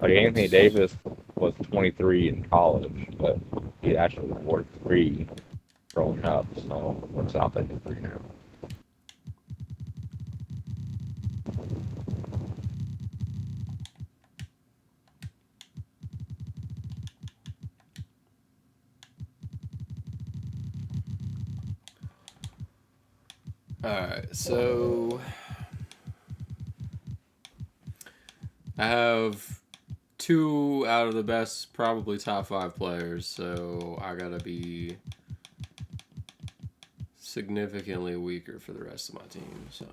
Like Anthony Davis was 23 in college, but he actually was 43 growing up, so works out that he's 3 now. All right, so I have two out of the best, probably top five players. So I gotta be significantly weaker for the rest of my team. So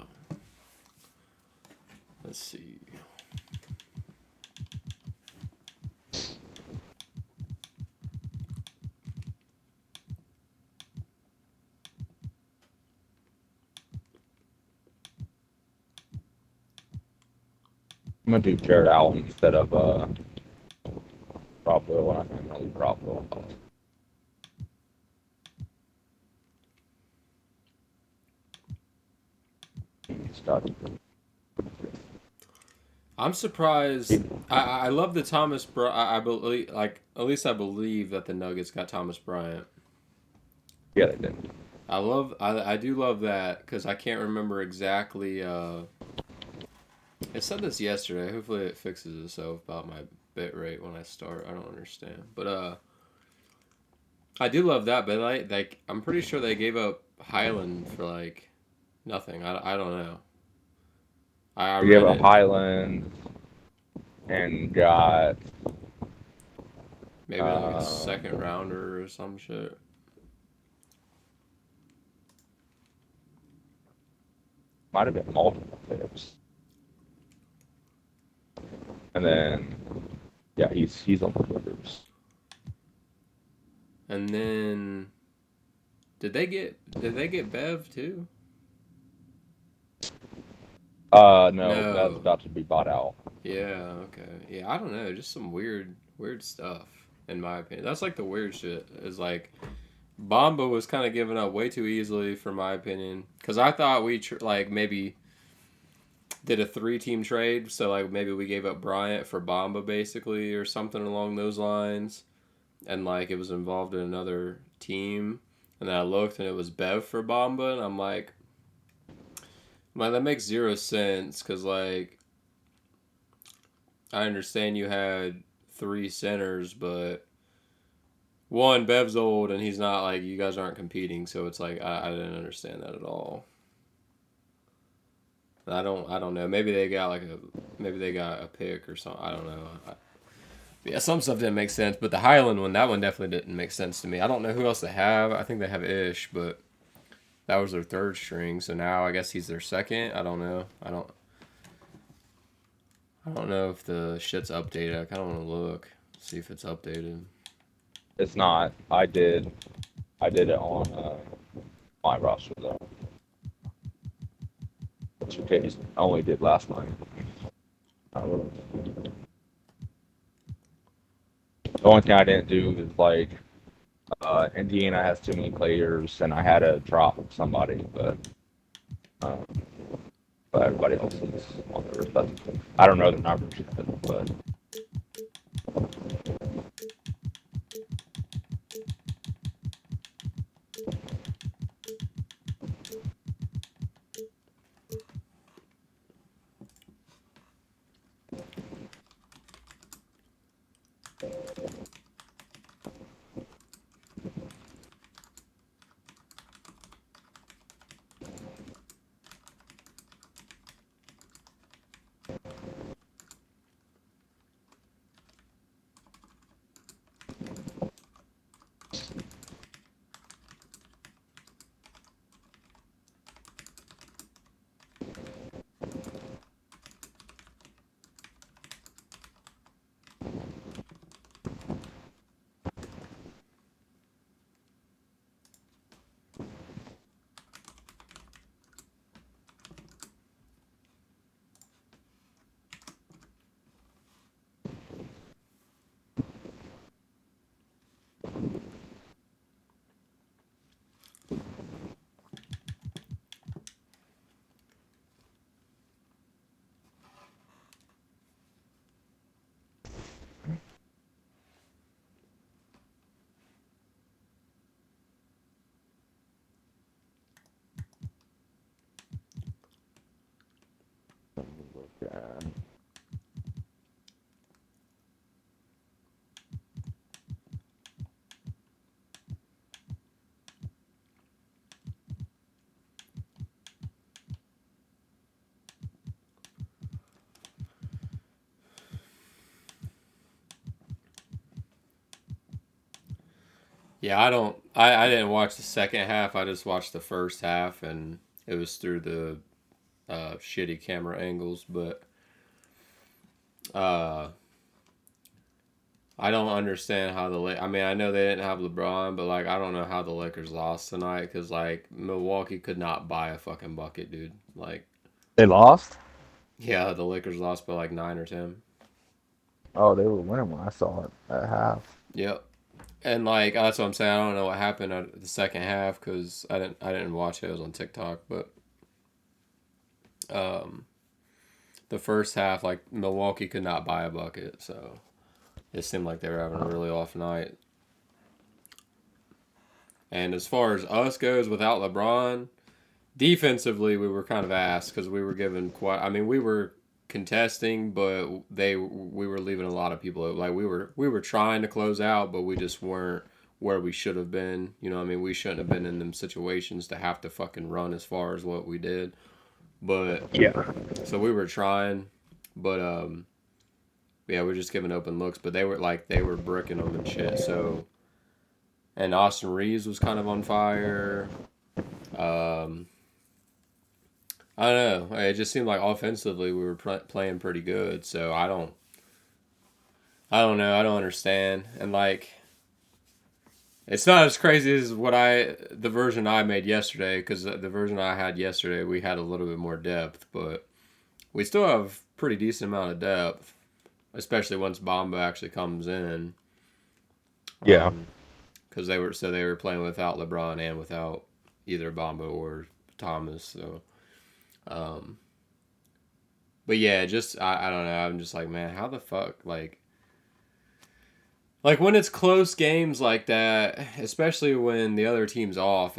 let's see. I'm gonna do Jared Allen instead of Rob Will. I think I'll leave Rob Will. Study. I'm surprised. I love the Thomas. I believe, like, at least I believe that the Nuggets got Thomas Bryant. Yeah, they did. I do love that because I can't remember exactly. I said this yesterday. Hopefully, it fixes itself about my bit rate when I start. I don't understand, but I do love that. But like I'm pretty sure they gave up Highland for like nothing. I don't know. I We gave read up it. Highland and got Maybe like a uh, second rounder or some shit. might have been multiple picks, and then yeah, he's on the Clippers. And then did they get Bev too? No, that's No. about to be bought out. Yeah, okay. Yeah, I don't know. Just some weird stuff, in my opinion. That's like the weird shit. Is like Bamba was kind of given up way too easily, for my opinion. Because I thought like maybe did a three-team trade, so like maybe we gave up Bryant for Bamba basically, or something along those lines, and like it was involved in another team. And then I looked and it was Bev for Bamba, and I'm like, man, that makes zero sense. Because like I understand you had three centers, but one, Bev's old and he's not like you guys aren't competing, so it's like I didn't understand that at all. I don't know. Maybe they got a pick or something. I don't know. Yeah, some stuff didn't make sense, but the Highland one, that one definitely didn't make sense to me. I don't know who else they have. I think they have Ish, but that was their third string, so now I guess he's their second. I don't know. I don't know if the shit's updated. I kind of want to look, see if it's updated. It's not. I did it on my roster though, which case I only did last night. Uh, The only thing I didn't do is like Indiana has too many players, and I had to drop somebody, um, but everybody else is on the respective. I don't know the numbers yet, but Yeah, I didn't watch the second half. I just watched the first half, and it was through the shitty camera angles. But uh, I don't understand how I mean, I know they didn't have LeBron, but like, I don't know how the Lakers lost tonight because like Milwaukee could not buy a fucking bucket, dude. Like, They lost. yeah, the Lakers lost by like 9 or 10. Oh, they were winning when I saw it at half. Yep. And like that's what I'm saying. I don't know what happened at the second half because I didn't watch it. It was on TikTok, but um, the first half, like Milwaukee could not buy a bucket, so it seemed like they were having a really off night. And as far as us goes, without LeBron, defensively we were kind of ass because we were given quite. I mean, we were contesting, but we were leaving a lot of people. Like we were trying to close out, but we just weren't where we should have been. You know, what I mean, we shouldn't have been in them situations to have to fucking run as far as what we did. But Yeah. so we were trying, but yeah, we're just giving open looks. But they were bricking them and shit. So and Austin Reeves was kind of on fire. Um, I don't know. It just seemed like offensively we were playing pretty good. So I don't know. I don't understand. And like, it's not as crazy as the version I made yesterday. Because the version I had yesterday, we had a little bit more depth, but we still have pretty decent amount of depth, especially once Bomba actually comes in. Yeah. Because they were playing without LeBron and without either Bomba or Thomas. So, um, but yeah, just I don't know. I'm just like, man, how the fuck like when it's close games like that, especially when the other team's off,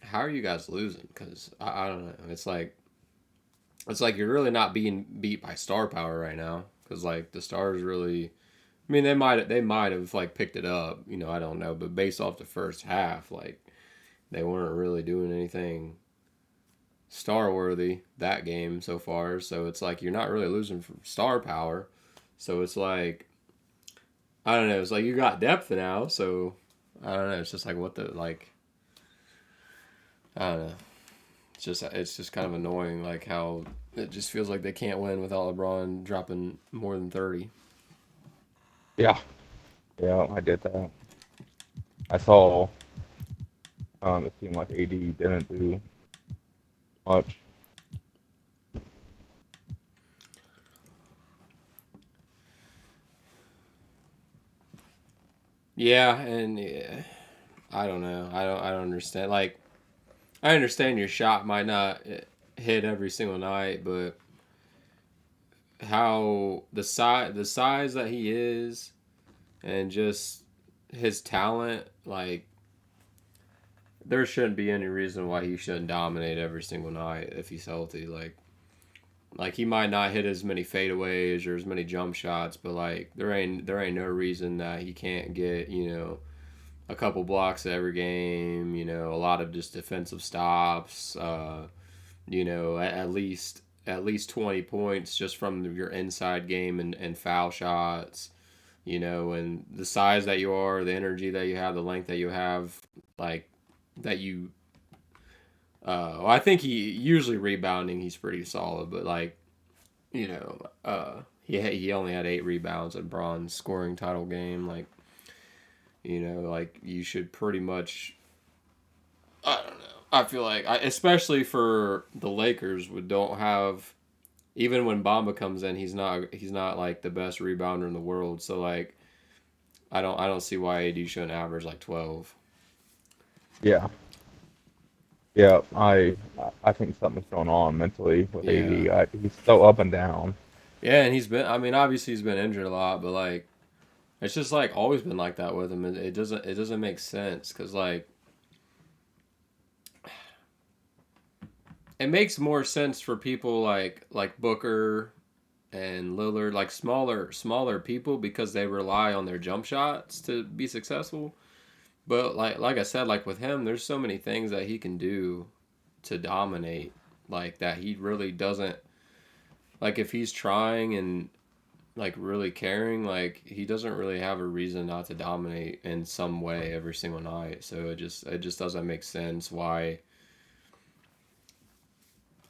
how are you guys losing? Because I don't know. It's like you're really not being beat by star power right now. Because like the Stars really, I mean they might have like picked it up. You know, I don't know, but based off the first half, like they weren't really doing anything star worthy that game so far. So it's like you're not really losing from star power. So it's like I don't know. It's like you got depth now. So I don't know. It's just like what the like. I don't know. It's just kind of annoying. Like how it just feels like they can't win without LeBron dropping more than 30. Yeah. Yeah. I did that. I saw. It seemed like AD didn't do much. Yeah, and yeah, I don't know. I don't understand. Like I understand your shot might not hit every single night, but how the size that he is and just his talent, like there shouldn't be any reason why he shouldn't dominate every single night if he's healthy. Like he might not hit as many fadeaways or as many jump shots, but like there ain't no reason that he can't get a couple blocks every game. A lot of just defensive stops. At least 20 points just from your inside game and foul shots. And the size that you are, the energy that you have, the length that you have, like that you. Well, I think he usually rebounding he's pretty solid, but like he only had 8 rebounds at bronze scoring title game. Like you should pretty much. I don't know. I feel like, especially for the Lakers, we don't have. Even when Bamba comes in, he's not like the best rebounder in the world. So like, I don't see why AD shouldn't average like 12. Yeah. Yeah. I think something's going on mentally with Yeah, AD. He's so up and down. yeah, and he's been. I mean, obviously he's been injured a lot, but like it's just like always been like that with him. It doesn't make sense because like it makes more sense for people like Booker and Lillard, like smaller people, because they rely on their jump shots to be successful. But like I said, like with him, there's so many things that he can do to dominate, like that he really doesn't, like if he's trying and like really caring, like he doesn't really have a reason not to dominate in some way every single night. So it just doesn't make sense why.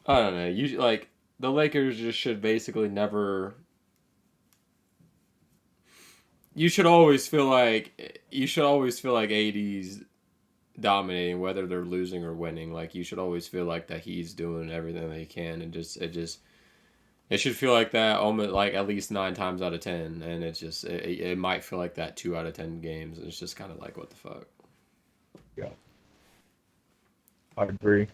I don't know. You like the Lakers just should basically never. You should always feel like AD's dominating, whether they're losing or winning. Like you should always feel like that he's doing everything that he can, and it should feel like that almost like at least 9 times out of 10, and it might feel like that 2 out of 10 games. And it's just kind of like what the fuck. Yeah, I agree.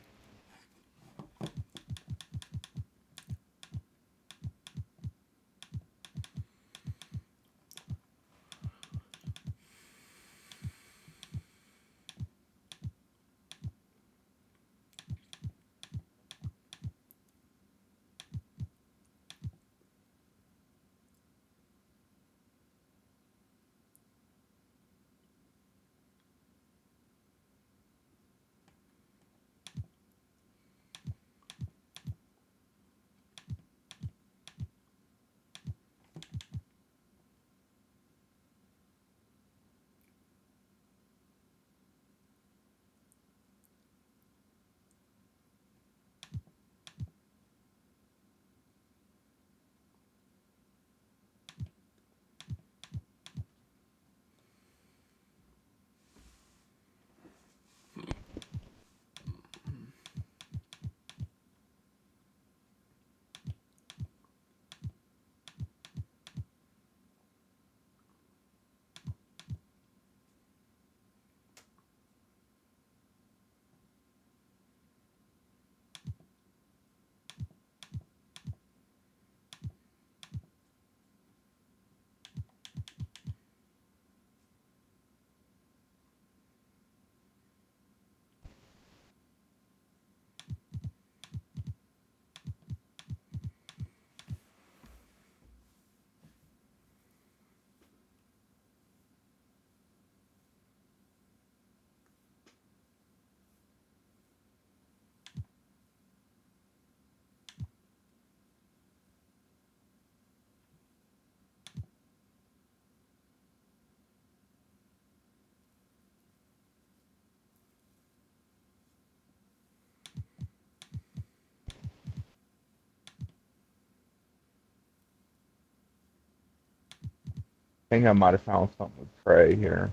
I think I might have found something with Trey here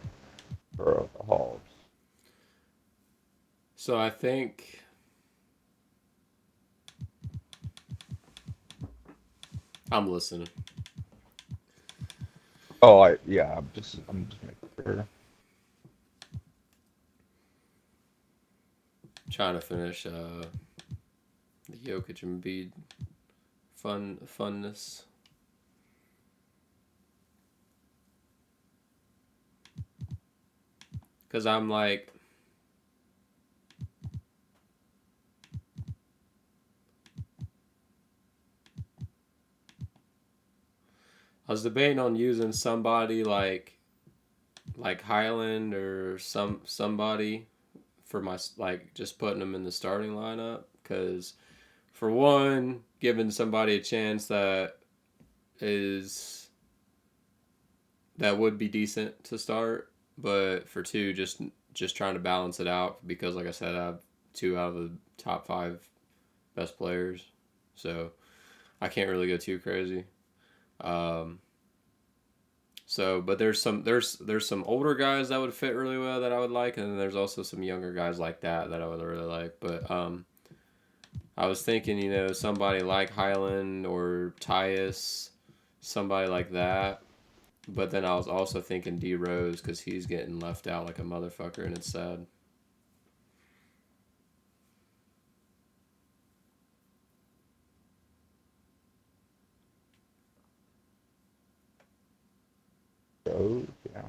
for the Hawks. So I think I'm listening. Oh, yeah, I'm just making sure. Trying to finish the Jokic and Embiid funness. Because I'm like, I was debating on using somebody like Highland or somebody for my like just putting them in the starting lineup, because for one, giving somebody a chance is that would be decent to start, but for two, just trying to balance it out, because like I said, I have two out of the top five best players, so I can't really go too crazy. Um, so, but there's some older guys that would fit really well that I would like, and then there's also some younger guys like that I would really like. But I was thinking, somebody like Highland or Tyus, somebody like that. But then I was also thinking D Rose, because he's getting left out like a motherfucker, and it's sad. So, yeah.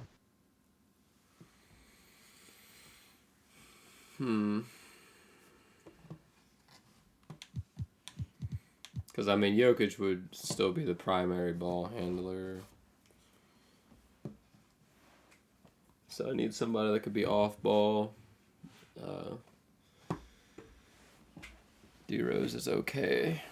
Hmm. Because, I mean, Jokic would still be the primary ball handler. So I need somebody that could be off ball. D Rose is okay.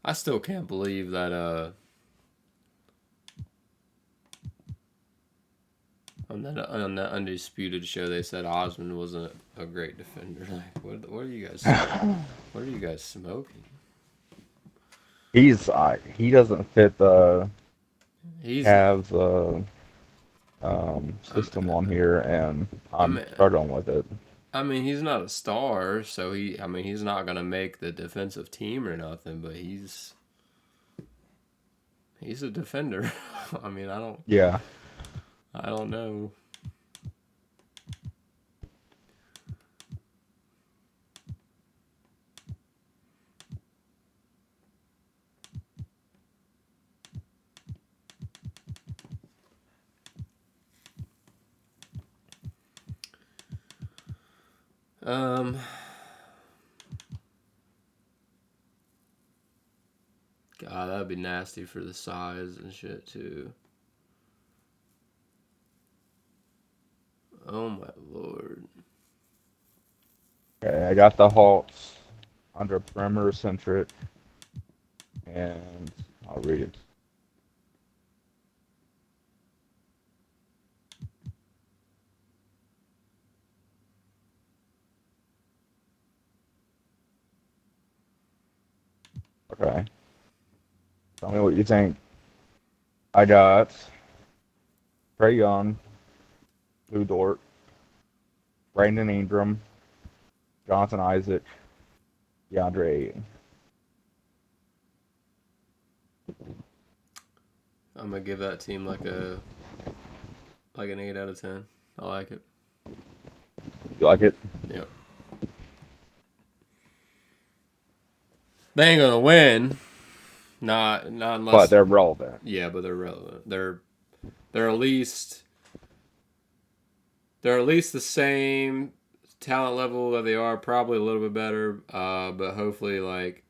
I still can't believe that on that Undisputed show they said Osman wasn't a great defender. Like, what are you guys what are you guys smoking? He doesn't fit the He's Cavs I'm, system on here, and I I'm mean struggling with it. I mean he's not a star, so he's not gonna make the defensive team or nothing, but he's a defender. I mean Yeah, I don't know. Um God, that'd be nasty for the size and shit too. Oh my lord. okay, I got the Hawks under perimeter centric, and I'll read it. Okay, tell me what you think. I got Trae Young, Lou Dort, Brandon Ingram, Jonathan Isaac, DeAndre Ayton. I'm gonna give that team like an 8 out of 10. I like it. You like it? Yep. They ain't gonna win. Not But unless they're relevant. yeah, but they're relevant. They're at least they're at least the same talent level that they are, probably a little bit better, but hopefully like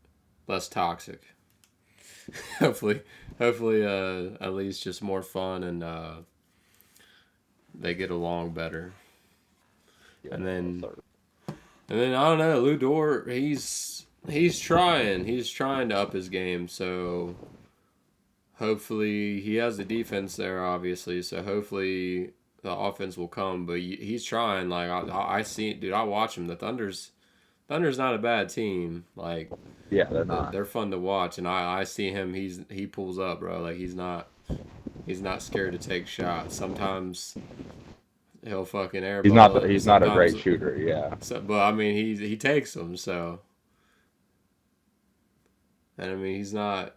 less toxic. hopefully hopefully at least just more fun and they get along better. Yeah, And no, then sir. And then I don't know, Lou Dort, he's trying. He's trying to up his game, so hopefully he has the defense there obviously, so hopefully the offense will come, but he's trying. Like I see, dude, I watch him. The Thunder's not a bad team. Like Yeah, they're not. they're fun to watch, and I see him. He pulls up, bro. Like he's not scared to take shots. Sometimes he'll fucking airball it. He's not a Sometimes, great shooter. Yeah, but I mean he takes them. So, and I mean he's not.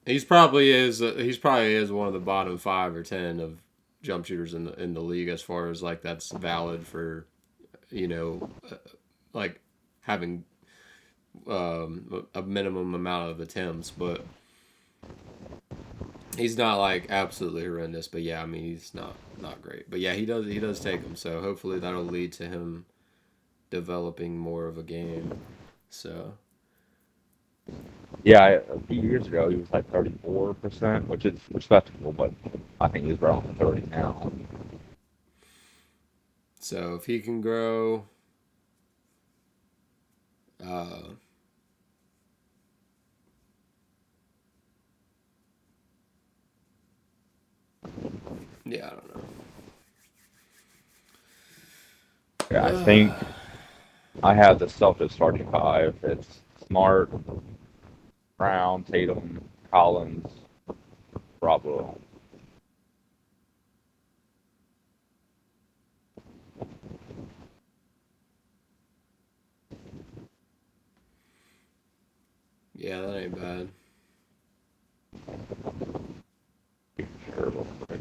He's probably is one of the bottom 5 or 10 of jump shooters in the league as far as like that's valid for you know like having a minimum amount of attempts, but he's not like absolutely horrendous. But yeah, I mean he's not great. But yeah, he does take them. So hopefully that'll lead to him developing more of a game. So Yeah, a few years ago he was like 34%, which is respectable, but I think he's around 30 now. So if he can grow, uh, yeah, I don't Yeah, I know. think I have the Celtics starting five. It's Smart, Brown, Tatum, Collins, Bravo. Yeah, that ain't bad. Sure, real quick.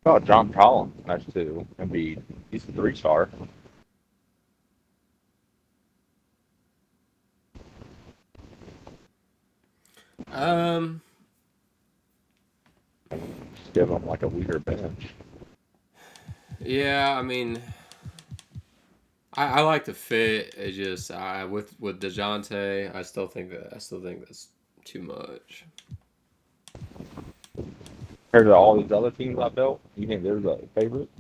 Oh, John Collins next to Embiid. He's a three-star. Um, Just give him like a weaker bench. yeah, I mean, I like the fit. It just I with Dejounte, I still think that's too much. Compared to all these other teams I built, you think they're the favorite?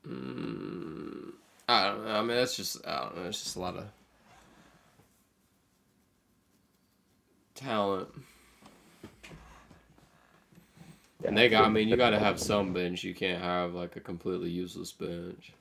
Mm, I don't know. I mean, that's just I don't know. It's just a lot of talent, and Yeah, they it's got. I getting mean, you got to have difficult. some bench. You can't have like a completely useless bench.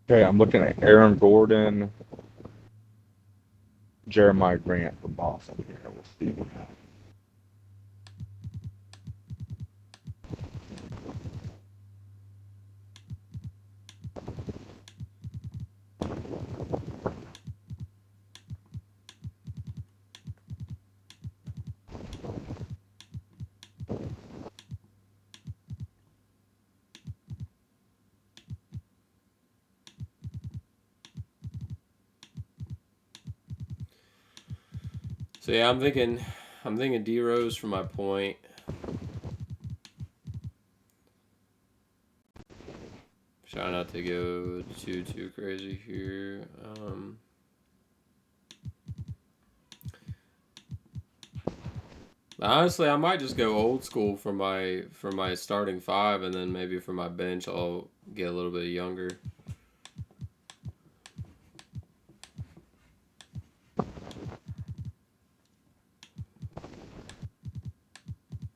Okay, I'm looking at Aaron Gordon, Jeremiah Grant from Boston here. We'll see. So yeah, I'm thinking D Rose for my point. Try not to go too crazy here. Honestly, I might just go old school for my starting five, and then maybe for my bench, I'll get a little bit younger.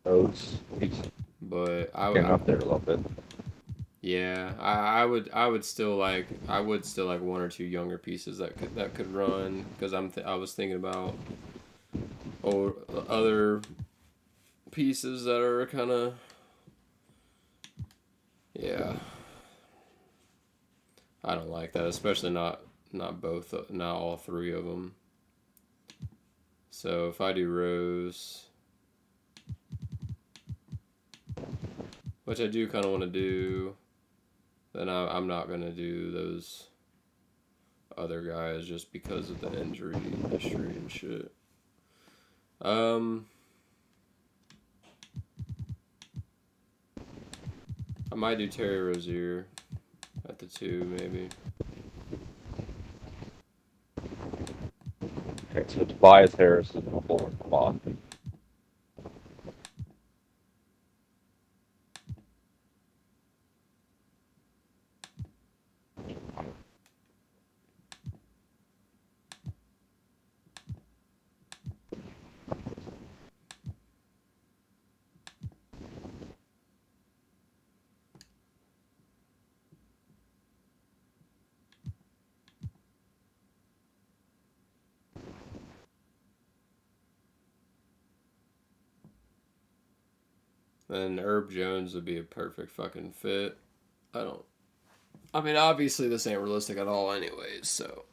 Those he's But getting up there a little bit. yeah, I would still like one or two younger pieces that could run because I was thinking about or other pieces that are kind of yeah. I don't like that, especially not both, not all three of them. So if I do Rose, which I do kind of want to do, then I'm not gonna do those other guys just because of the injury history and shit. I might do Terry Rozier at the 2, maybe. Okay, so Tobias Harris is the 4th spot. Then Herb Jones would be a perfect fucking fit. I mean, obviously this ain't realistic at all, anyways. So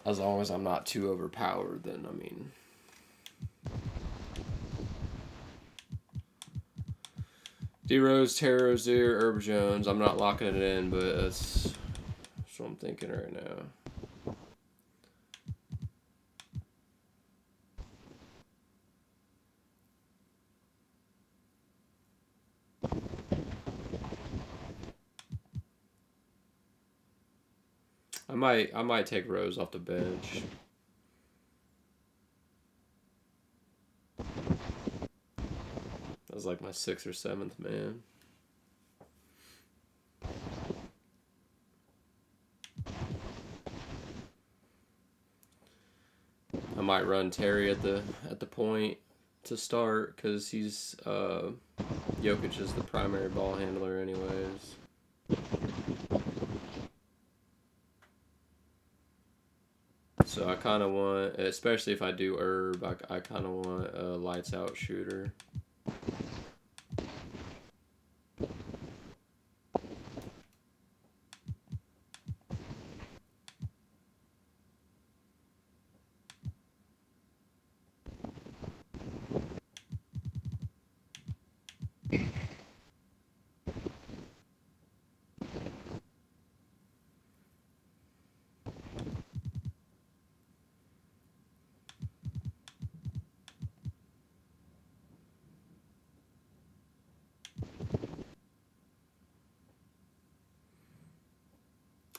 as long as I'm not too overpowered, then I mean. D Rose, Terry Rozier, Herb Jones. I'm not locking it in, but that's what I'm thinking right now. I might take Rose off the bench. That was like my 6th or 7th man. I might run Terry at the point to start because he's Jokic is the primary ball handler anyways. So I kind of want, especially if I do Herb, I kind of want a lights out shooter.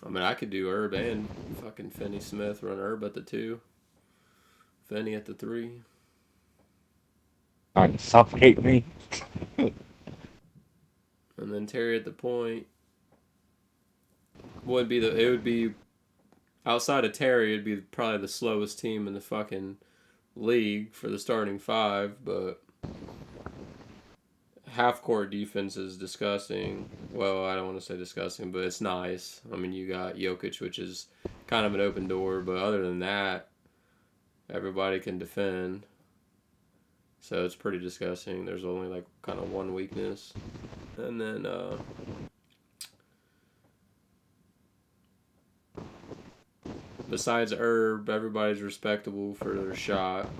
I mean, I could do Herb and fucking Finney Smith, run Herb at the 2, Finney at the 3. Trying to suffocate me. And then Terry at the point. It would be outside of Terry, it'd be probably the slowest team in the fucking league for the starting 5, but half court defense is disgusting. Well, I don't want to say disgusting, but it's nice. I mean, you got Jokic, which is kind of an open door, but other than that, everybody can defend. So it's pretty disgusting. There's only like kind of one weakness. And then besides Herb, everybody's respectable for their shot.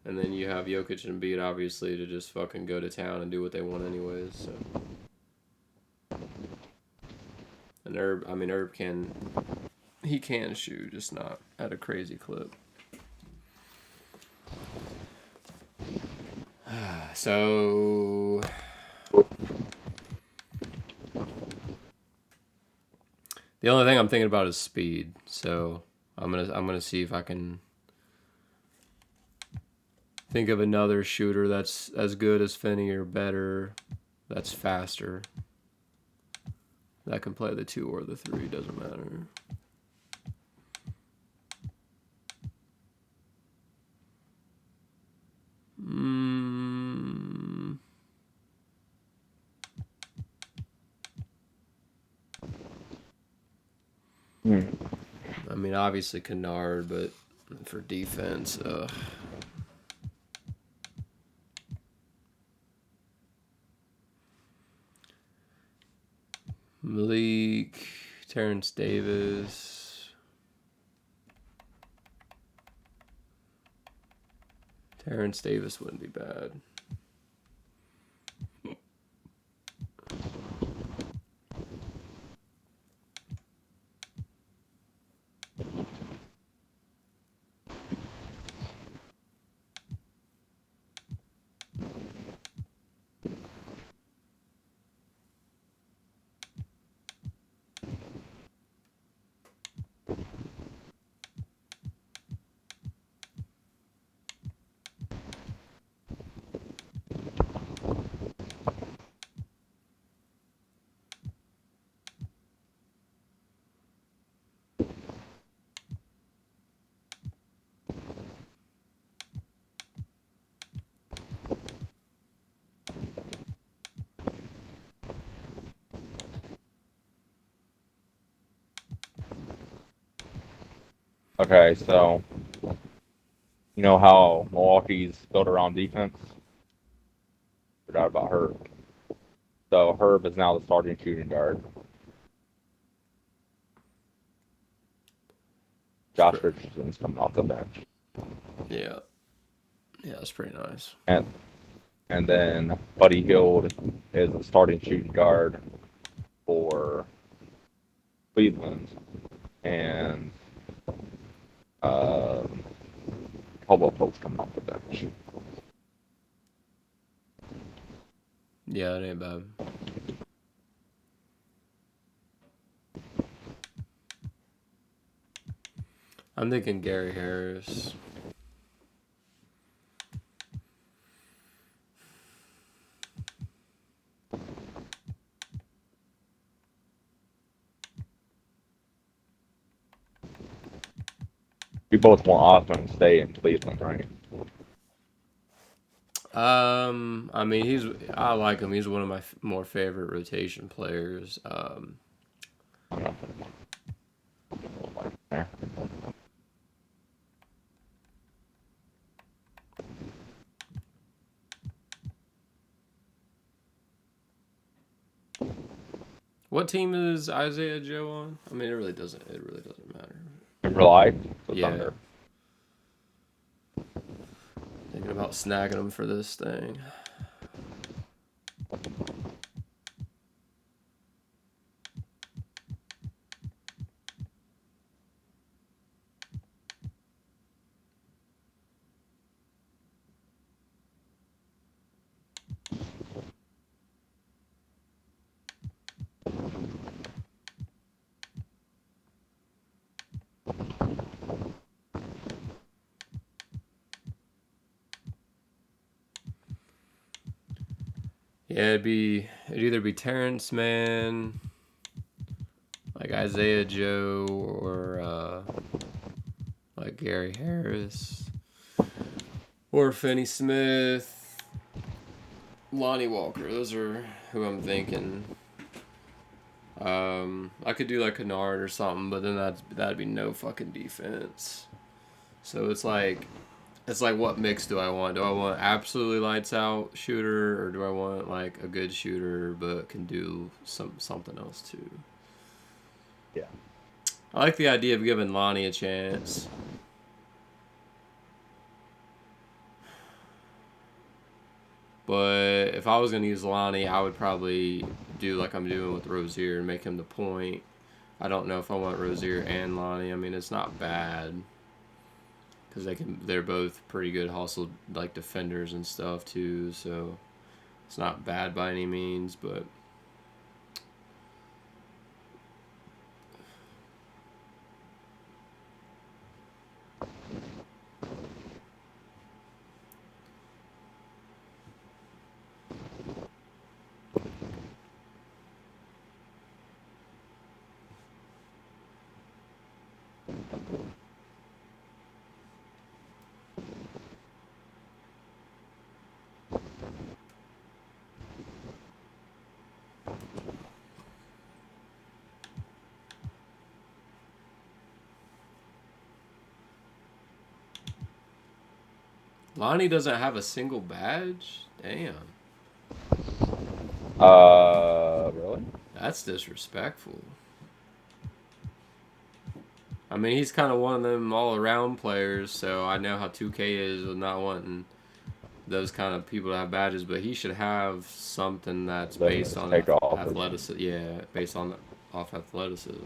And then you have Jokic and Embiid, obviously, to just fucking go to town and do what they want anyways. So. And Herb can shoot, just not at a crazy clip. So the only thing I'm thinking about is speed. So I'm gonna see if I can think of another shooter that's as good as Finney or better, that's faster, that can play the 2 or the 3, doesn't matter. I mean, obviously Kennard, but for defense, Terrence Davis. Terrence Davis wouldn't be bad. Okay, so you know how Milwaukee's built around defense? Forgot about Herb. So Herb is now the starting shooting guard. Josh Richardson's coming off the bench. Yeah. Yeah, that's pretty nice. And then Buddy Hield is the starting shooting guard for Cleveland. And Caldwell Pope's coming off the bench. Yeah, it ain't bad. I'm thinking Gary Harris. We both want Osman to stay in Cleveland, right? I mean, I like him. He's one of my more favorite rotation players. Yeah. What team is Isaiah Joe on? I mean, it really doesn't matter. In real life, the Yeah. Thunder. Thinking about snagging him for this thing. Yeah, it'd either be Terrence Mann, like Isaiah Joe, or like Gary Harris, or Finney Smith, Lonnie Walker. Those are who I'm thinking. I could do like Kennard or something, but then that'd be no fucking defense. So it's like what mix do I want? Do I want absolutely lights out shooter, or do I want like a good shooter but can do something else too? Yeah. I like the idea of giving Lonnie a chance. But if I was gonna use Lonnie, I would probably do like I'm doing with Rozier and make him the point. I don't know if I want Rozier and Lonnie. I mean, it's not bad because they're both pretty good hustle like defenders and stuff too. So it's not bad by any means, but Lonnie doesn't have a single badge? Damn. Really? That's disrespectful. I mean, he's kind of one of them all-around players, so I know how 2K is with not wanting those kind of people to have badges, but he should have something that's Then based just on take off. athleticism. Yeah, based on off athleticism.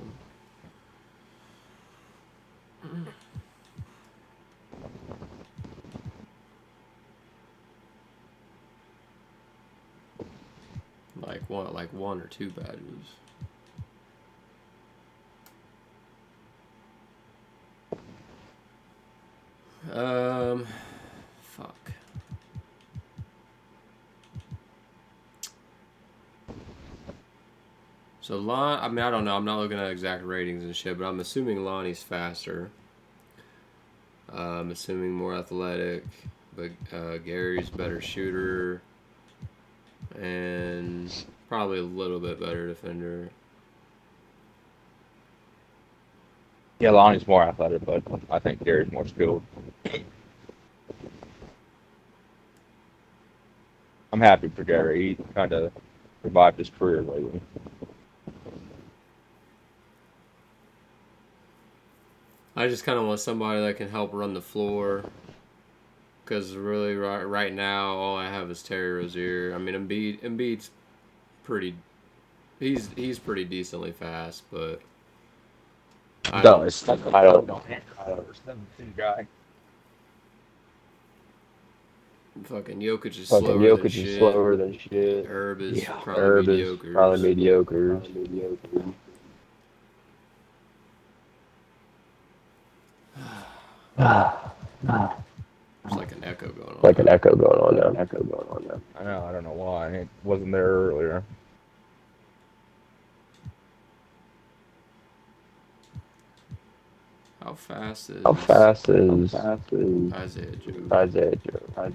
Like one or two badges. Fuck. So I mean, I don't know. I'm not looking at exact ratings and shit, but I'm assuming Lonnie's faster. I'm assuming more athletic, but Gary's better shooter, and probably a little bit better defender. Yeah, Lonnie's more athletic, but I think Gary's more skilled. I'm happy for Gary. He kind of revived his career lately. I just kind of want somebody that can help run the floor. Because really, right now, all I have is Terry Rozier. I mean, Embiid's pretty. He's pretty decently fast, but I don't understand guy. fucking Jokic is Fucking slower than Jokic is shit. slower than shit. Herb is Yeah, probably Herb is mediocre. probably mediocre. There's like an echo going on. Like an echo going on now. I know. I don't know why it wasn't there earlier. How fast is Isaiah Joe?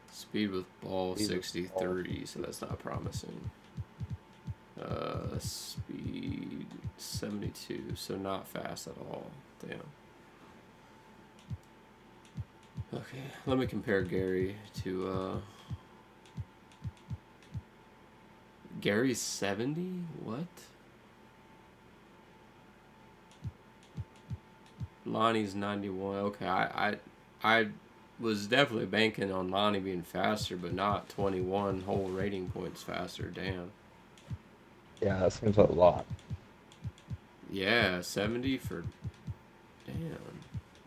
Speed with ball 63, so that's not promising. Speed 72, so not fast at all. Damn. Okay, let me compare Gary to Gary's 70? What? Lonnie's 91. Okay, I was definitely banking on Lonnie being faster, but not 21 whole rating points faster. Damn. Yeah, that seems a lot. Yeah, 70 for. Damn.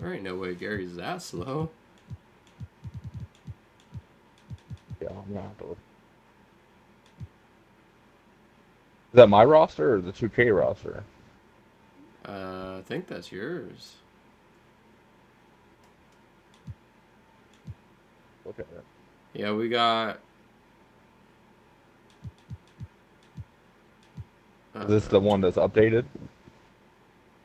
There ain't no way Gary's that slow. Yeah, I'm gonna have to look. Is that my roster or the 2K roster? I think that's yours. Look at it. Yeah, we got. Is this the one that's updated?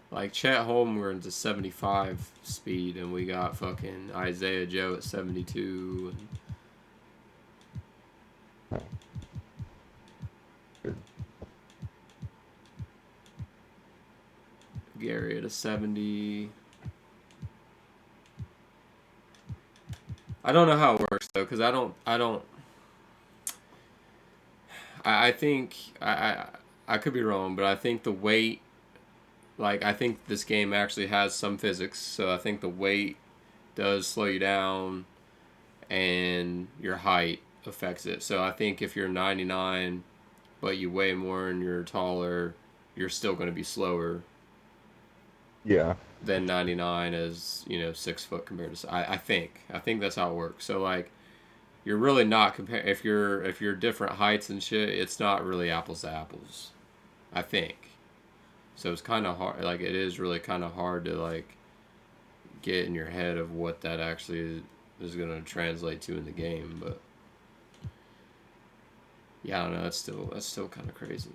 Like Chet Holmgren's a 75 speed, and we got fucking Isaiah Joe at 72. Gary at a 70. I don't know how it works though, because I think I could be wrong, but I think the weight, like I think this game actually has some physics, so I think the weight does slow you down, and your height affects it. So I think if you're 99, but you weigh more and you're taller, you're still going to be slower. Yeah. Than 99 as 6 foot compared to. I think that's how it works. So like, you're really not compare if you're different heights and shit. It's not really apples to apples. I think. So it's kind of hard. Like it is really kind of hard to like get in your head of what that actually is going to translate to in the game. But Yeah, I don't know. That's still kind of crazy.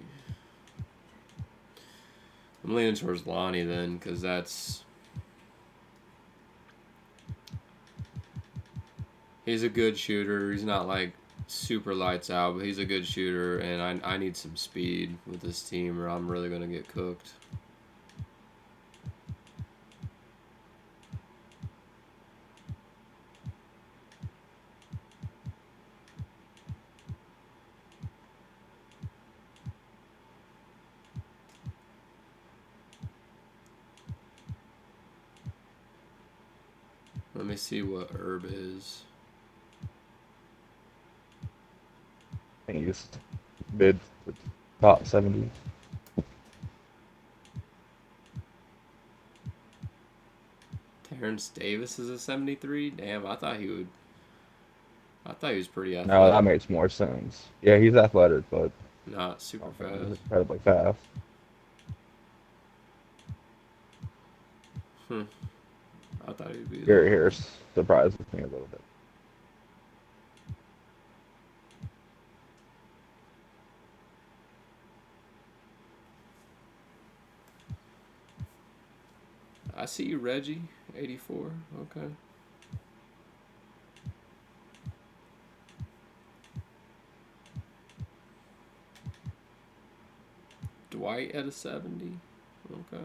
I'm leaning towards Lonnie then, because he's a good shooter. He's not like super lights out, but he's a good shooter, and I need some speed with this team, or I'm really gonna get cooked. Let me see what Herb is. I think he's mid to top 70. Terrence Davis is a 73. Damn, I thought he was pretty No, that athletic, makes more sense. Yeah, he's athletic, but not I super don't think he's fast. incredibly fast. I thought he'd be Gary like. Harris surprises me a little bit. I see you, Reggie. 84. Okay. Dwight at a 70. Okay.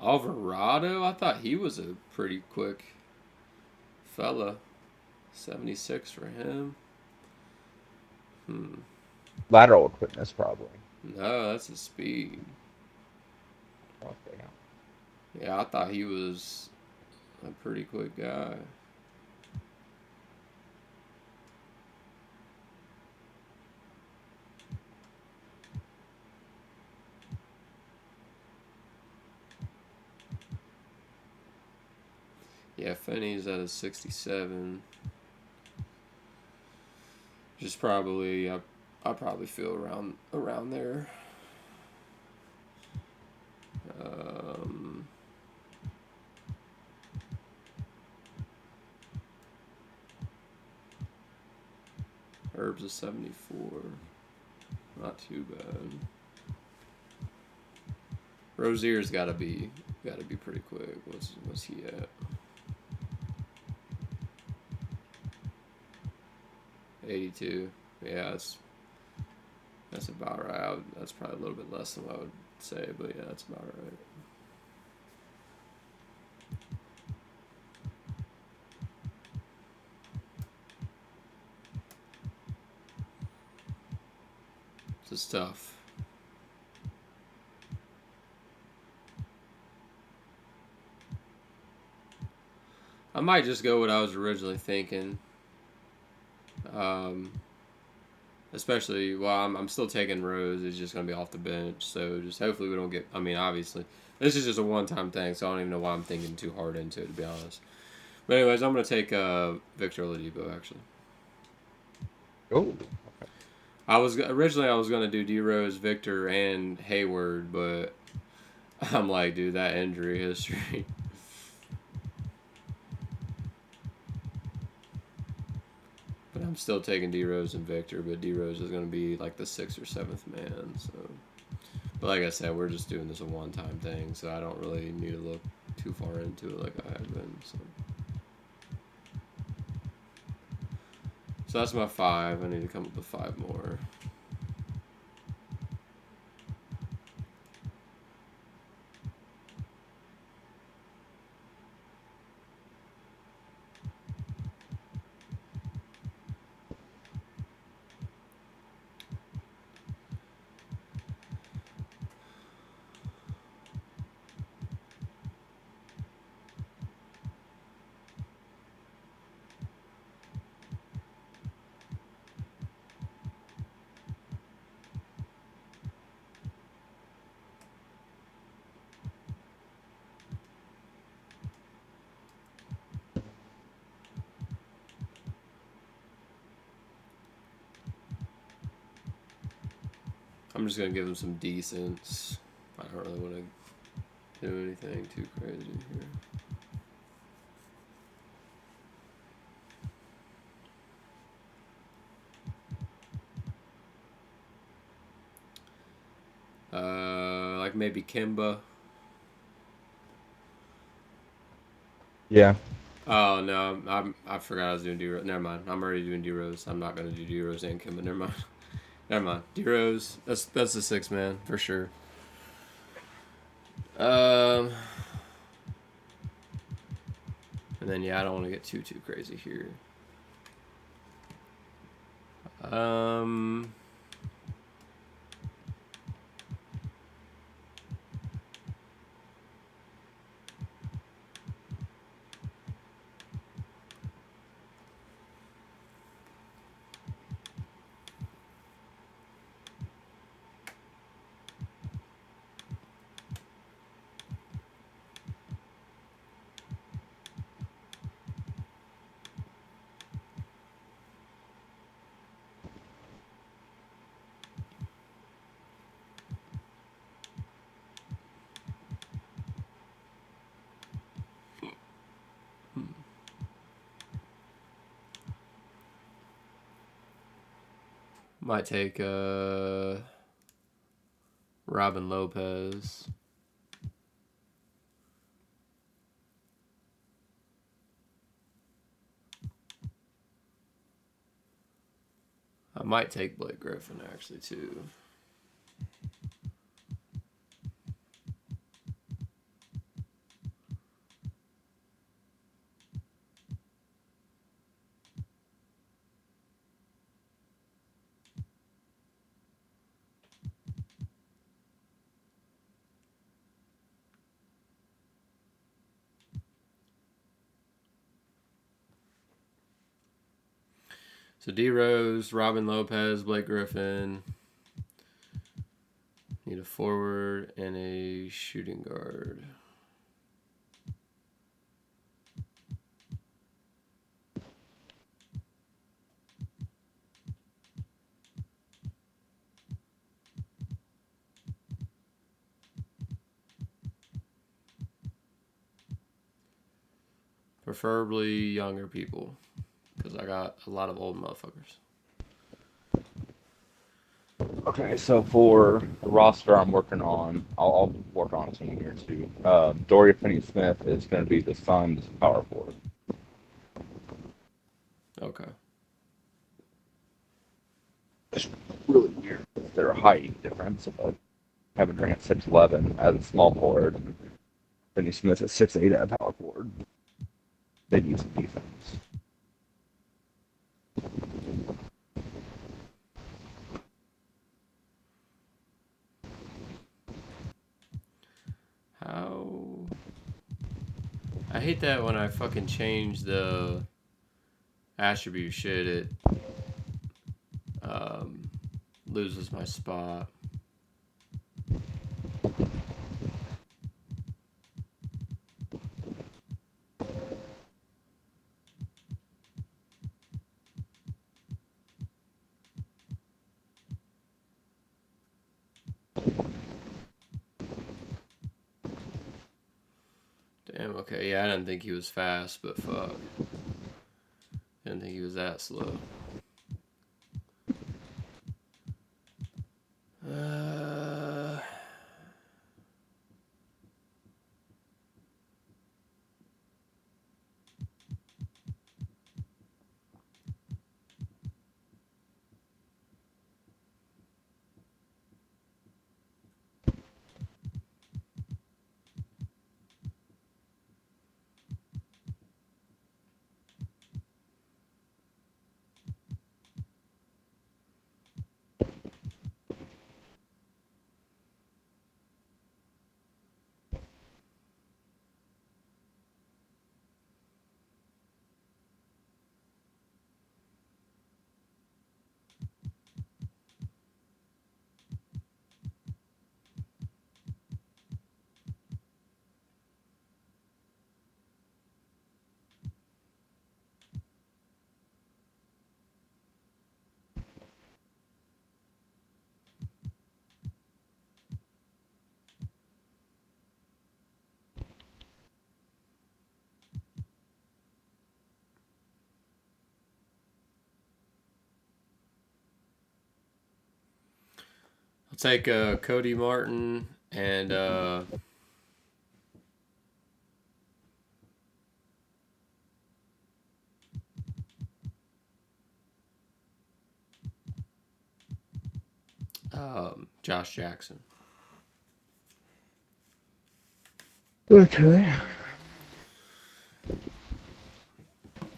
Alvarado, I thought he was a pretty quick fella. 76 for him. Lateral quickness, probably. No, that's his speed. Okay. Yeah, I thought he was a pretty quick guy. Yeah, Finney's at a 67. Just probably, I probably feel around there. Um, Herb's a 74. Not too bad. Rozier's gotta be pretty quick. What's he at? 82. Yeah, that's about right. That's probably a little bit less than what I would say, but yeah, that's about right. It's tough. I might just go what I was originally thinking. Especially while I'm still taking Rose. It's just going to be off the bench. So just hopefully we don't get. I mean, obviously, this is just a one-time thing, so I don't even know why I'm thinking too hard into it, to be honest. But anyways, I'm going to take Victor Oladipo, actually. Oh, I was going to do D Rose, Victor, and Hayward, but I'm like, dude, that injury history. But I'm still taking D Rose and Victor, but D Rose is going to be like the 6th or 7th man. So, but like I said, we're just doing this a one-time thing, so I don't really need to look too far into it like I have been. So that's my 5. I need to come up with 5 more. I'm just gonna give him some decents. I don't really want to do anything too crazy here. Like maybe Kimba. Yeah. Oh no, I forgot I was doing D-Rose. Never mind. I'm already doing D-Rose. I'm not gonna do D-Rose and Kimba. Never mind. Never mind. D-Rose. That's the 6 man for sure. And then yeah, I don't want to get too crazy here. Might take Robin Lopez. I might take Blake Griffin actually too. So D Rose, Robin Lopez, Blake Griffin. Need a forward and a shooting guard. Preferably younger people, because I got a lot of old motherfuckers. Okay, so for the roster I'm working on, I'll work on some here too. Dorian Finney-Smith is going to be the Suns' power forward. Okay. It's really weird with their height difference, but Kevin Durant 6'11" as a small forward, Finney-Smith is 6'8" at power forward. They need some defense. How? I hate that when I fucking change the attribute shit, it loses my spot. Damn, okay, yeah, I didn't think he was fast, but fuck. Didn't think he was that slow. I'll take Cody Martin and Josh Jackson. Okay.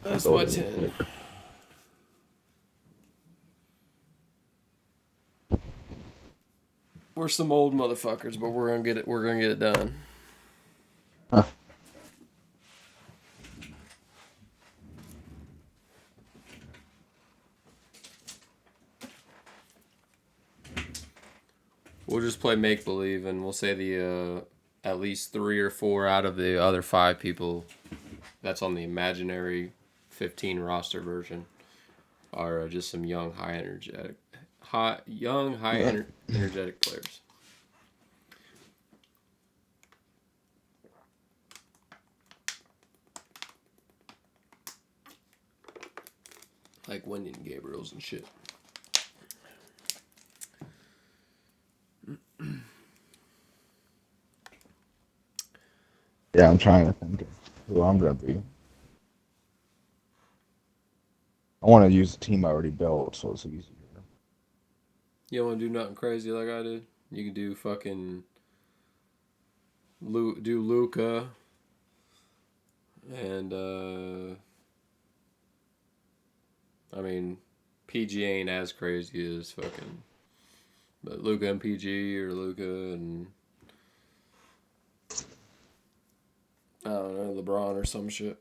That's my 10. We're some old motherfuckers, but we're gonna get it. We're gonna get it done. Huh. We'll just play make believe, and we'll say the at least 3 or 4 out of the other 5 people that's on the imaginary 15 roster version are just some young, energetic players. Like Wendy and Gabriel's and shit. Yeah, I'm trying to think of who I'm gonna be. I want to use the team I already built, so it's easier. You don't want to do nothing crazy like I did? You can do fucking do Luca and I mean PG ain't as crazy as fucking, but Luca and PG or Luca and I don't know, LeBron or some shit.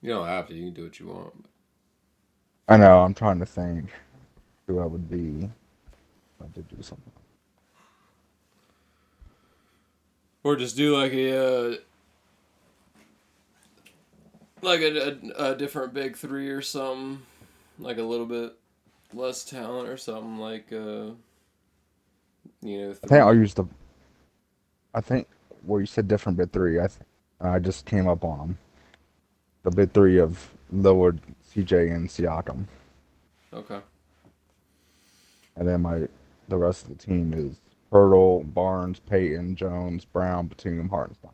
You don't have to. You can do what you want. I know. I'm trying to think who I would be if I did do something. Or just do like a different big 3 or something, like a little bit less talent or something like I think I'll use the. I think well, you said different bid three. I just came up on them. The bid three of Lillard, CJ, and Siakam, Okay. and then the rest of the team is Hurdle, Barnes, Payton, Jones, Brown, Batum, Hartenstein.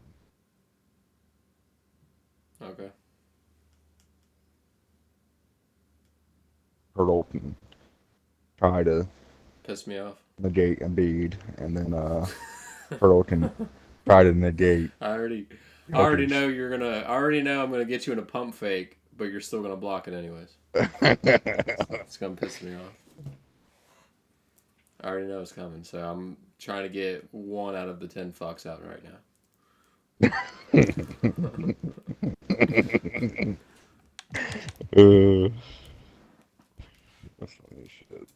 Okay. Hurdle can try to Piss me off. negate Embiid, and then Hurdle can try to negate. I already Jokic. know you're gonna. I already know I'm gonna get you in a pump fake, but you're still gonna block it anyways. It's gonna piss me off. I already know it's coming, so I'm trying to get 1 out of the 10 fucks out right now. That's funny as shit.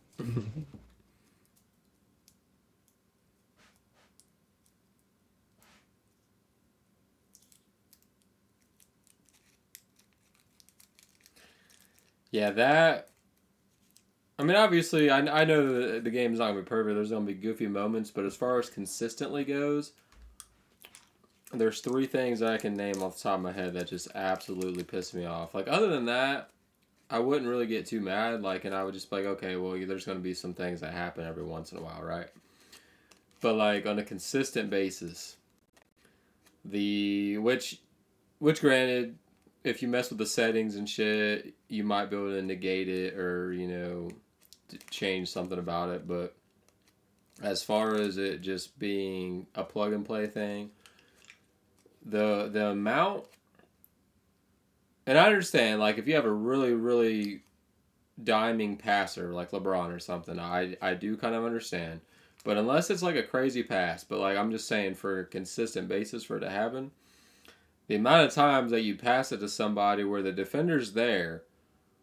Yeah, that. I mean, obviously, I know the game's not gonna be perfect. There's gonna be goofy moments, but as far as consistently goes, there's 3 things I can name off the top of my head that just absolutely piss me off. Like, other than that, I wouldn't really get too mad. Like, and I would just be like, okay, well, there's gonna be some things that happen every once in a while, right? But like on a consistent basis, which granted, if you mess with the settings and shit, you might be able to negate it or change something about it. But as far as it just being a plug and play thing, the amount, and I understand, like if you have a really really diming passer like LeBron or something, I do kind of understand. But unless it's like a crazy pass, but like I'm just saying for a consistent basis for it to happen, the amount of times that you pass it to somebody where the defender's there,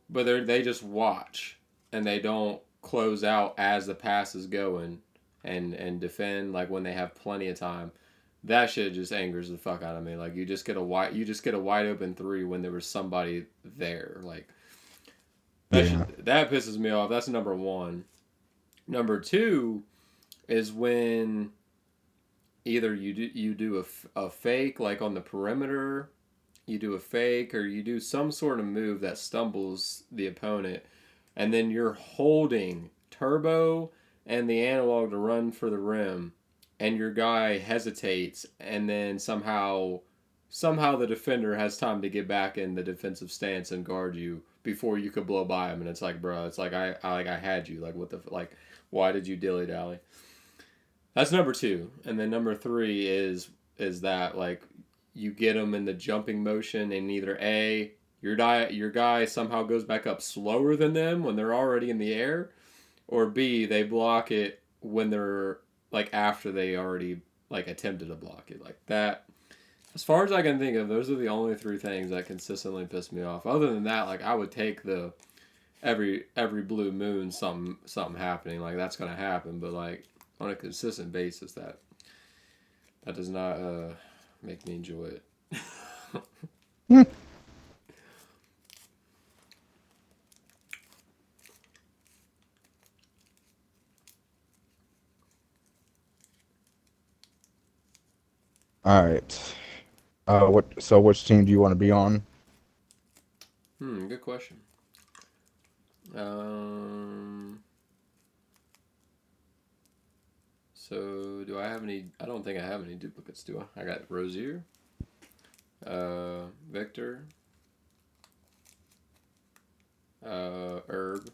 but they just watch and they don't close out as the pass is going and defend like when they have plenty of time. That shit just angers the fuck out of me. Like you just get a wide open 3 when there was somebody there. Like that pisses me off. That's number 1. Number 2 is when either you do a fake like on the perimeter, you do a fake, or you do some sort of move that stumbles the opponent, and then you're holding turbo and the analog to run for the rim, and your guy hesitates, and then somehow the defender has time to get back in the defensive stance and guard you before you could blow by him, and it's like, bro, it's like I had you, like what the like, why did you dilly dally? That's number two, and then number three is that like you get them in the jumping motion, and either a your guy somehow goes back up slower than them when they're already in the air, or b they block it when they're like after they already like attempted to block it like that. As far as I can think of, those are the only three things that consistently piss me off. Other than that, like I would take the every blue moon something happening, like that's gonna happen, but like on a consistent basis that does not make me enjoy it. All right. What? So, which team do you want to be on? Good question. So do I have any? I don't think I have any duplicates, do I? I got Rozier, Victor, Herb.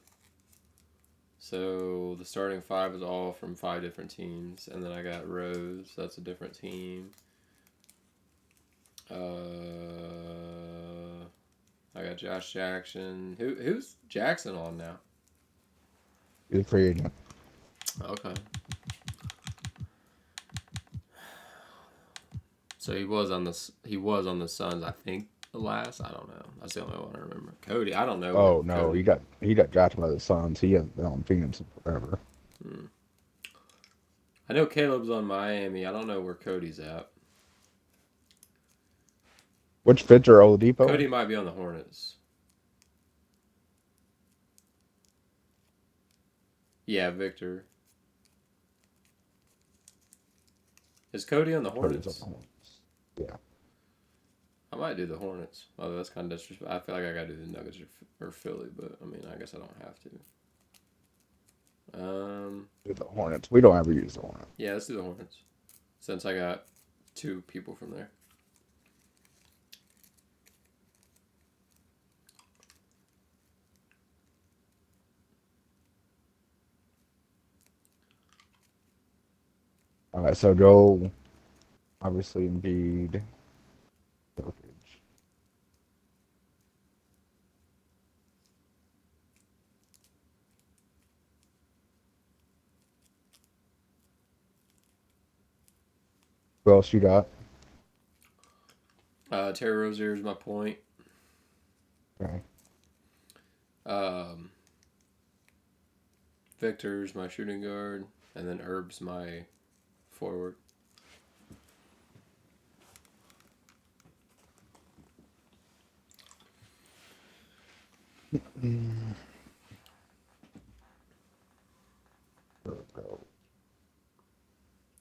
So the starting five is all from 5 different teams, and then I got Rose. That's a different team. I got Josh Jackson. Who's Jackson on now? He's a free agent. Okay. So he was on the Suns, I think the last. I don't know. That's the only one I remember. Cody, I don't know. Oh no, Cody. he got drafted by the Suns. He hasn't been on Phoenix forever. I know Caleb's on Miami. I don't know where Cody's at. Which Victor Oladipo? Cody might be on the Hornets. Yeah, Victor. Is Cody on the Cody's Hornets? on the Hornets. Yeah. I might do the Hornets. Although that's kind of disrespectful. I feel like I gotta do the Nuggets or Philly, but I mean, I guess I don't have to. Do the Hornets. We don't ever use the Hornets. Yeah, let's do the Hornets. Since I got 2 people from there. All right, so go. Obviously, Embiid. Jokic. Who else you got? Terry Rozier is my point. Okay. Victor's my shooting guard, and then Herb's my forward. And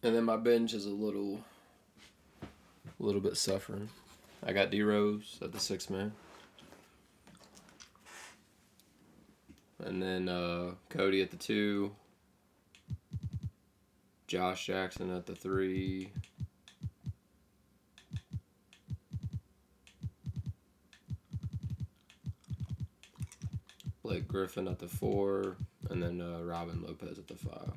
then my bench is a little bit suffering. I got D Rose at the 6 man. And then Cody at the 2. Josh Jackson at the 3. Blake Griffin at the 4. And then Robin Lopez at the 5.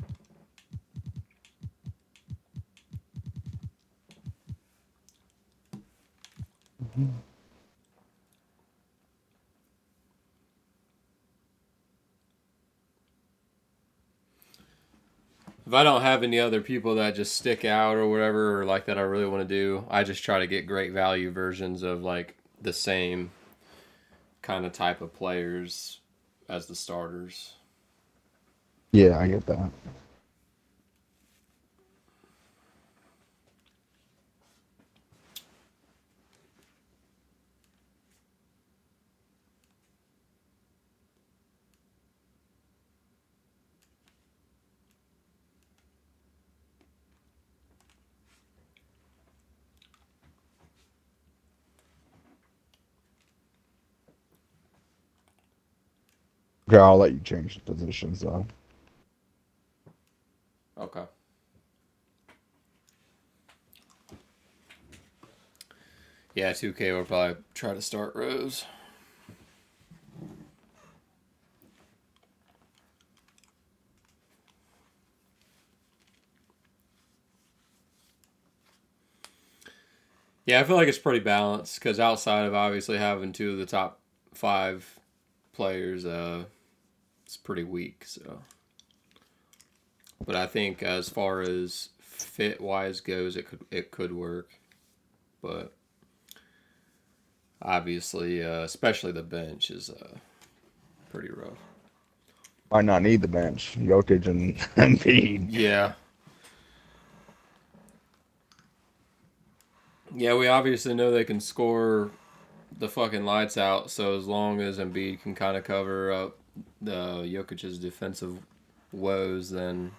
If I don't have any other people that just stick out or whatever, or like that I really want to do, I just try to get great value versions of like the same kind of type of players as the starters. Yeah, I get that. Okay, I'll let you change the positions though. Okay. Yeah, 2K will probably try to start Rose. Yeah, I feel like it's pretty balanced because outside of obviously having two of the top 5 players, it's pretty weak. So, but I think as far as fit wise goes, it could work, but obviously, especially the bench is pretty rough. Might not need the bench. Jokic and Embiid. Yeah. Yeah, we obviously know they can score the fucking lights out. So as long as Embiid can kind of cover up the Jokic's defensive woes, then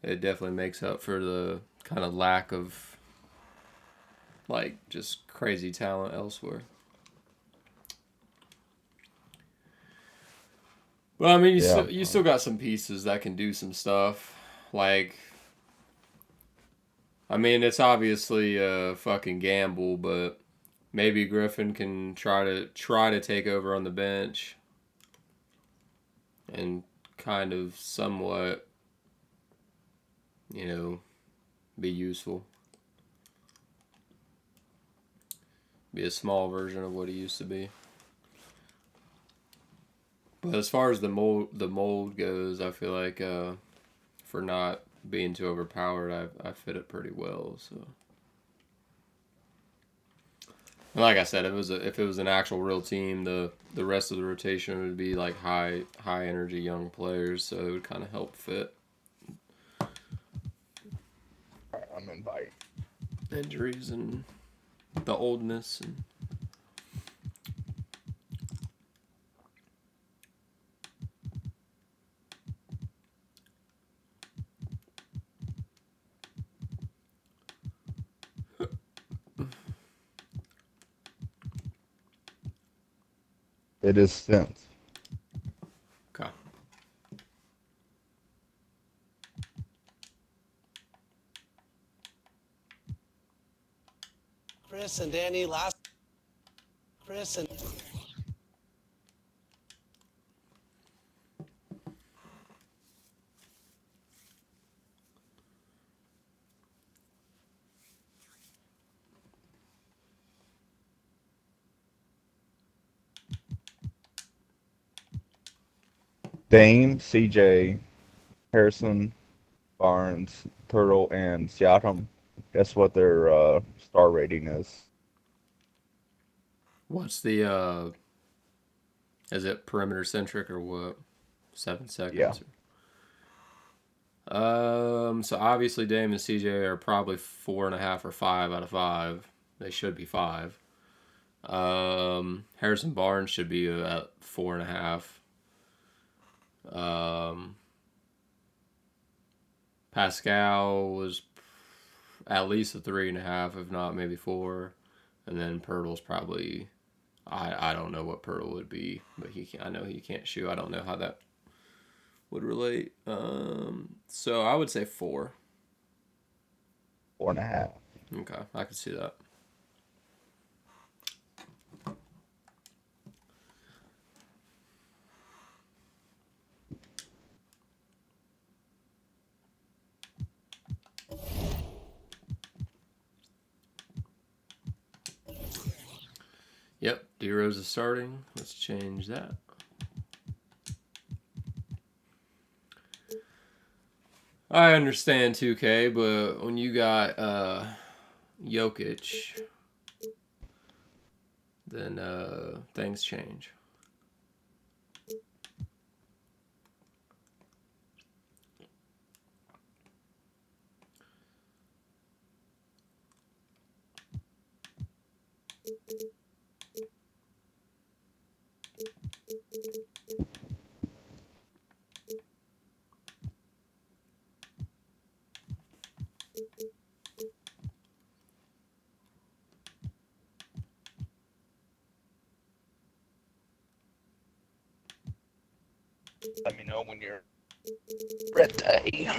it definitely makes up for the kind of lack of like just crazy talent elsewhere. Well, I mean, you still got some pieces that can do some stuff. Like, I mean, it's obviously a fucking gamble, but maybe Griffin can try to take over on the bench and kind of somewhat, be useful. Be a small version of what he used to be. But as far as the mold goes, I feel like for not being too overpowered, I fit it pretty well. So, and like I said, if it was an actual real team, the rest of the rotation would be like high energy young players, so it would kind of help fit I'm inviting. injuries and the oldness and. It is sent. Okay. Chris and Danny, last. Chris and. Dame, CJ, Harrison, Barnes, Turtle, and Siakam. Guess what their star rating is? What's the is it perimeter centric or what? 7 seconds. So obviously Dame and CJ are probably 4.5 or 5 out of 5. They should be 5. Harrison Barnes should be at 4.5. Pascal was at least a 3.5, if not maybe 4. And then Pirtle's probably I don't know what Pirtle would be, but I know he can't shoot. I don't know how that would relate. So I would say 4. 4.5. Okay, I could see that. Yep, D Rose is starting. Let's change that. I understand 2K, but when you got Jokic, then things change. Let me know when you're ready.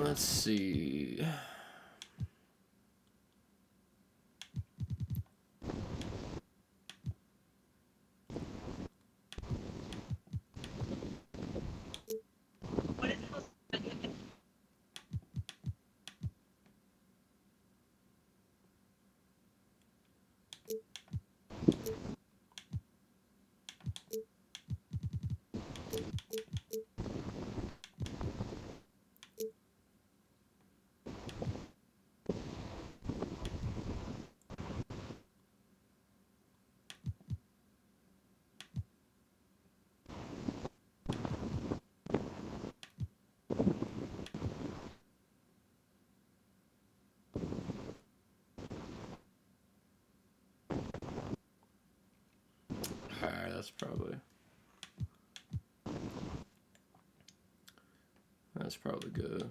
Let's see. Alright, that's probably good.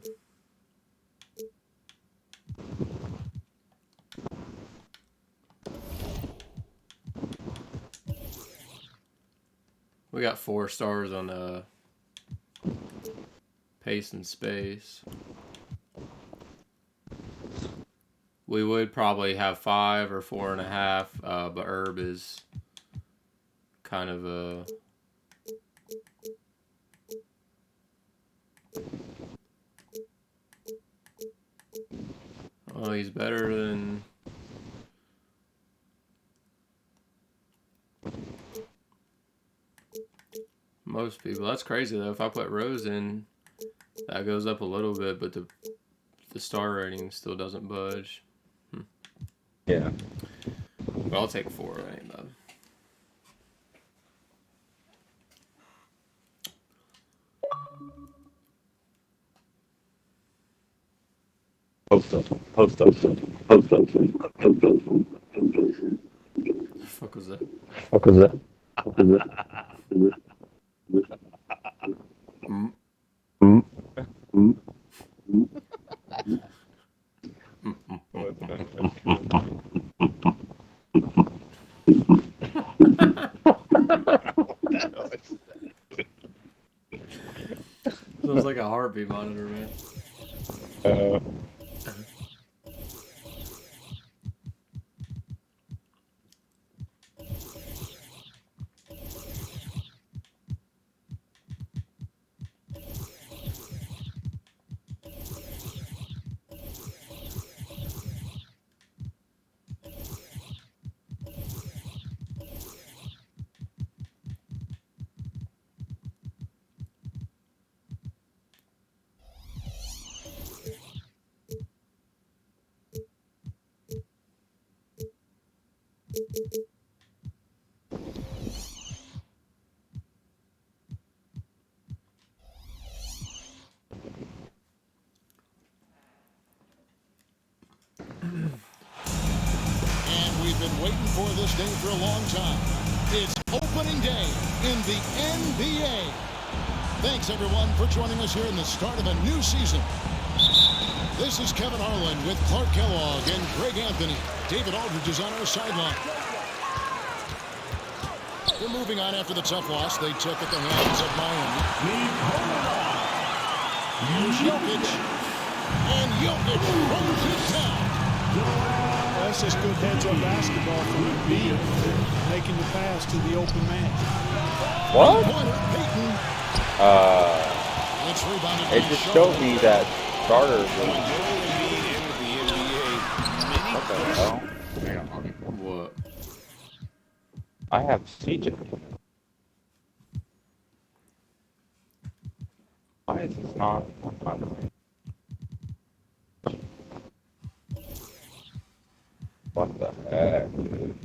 We got 4 stars on pace and space. We would probably have 5 or 4.5, but Herb is kind of a... Oh, he's better than... most people. That's crazy though. If I put Rose in, that goes up a little bit, but the star rating still doesn't budge. Yeah. But I'll take 4. That ain't bad. Post up. What the fuck was that? Sounds like a heartbeat monitor, man. And we've been waiting for this day for a long time. It's opening day in the NBA. Thanks, everyone, for joining us here in the start of a new season. This is Kevin Harlan with Clark Kellogg and Greg Anthony. David Aldridge is on our sideline. We're moving on after the tough loss they took at the hands of Miami. Here's Jokic. And Jokic runs it down. That's just good heads-up basketball from Embiid, making the pass to the open man. What? Peyton. It's rebounded It by just Shaw. showed me that starters. What the hell? Hang on. What? I have CJ. Why is this not? What the heck, dude?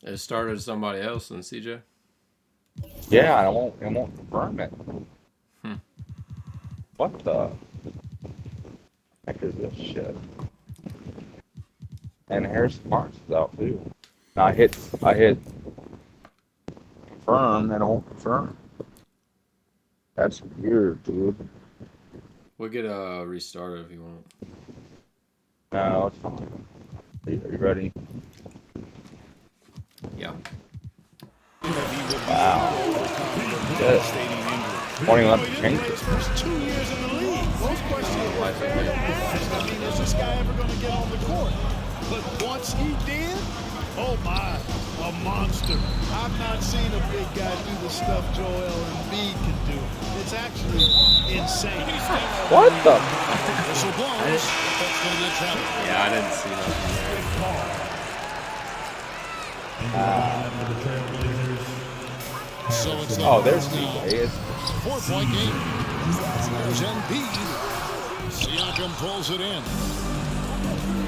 It started somebody else than CJ? Yeah, it won't confirm it. Hmm. What the heck is this shit? And Harrison Barnes is out too. And I hit confirm and it won't confirm. That's weird, dude. We'll get a restarter if you want. No, it's fine. Are you ready? Yeah. Wow. Good. 21 change it. First 2 years in the league. Most questions I mean, is this guy ever going to get on the court? But once he did, oh my, a monster. I've not seen a big guy do the stuff Joel Embiid can do. It's actually insane. What the? Whistle blows. That's going to be a travel. Yeah, I didn't see nothing there. So it's the Oh, there's Hornets now. CJ. It's 4-point game. There's Embiid. Siakam pulls it in.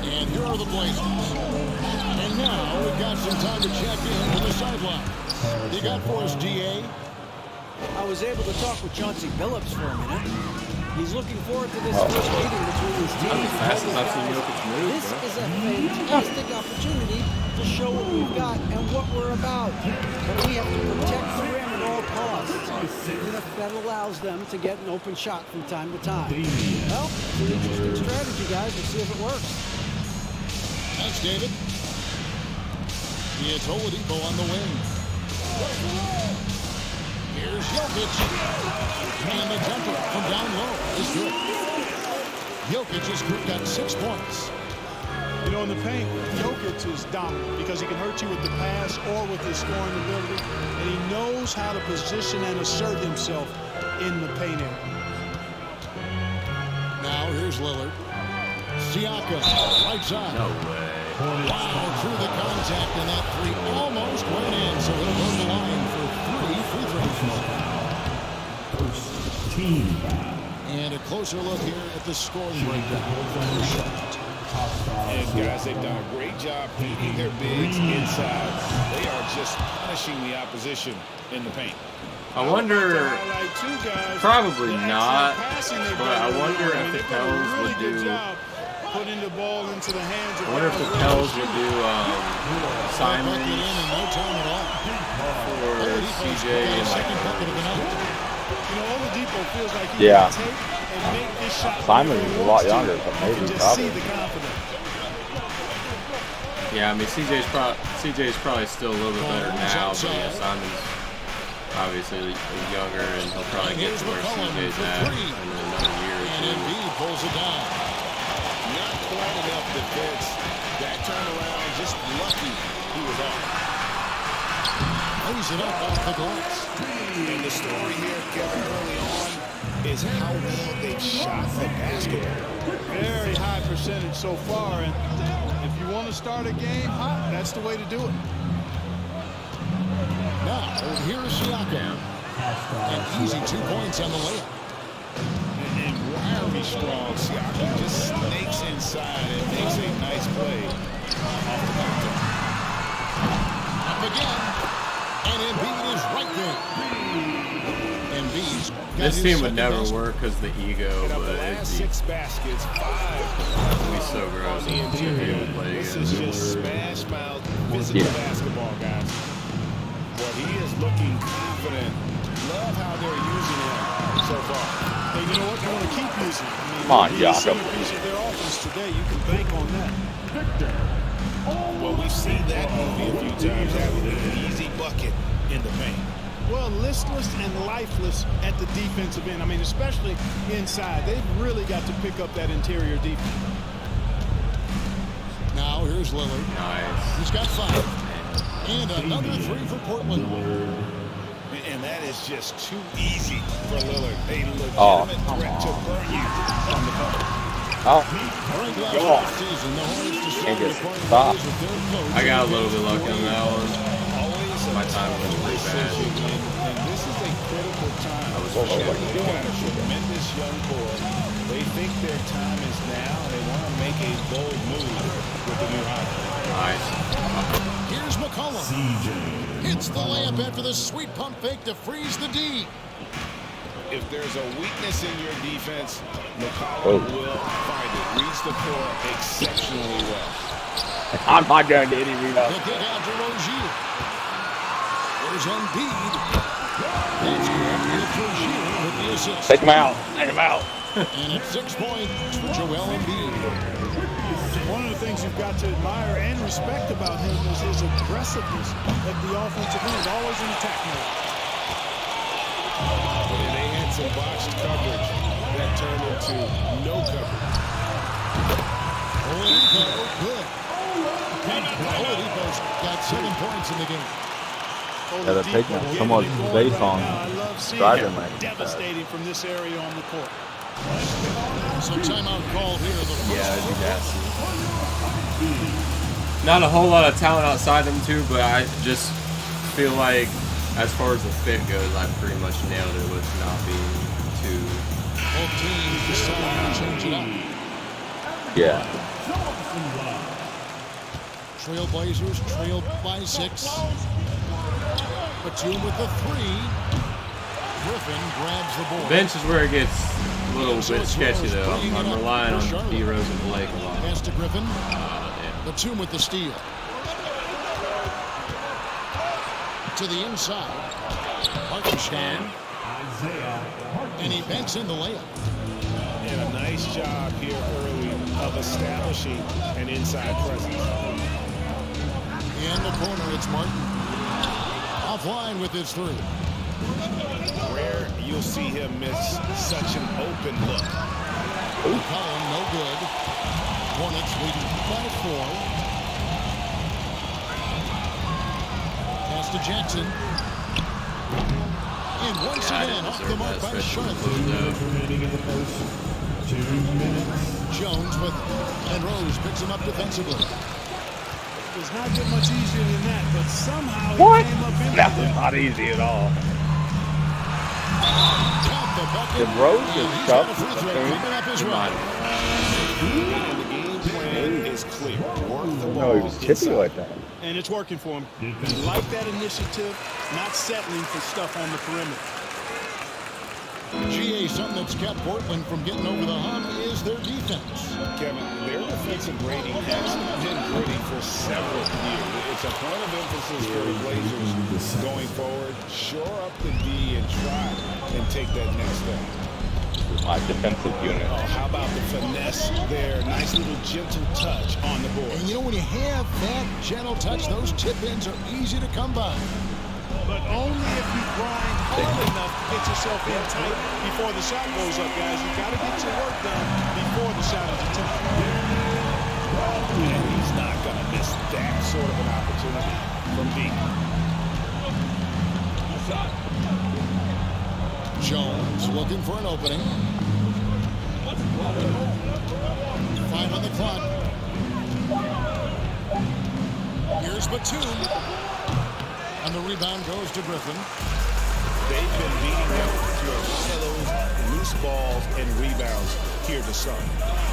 And here are the Blazers. And now we've got some time to check in from the sideline. You got for us, DA? I was able to talk with Chauncey Billups for a minute. He's looking forward to this first meeting between his teams. Fast enough to Jokic move, This bro. is a fantastic opportunity to show what we've got and what we're about. But we have to protect the rim at all costs. Even if that allows them to get an open shot from time to time. Well, it's an interesting strategy, guys. Let's see if it works. Thanks, David. It's Oladipo on the wing. Here's Jokic. And the jumper from down low is good. Jokic has got 6 points. You know, in the paint, Jokic is dominant because he can hurt you with the pass or with his scoring ability. And he knows how to position and assert himself in the paint area. Now here's Lillard. Siakam, right side. No way. Wow, through the contact, and that three almost went in, so he'll go to the line for 3 free throws. And a closer look here at the scoring breakdown. And guys, they've done a great job beating their bigs inside. They are just punishing the opposition in the paint. I wonder, Highlight two guys. probably The not, excellent passing they've but done. I wonder mean, if the they've done a Pels really would good do, job putting the ball into the hands of I wonder if the Pels would do Simon Bucket in no time at all. for CJ and Second bucket of the night. You know, Oladipo feels like he Yeah. can take and make this shot. Simon whenever is he a lot wants to. younger, so You maybe can just probably. see the confidence. Yeah, I mean CJ's probably still a little bit better now, but yeah, Simon's obviously younger, and he'll probably get to where CJ's at in another year or And two. Embiid pulls it down. Not quite enough defense. That turnaround, just lucky he was off. Lays it up off the glass. And the story here, Kevin, early on, is how well they've shot the basketball. Very high percentage so far, and if you want to start a game hot, that's the way to do it. Now, here's Siakam. An easy 2 points on the layup. And wiry strong. Siakam just snakes inside and makes a nice play off the counter. Up again. And Embiid is right there. Embiid's got This his team would second never basket. work because the ego, And of but the it'd last be 6 baskets, 5 so gross on the to be able to interior. play This against. is just smash mouth physical basketball, guys. But he is looking confident. Love how they're using him so far. And you know what? You want to keep using it. I mean, Come on, he's Jakob. a piece of their offense today. You can bank on that. Well, we've seen that movie a few times, haven't we? An easy bucket in the paint. Well, listless and lifeless at the defensive end. I mean, especially inside. They've really got to pick up that interior defense. Now, here's Lillard. Nice. He's got 5. And another 3 for Portland. And that is just too easy for Lillard. A legitimate Oh, threat to burn you on the cover. Oh, During last God. season, the Hornets Can't decided get to part stopped. ways with their coach. I got a little bit lucky on that one. Always a My time was really bad. decision, and this is a critical time. I was They've so got lucky. a tremendous young core. They think their time is now, and they want to make a bold move with the new hire. Nice. Here's McCollum. Hits the layup after the sweet pump fake to freeze the D. If there's a weakness in your defense, McCollum will find it. Reads the floor exceptionally well. I'm not going to any The rebound. kick out to Rozier. There's Embiid. That's correct. It's Rozier with the assist. Take him out. Take him out. And it's 6 points for Joel Embiid. One of the things you've got to admire and respect about him is his aggressiveness at the offensive end, always in attack mode. And they had some botched coverage that turned into no coverage. Oladipo, good. Oladipo's got 7 points in the game. Yeah, they're taking so much space on driving lane. Devastating from this area on the court. So timeout call here. Not a whole lot of talent outside them too, but I just feel like as far as the fit goes, I pretty much nailed it with not being too. Both teams deciding to change it up. Yeah. Trailblazers trailed by 6. Batum with the 3. Griffin grabs the board. Bench is where it gets a little bit sketchy though. I'm relying on D Rose and Blake a lot. Pass to Griffin. Batum with the steal. To the inside. Hartenstein. And he banks in the layup. And a nice job here early of establishing an inside presence. In the corner, it's Martin. Offline with his 3. Rare you'll see him miss such an open look. McCollum, no good. Hornets leading by 4. Pass to Jackson. And once again, off the mark by Charlotte. Jones with and Rose picks him up defensively. Does not get much easier than that, but somehow What? he came up in That's not easy at all. Did Rose just shove the thing? And the game plan is clear. Work the ball No, he was chippy inside. like that. And it's working for him. He liked that initiative, not settling for stuff on the perimeter. GA, something that's kept Portland from getting over the hump is their defense. Kevin, their defensive rating has been gritty for several years. It's a point of emphasis for the Blazers going forward. Shore up the D and try and take that next step. My defensive unit. Oh, how about the finesse there? Nice little gentle touch on the board. And you know, when you have that gentle touch, those tip-ins are easy to come by. But only if you grind hard enough to get yourself in tight before the shot goes up, guys. You got to get your work done before the shot is attempted. And he's not going to miss that sort of an opportunity from deep. Jones looking for an opening. 5 on the clock. Here's Batum. And the rebound goes to Griffin. They've been beating them to a lot of those loose balls and rebounds here to start.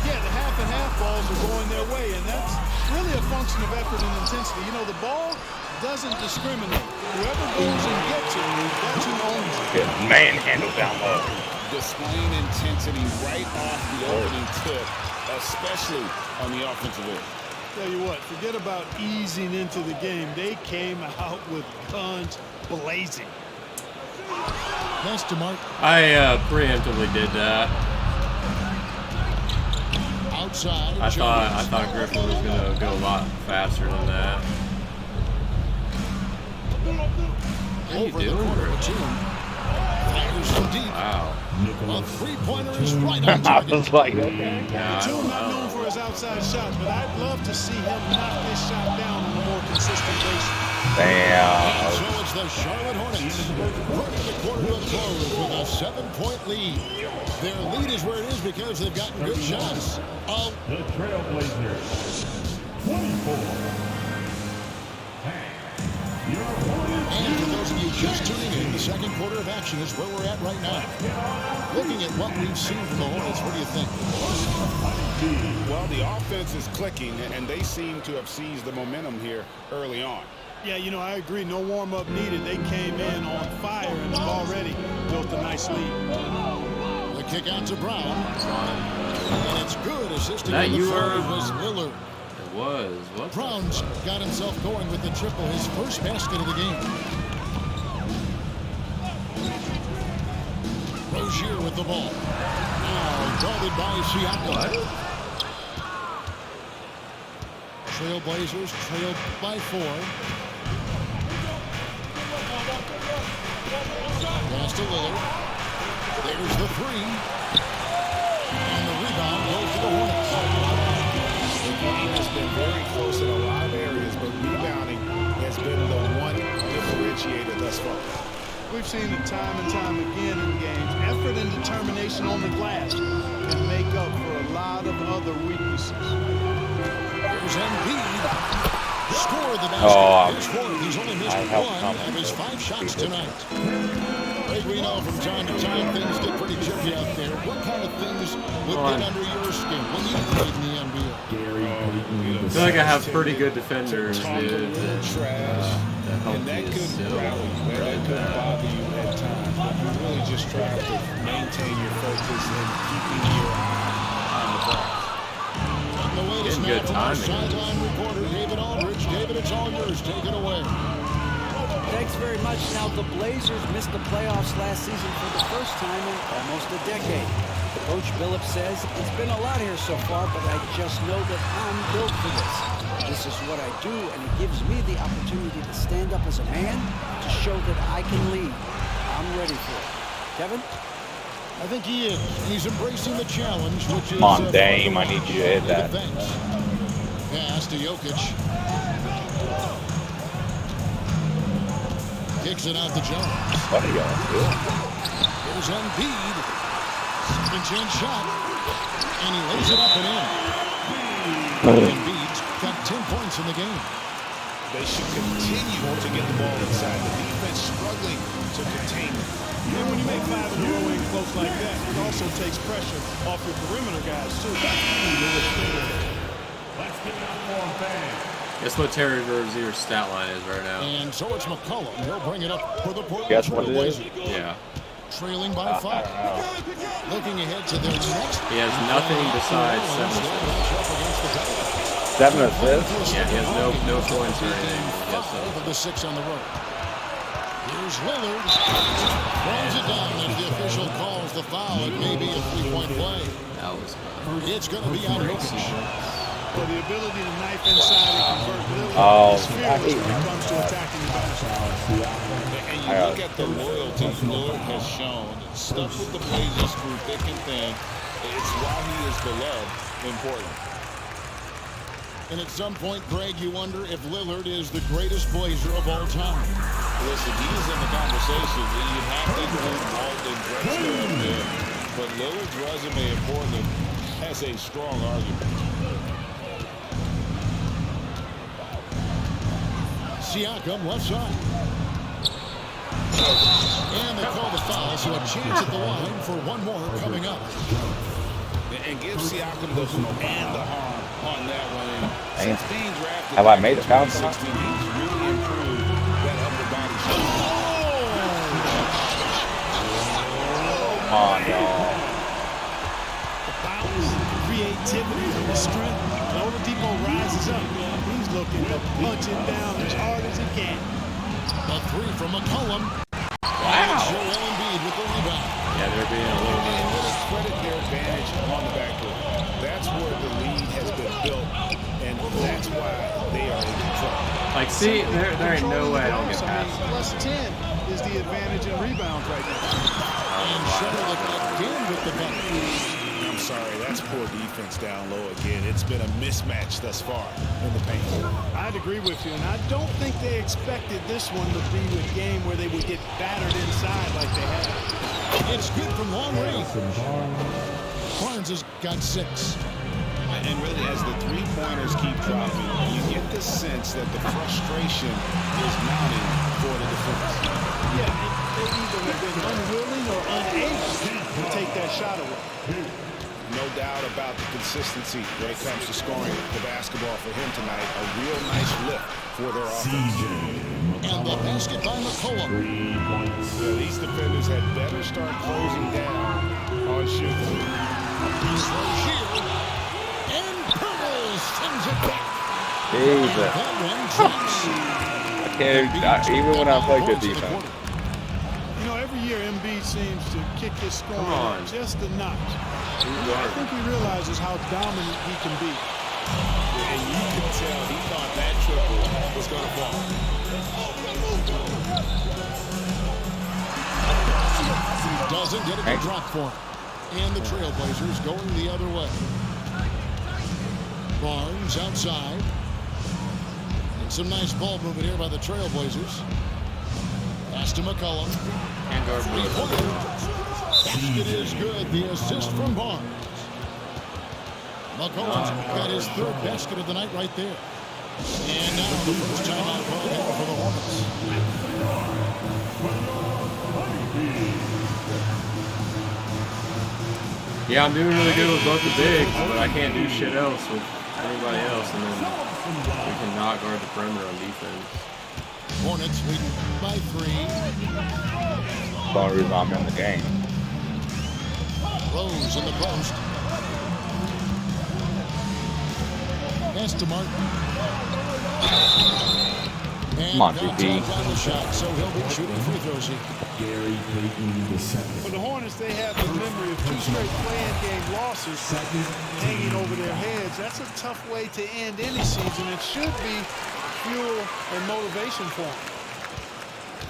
Yeah, the half and half balls are going their way, and that's really a function of effort and intensity. You know, the ball doesn't discriminate. Whoever goes and gets it, that's who owns it. Good manhandle down low. Displaying intensity right off the opening tip, especially on the offensive end. Tell you what, forget about easing into the game. They came out with guns blazing. Pass to Mark. I preemptively did that. Outside. I thought Griffin was gonna go a lot faster than that. What are you doing, Griffin? Fires from deep. Wow. A three-pointer is right on I target. was like, okay. Batum not known for his outside shot, but I'd love to see him knock this shot down on a more consistent basis. Damn. So it's the Charlotte Hornets. Part of the quarter will close with a 7-point lead. Their lead is where it is because they've gotten good shots. The Trailblazers, 24. And for those of you just tuning in, the second quarter of action is where we're at right now. Looking at what we've seen from the Hornets, what do you think? Well, the offense is clicking, and they seem to have seized the momentum here early on. Yeah, you know, I agree. No warm-up needed. They came in on fire and have already built a nice lead. The kick out to Brown. And it's good. Assisting That on the you floor are- was Lillard. was. What? Browns got himself going with the triple, his first basket of the game. Rozier with the ball. Now guarded by Siakam. Trailblazers trailed by 4. Pass to Lillard. There's the 3. And the rebound goes to the Hornets. The game has been very close in a lot of areas, but rebounding has been the one differentiator thus far. We've seen it time and time again in games. Effort and determination on the glass can make up for a lot of other weaknesses. Here's Embiid. Scored the basket. Oh, His fourth. He's only missed I have 1 of his 5 shots tonight. Craig, we know from time to time things get pretty chippy out there. What kind of things would get under your skin when you played in the NBA? I feel like I have pretty good defenders, dude. Trash. And that could rattle you, man. That could bother you at times. But you really just try to maintain your focus and keeping your eye on the ball. The latest Getting good now from our timing. sideline reporter, David Aldridge. David, it's all yours. Take it away. Thanks very much. Now, the Blazers missed the playoffs last season for the first time in almost a decade. Coach Billups says, it's been a lot here so far, but I just know that I'm built for this. This is what I do, and it gives me the opportunity to stand up as a man to show that I can lead. I'm ready for it. Kevin? I think he is. He's embracing the challenge, which is... Come on, Dame. I need you to hit that. Pass to Jokic. Kicks it out to Jones. What are you going to do? Here's Embiid. Second chance shot. And he lays it up and in. Embiid's got 10 points in the game. They should continue to get the ball inside. The defense struggling to contain it. And when you make 5 in a row in close like that, it also takes pressure off your perimeter guys, too. Let's get it up for fans. Guess what Terry Rozier's stat line is right now? And so it's McCollum. He'll bring it up for the Portland Guess what it is? Trailblazers. Yeah. Trailing by 5. Looking ahead to their next. He has nothing besides 7 assists. 7 assists? Yeah, he has no points or anything. He has Both of the 6 on the road. Here's Lillard. Throws it down, and the official calls the foul. It may be a 3-point play. That was It's going to be on Jokic. For the ability to knife inside and convert Lillard Oh, is fearless when it comes to attacking the basket. And you look at the loyalty Lillard has shown, stuck with the Blazers through thick and thin. It's why he is beloved in Portland. And at some point, Greg, you wonder if Lillard is the greatest Blazer of all time. Listen, he's in the conversation. You have to include Walton Gretzky up there. But Lillard's resume in Portland has a strong argument. Siakam left side. And they call the foul, so a chance at the line for one more coming up. And give Siakam the hoop and the harm on that one. And since being drafted Have I made a foul? 2016, he's really improved that upper body shot. Come on, y'all. The bounce, creativity, the strength. Oladipo rises up. He's looking to punch it down as hard as he can. A 3 from McCollum. Wow. Joel Embiid with the rebound. Yeah, they're being a little bit. And really credit their advantage on the backcourt. That's where the lead has been built, and that's why they are in control. Like, see, there ain't no way I don't get past them. Plus 10 is the advantage in rebounds right now. And Charlotte again with the bucket. I'm sorry, that's poor defense down low again. It's been a mismatch thus far in the paint. I'd agree with you, and I don't think they expected this one to be a game where they would get battered inside like they have. It's good from long range. Barnes has got 6. And really, as the three-pointers keep dropping, you get the sense that the frustration is mounting for the defense. Yeah, they either have been unwilling or unable to take that shot away. No doubt about the consistency when it comes to scoring the basketball for him tonight. A real nice lift for their offense. And the basket by McCollum. Yeah, these defenders had better start closing down on shooting. He's Rozier. And Pirtle sends it back. Jesus. That one drops. Even when I play good defense. You know, every year Embiid seems to kick his scoring Come on. up just a notch. I think he realizes how dominant he can be. And you can tell he thought that triple was going to fall. Doesn't get a good drop for him. And the Trailblazers going the other way. Barnes outside. And some nice ball movement here by the Trailblazers. Pass to McCollum. Can't guard Three-pointer. Basket is good. The assist from Barnes. McCollum's got his third basket of the night right there. And now the first timeout called here for the Hornets. Yeah, I'm doing really good with both the bigs, but I can't do shit else with anybody else, and then we cannot guard the perimeter on defense. Hornets leading by 3. That's the only reason I'm in the game. Rose in the post. Pass to Martin. And Come on, foul GP. time's on the shot, so he'll be shooting free throws here. For the Hornets, they have the memory of 2 straight play-in game losses hanging over their heads. That's a tough way to end any season. It should be fuel and motivation for them.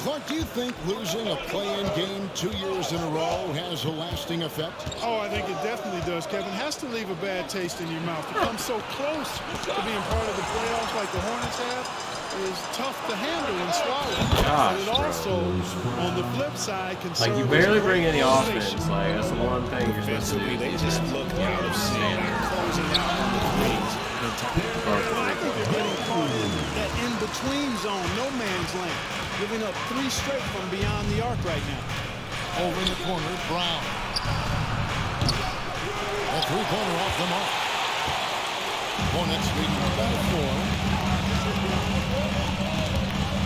Clark, do you think losing a play-in game 2 years in a row has a lasting effect? Oh, I think it definitely does, Kevin. Has to leave a bad taste in your mouth. To come so close to being part of the playoffs like the Hornets have is tough to handle and swallow. Gosh, but it also, on the flip side, can Like, you serve barely as a bring great any motivation. offense. Like, that's the one thing you're supposed to do. Defensively, they just look out of sync. Closing out on the threes. I think they're getting caught in that in-between zone, no man's land, giving up 3 straight from beyond the arc right now. Over in the corner, Brown. A three-pointer off the mark. Hornets leading by 4.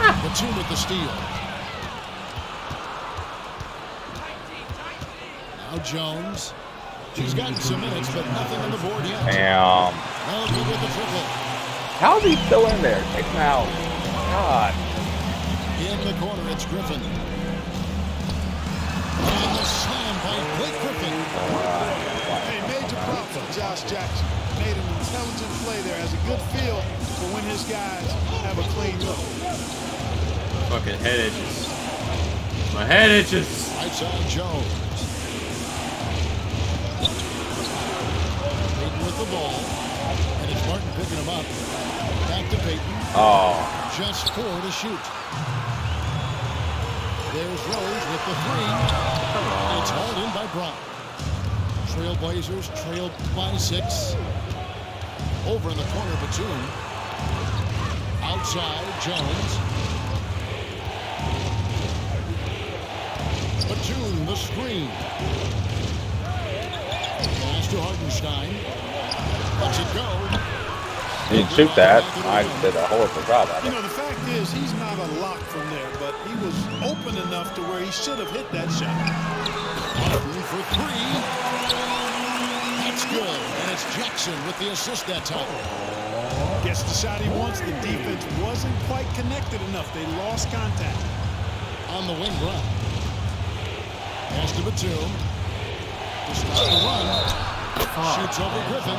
Batum with the steal. Now Jones. He's gotten some minutes, but nothing on the board yet. Damn. No good with the triple. How's he still in there? Take him out. God. In the corner, it's Griffin. And the slam by Blake Griffin. Hey, major props for Josh Jackson. Made an intelligent play there. Has a good feel for when his guys have a clean look. Fucking head itches. My head itches. Right side, Jones. Payton with the ball. And it's Martin picking him up. Back to Payton. Oh. Just 4 to shoot. There's Rose with the 3. It's hauled in by Brown. Trailblazers trailed by 6. Over in the corner, Batum. Outside, Jones. Batum, the screen. Pass to Hartenstein. Lets it go. He didn't shoot that. I did a horrible job at You it. know, the fact is, he's not a lock from there, but he was open enough to where he should have hit that shot. Martin for 3. That's good. And it's Jackson with the assist that time. Gets the shot he wants. The defense wasn't quite connected enough. They lost contact. On the wing, Brown. Pass to Batum. To start the run. Shoots over Griffin.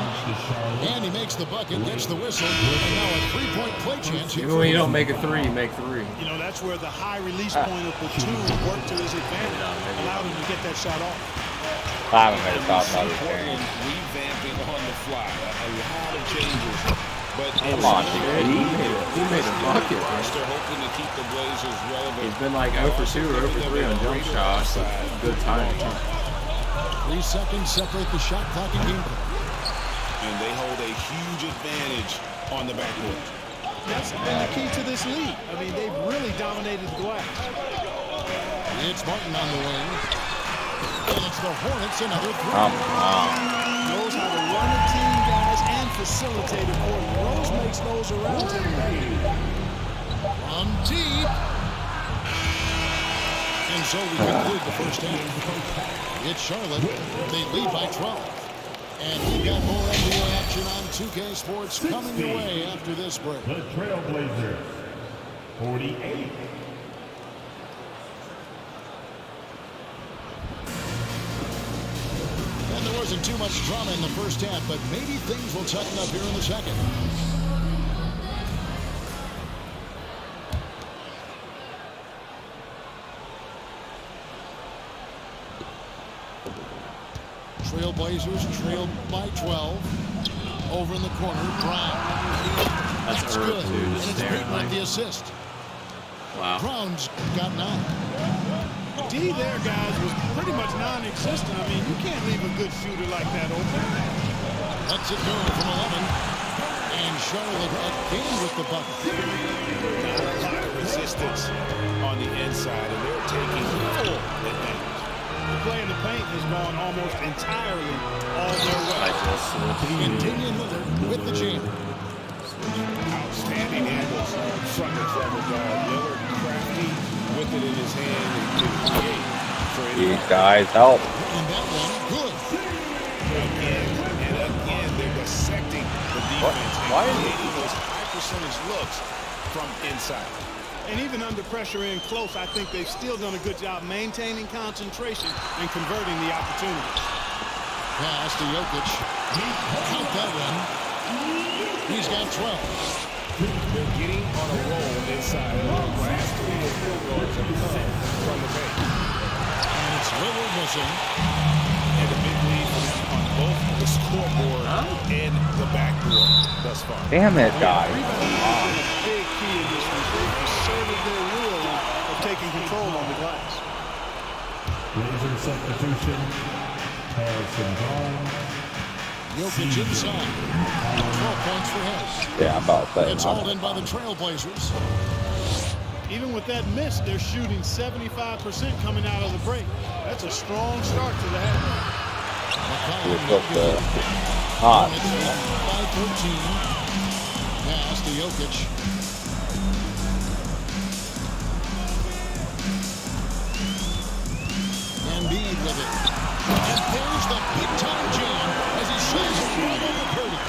And he makes the bucket, gets the whistle. And now a 3-point play chance here. Even when you don't make a 3, you make 3. You know, that's where the high release point of Batum worked to his advantage. Allowed him to get that shot off. I haven't made a shot in this game. Revamping on the fly. A lot of changes. But Come on, dude. He made a bucket, bro. they're hoping to keep the Blazers relevant. He's been like 0 for 2 or 0 for 3 on jump shots. So good time. 3 seconds separate the shot clock and game clock. And they hold a huge advantage on the backcourt. That's been the key to this league. I mean, they've really dominated the glass. It's Martin on the wing. And it's the Hornets, another 3. Knows how to run the team, guys, and facilitate it for him. Rose makes those around him pay. From deep. And so we conclude the first half. It's Charlotte. They lead by 12. And we've got more NBA action. action on 2K Sports coming your way after this break. The Trailblazers, 48. And there wasn't too much drama in the first half, but maybe things will tighten up here in the second. Trailblazers trailed by 12. Over in the corner, Brown. That's good. Too, And just it's staring Peyton like, with the assist. wow. Brown's got 9. D there, guys, was pretty much non-existent. I mean, you can't leave a good shooter like that open. Lets it go from 11. And Charlotte again with the bucket. Not a lot of resistance on the inside, and they're taking full advantage. The play in the paint has gone almost entirely all their way. And Damian Lillard with the jam. Outstanding handles from the Trevor guard. Lillard crafty with it in his hand and can create for These anyone. guys help. And that one, good. Again and again, they're dissecting the defense Why and is it- creating those high percentage looks from inside. And even under pressure in close, I think they've still done a good job maintaining concentration and converting the opportunities. Pass to Jokic. Count that one. He's got 12. They're getting on a roll inside. Last three field goals have come from the paint. And it's Lillard missing. And a big lead for them on both the scoreboard and the backboard thus far. Damn it, guys. Rebounding has been a big key in this one. They've asserted their will of taking control on the glass. Blazer substitution, Harrison Barnes. Jokic inside. 12 points for him. Yeah, I'm about to say. It's hauled in by the Trailblazers. Even with that miss, they're shooting 75% coming out of the break. That's a strong start to the half. It's just hot. It's by 13. Pass to Jokic. Embiid with it. And there's the big-time jam as he shoots it right over Purdy.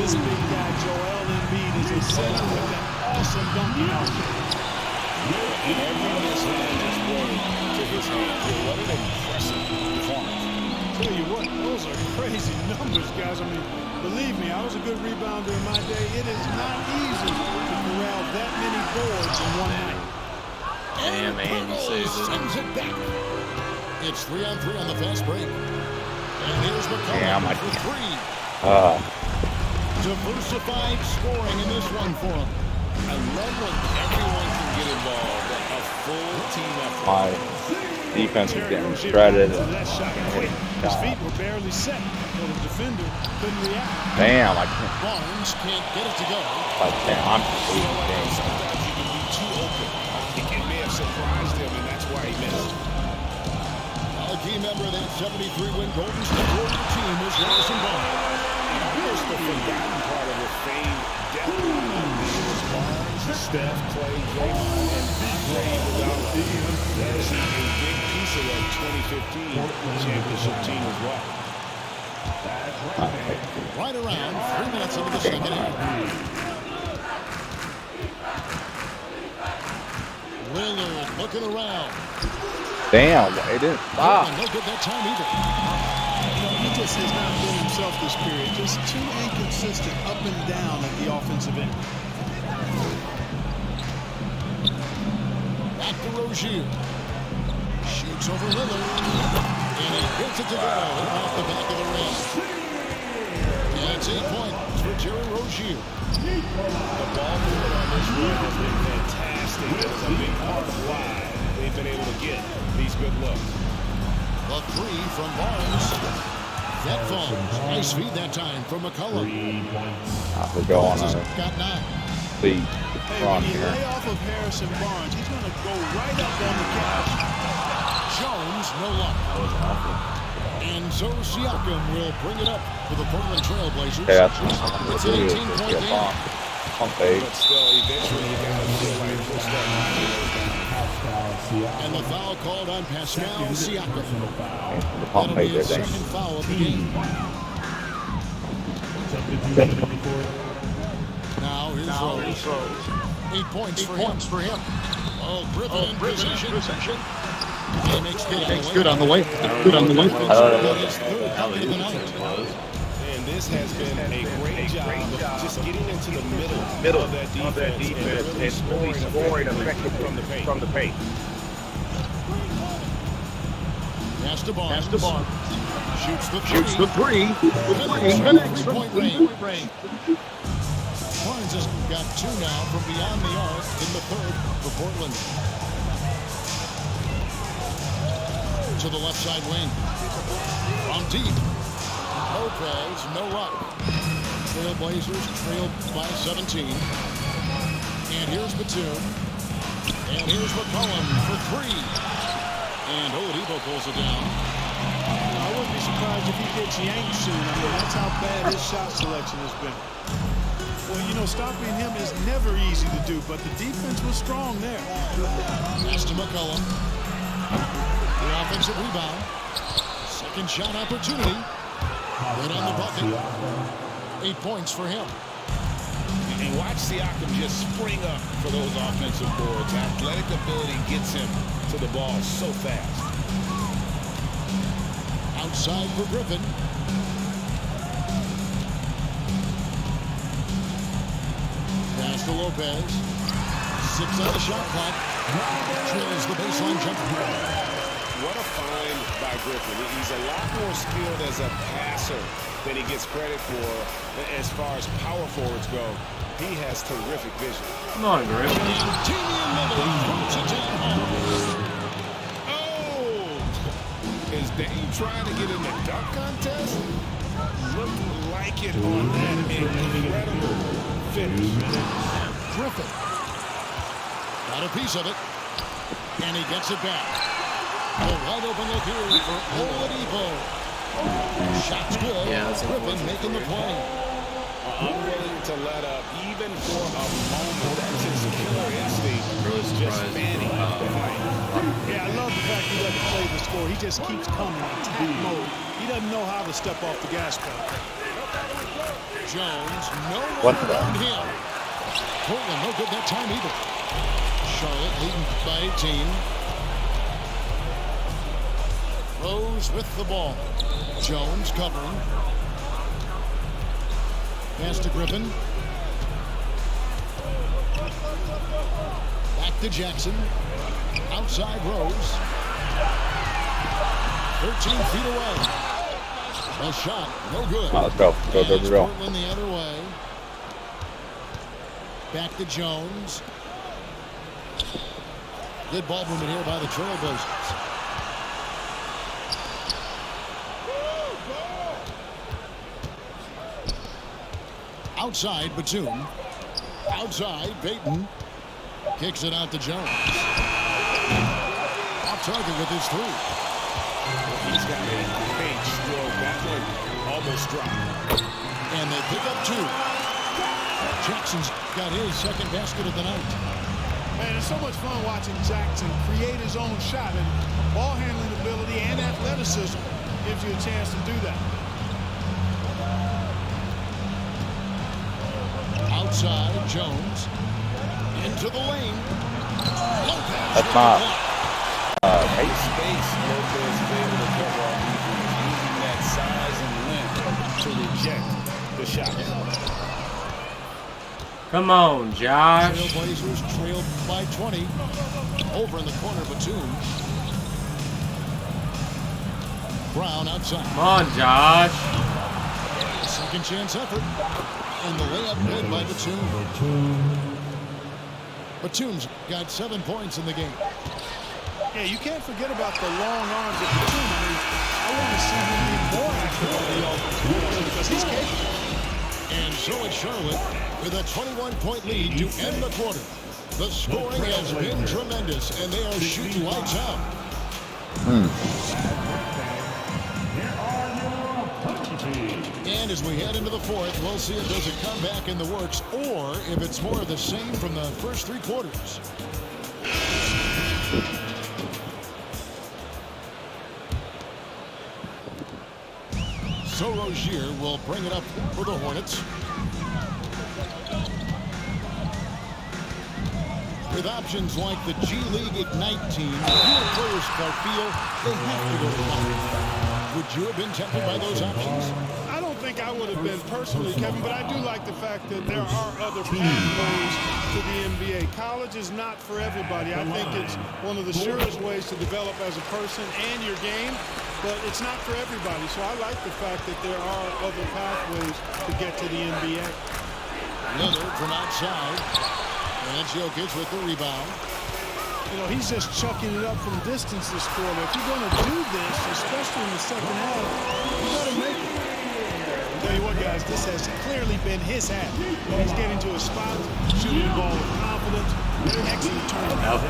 This big guy, Joel Embiid, is a center with an awesome dunking outfit. Every mishap is rolling to his hand. What an impressive performance. Tell you what, those are crazy numbers, guys. I mean, believe me, I was a good rebounder in my day. It is not easy to corral that many boards in one night. Damn, man, you saved it. Sends it back. It's 3-on-3 on the fast break. And here's Damn, McCollum I for three. Diversified scoring in this one for him. I love when everyone can get involved. A full team effort. My defense is getting shredded. To that shot quick. His feet were barely set, so the defender couldn't react. Damn, I can't. Barnes can't get it to go. Like, damn, I'm just losing games. Sometimes you can be too open. It may have surprised him, and that's why he missed. A key member of that 73-win Golden State Warriors team was Harrison Barnes. Here's the forgotten part of the famed depth lineup. Barnes, Steph, Clay, Draymond, and Andre Iguodala. There's a big piece of that 2015 championship team as well. Right around 3 minutes into the second half. Lillard looking around. Damn, it didn't stop. No good that time either. He just has not been himself this period. Just too inconsistent up and down at the offensive end. Back to Rozier. Shoots over Lillard. And he gets it to go off the back of the rim. And it's 8 points for Jerry Rozier. The ball movement on this run has been fantastic. It's a big part of why they've been able to get these good looks. The three from Barnes. That falls. Nice feed that time from McCollum. 3 points. We're going Barnes on has got 9. the Hey, run when you here. lay off of Harrison Barnes, he's going to go right up on the couch. Jones, no luck. And so Siakam will bring it up for the Portland Trailblazers. Okay, that's It's what an it is. 18-point Get game. bomb. Pump fake. But still, eventually you got to feel like we'll start knocking those down. Pascal Siakam. And the foul called on Pascal Siakam. Personal foul. The That'll pump be fake, his I think. second foul of the game. Now here's Rose. 8 points for him. Oh, Griffin in position. He makes good on the way. And this has been a great job of just getting into the middle of that defense and really scoring effectively from the paint. Pass to Barnes. Shoots the three. Three-point range. Barnes has got 2 now from beyond the arc in the third for Portland. To the left side wing. On deep. Lopez, no luck. Trailblazers trailed by 17. And here's Batum. And here's McCollum for 3. And Oladipo pulls it down. I wouldn't be surprised if he gets yanked soon. I mean, that's how bad his shot selection has been. Well, you know, stopping him is never easy to do, but the defense was strong there. Pass to McCollum. The offensive rebound. Second shot opportunity. Right on the bucket. 8 points for him. And watch Siakam just spring up for those offensive boards. Athletic ability gets him to the ball so fast. Outside for Griffin. Pass to Lopez. 6 on the shot clock. Trails the baseline jumper. What a find by Griffin. He's a lot more skilled as a passer than he gets credit for as far as power forwards go. He has terrific vision. Come on, Griffin. Oh! Is Dame trying to get in the dunk contest? Looked like it on that incredible finish. Griffin. Got a piece of it. And he gets it back. A wide open look here for Oladipo. Shot's good. Yeah, that's Griffin making the play. Unwilling to let up even for a moment. That's his killer instinct. Really Just surprised. fanning out the fight. Yeah, I love the fact he doesn't play the score. He just keeps coming in attack mode. He doesn't know how to step off the gas pedal. Jones, no one around him. Portland, no good that time either. Charlotte leading by 18. Rose with the ball. Jones covering. Pass to Griffin. Back to Jackson. Outside Rose. 13 feet away. A shot, no good. Let's go. Go. Portland the other way. Back to Jones. Good ball movement here by the Trailblazers. Outside Batum. Outside Payton. Kicks it out to Jones. Off target with his 3. He's got it in the paint still. That one almost dropped. And they pick up 2. Jackson's got his second basket of the night. Man, it's so much fun watching Jackson create his own shot, and ball handling ability and athleticism gives you a chance to do that. Outside Jones. Into the lane. Lopez. That's not. Space Lopez is able to cover off defense, using that size and length to reject the shot. Come on, Josh. Trailblazers trailed by 20. Over in the corner, Batum. Brown outside. Come on, Josh. Second chance effort. And the layup made by Batum. Batum's got 7 points in the game. Yeah, you can't forget about the long arms of Batum. I mean, I want to see him be more active on the offense because he's capable. And so it's Charlotte with a 21-point lead to end the quarter. The scoring has been tremendous, and they are shooting lights out. And as we head into the fourth, we'll see if there's a comeback in the works or if it's more of the same from the first 3 quarters. So Rozier will bring it up for the Hornets. With options like the G League Ignite team, fewer players feel they have to go to line. Would you have been tempted by those options? I don't think I would have been personally, Kevin, but I do like the fact that there are other pathways to the NBA. College is not for everybody. I think it's one of the surest ways to develop as a person and your game, but it's not for everybody. So I like the fact that there are other pathways to get to the NBA. Lillard from outside. And that's Jokic with the rebound. You know, he's just chucking it up from distance this quarter. If you're going to do this, especially in the second half, you got to make it. I'll tell you what, guys, this has clearly been his half. He's getting to a spot, shooting the ball with confidence. Excellent turnover.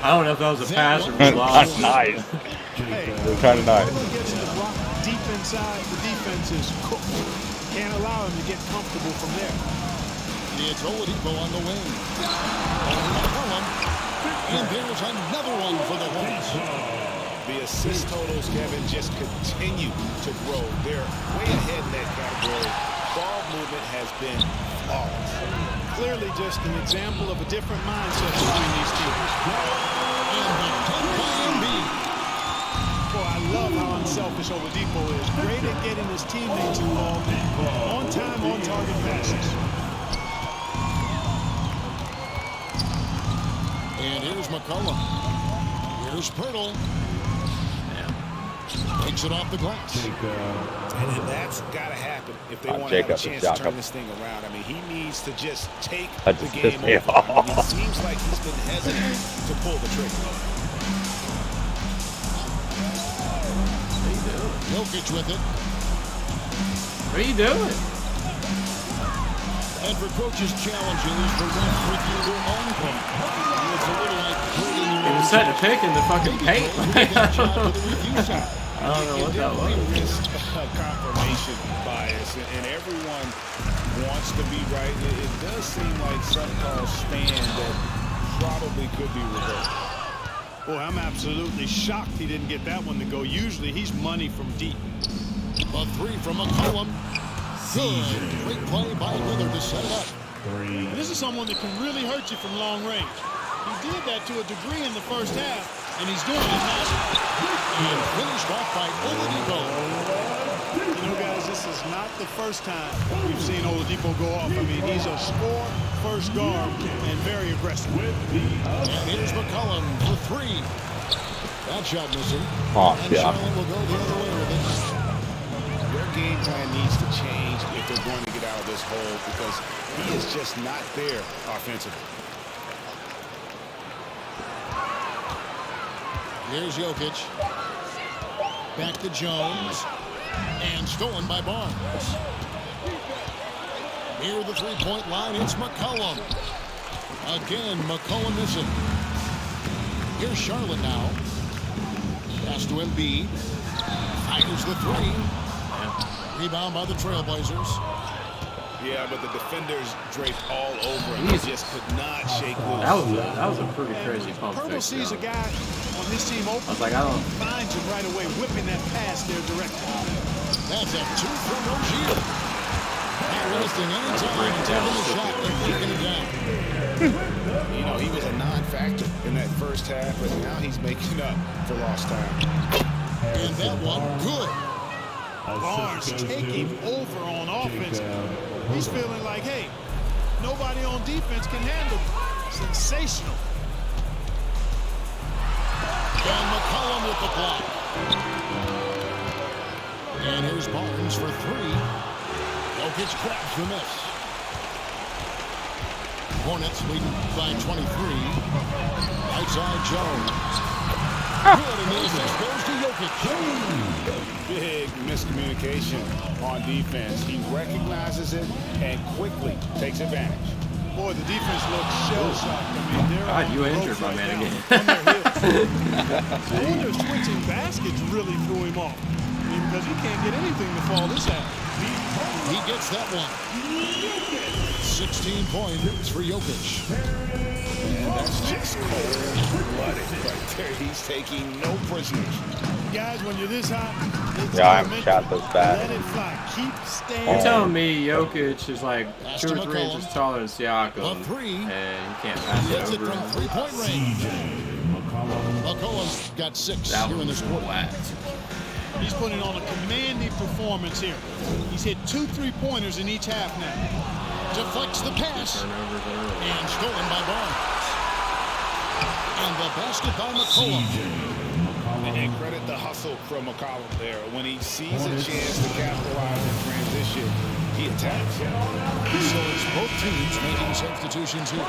I don't know if that was a pass or a loss. That's nice. Hey, Kind of nice. Miller gets in the block deep inside. The defense is cooked. Can't allow him to get comfortable from there. It's Oladipo on the wing. And there's another one for the Hornets. The assist totals, Kevin, just continue to grow. They're way ahead in that category. Ball movement has been flawless. Clearly just an example of a different mindset between these teams. Boy, I love how unselfish Oladipo is. Great at getting his teammates involved. On time, on target passes. And here's McCollum. Here's Pirtle. Takes it off the glass. And that's got to happen if they want to have a chance to turn this thing around. I mean, he needs to just take the game over. It seems like he's been hesitant to pull the trigger. Jokic with it. What are you doing? And for coaches' challenges, the refs review their own play. It's a little like He was setting a pick in the fucking paint. I don't know what that was. Risk confirmation bias, and everyone wants to be right. It does seem like some calls stand that probably could be reversed. Boy, I'm absolutely shocked he didn't get that one to go. Usually he's money from deep. A three from McCollum. Good. Great play by Lillard to set it up. This is someone that can really hurt you from long range. He did that to a degree in the first half, and he's doing it now. And finished off by Oladipo. You know, guys, this is not the first time we've seen Oladipo go off. I mean, he's a score first guard and very aggressive. And here's McCollum for three. That shot missing. Oh, and yeah. Charlotte will go the other way with it. Their game plan needs to change if they're going to get out of this hole because he is just not there offensively. Here's Jokic. Back to Jones. And stolen by Barnes. Near the three-point line, it's McCollum. Again, McCollum missing. Here's Charlotte now. Pass to Embiid. Fires the three. Rebound by the Trailblazers. Yeah, but the defenders draped all over him. He just could not shake loose. That was a pretty crazy pump Purtle fake. sees a guy on his team open. I was like, I don't. Finds him right away, whipping that pass there directly. That's a two from Rozier. Not wasting any time taking the shot and kicking it down. You know, he was a non-factor in that first half, but now he's making up for lost time. And that one, good. Barnes taking over on offense. He's feeling like, hey, nobody on defense can handle me. Sensational. And McCollum with the block. And here's Barnes for three. Jokic grabs the miss. Hornets leading by 23. Outside Jones. Good, and the assist goes to Jokic. Big miscommunication on defense. He recognizes it and quickly takes advantage. Boy, the defense looks shell-shocked. I mean, they're God, on you the injured ropes my right man now, again. on their heels. I wonder if switching baskets really threw him off. because he can't get anything to fall this half. He gets that one. 16 points for Jokic. And that's just cold-blooded right there. He's taking no prisoners. Guys, when you're this hot, it's Yeah, I haven't shot those back. Let it fly. Keep staying. You're telling me Jokic is like 2 or 3 McCollum. inches taller than A Siakam, three. and you can't pass Hits it it over from him? three-point range. CJ McCollum. McCollum's got 6 That here in was this quarter. whacked. He's putting on a commanding performance here. He's hit 2 3-pointers in each half now. Deflects the pass. Turnovers early. And stolen by Barnes. And the basket by McCollum. And credit the hustle from McCollum there. When he sees a chance to capitalize in transition, he attacks. So it's both teams making substitutions here.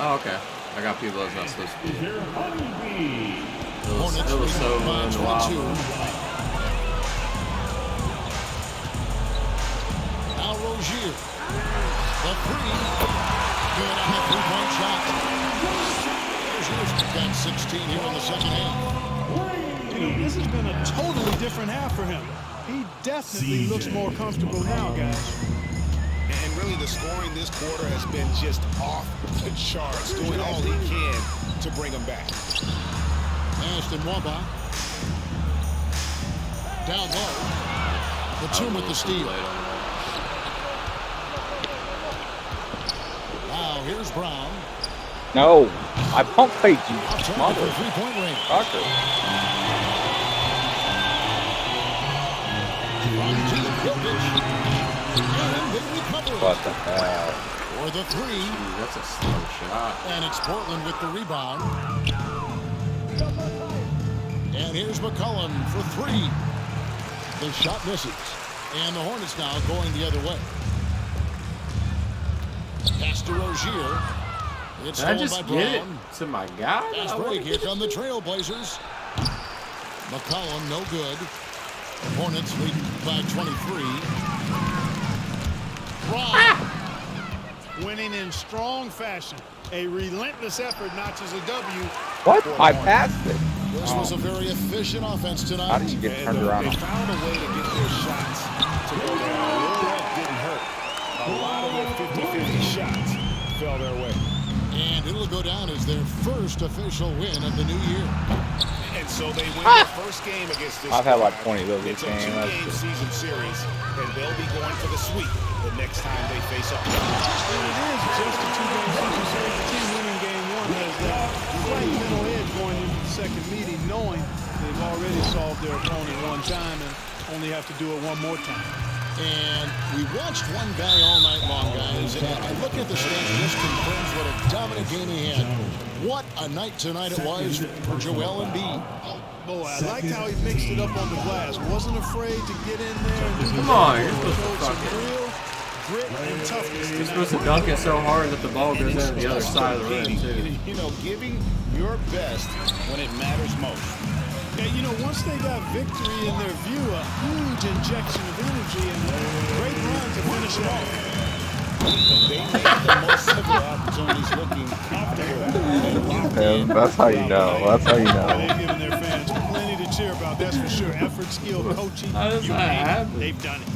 Oh, okay. I got people that's not supposed to be. Hornets It was so leading by in the 22. wild. Now Rozier. The three. Good on the three-point shot. Rozier's got 16 here in the second half. You know, this has been a totally different half for him. He definitely looks more comfortable now, guys. And really, the scoring this quarter has been just off the charts, doing all he can to bring them back. Ashton Wamba. Down low. Batum with the steal. Now here's Brown. No, I pump faked you, Outside mother for three-point range. fucker. To the Jokic. And they recover What the hell? for the three. Dude, that's a slow shot. And it's Portland with the rebound. And here's McCollum for three. The shot misses. And the Hornets now going the other way. Pass to Rozier. It's Did I stolen just by get it Brown. to my guy? Fast break. Here come the Trailblazers. McCollum no good. Hornets lead by 23. Brown. Winning in strong fashion. A relentless effort notches a W. What? I passed it. This was a very efficient offense tonight. How did you get turned They around? found a way to get their shots to go down. A little that didn't hurt. A lot of their 50-50 shots fell their way. And it'll go down as their first official win of the new year. And so they win their first game against this I've had like squad. 20 of those It's a games. two-game season series, and they'll be going for the sweep the next time they face off. And it is just a 2-game season series. The team winning game 1 has that slight mental edge going into the second meeting, knowing they've already solved their opponent one time and only have to do it one more time. And we watched one guy all night long, guys. And I look at the stats, this confirms what a dominant game he had. What a night tonight it was for Joel Embiid. Boy, I liked how he mixed it up on the glass. Wasn't afraid to get in there and do Come on, you're supposed to showed some fucking- real grit and toughness. You're supposed to dunk it so hard that the ball goes into the other side of the rim, too. You know, giving your best when it matters most. Yeah, you know, once they got victory in their view, a huge injection of energy and a great run to finish it off. They made the most of their opportunities looking comfortable. Yeah, that's how you know. That's how you know. They've given their fans plenty to cheer about, that's for sure. Effort, skill, coaching, How does you that name it, happen? they've done it.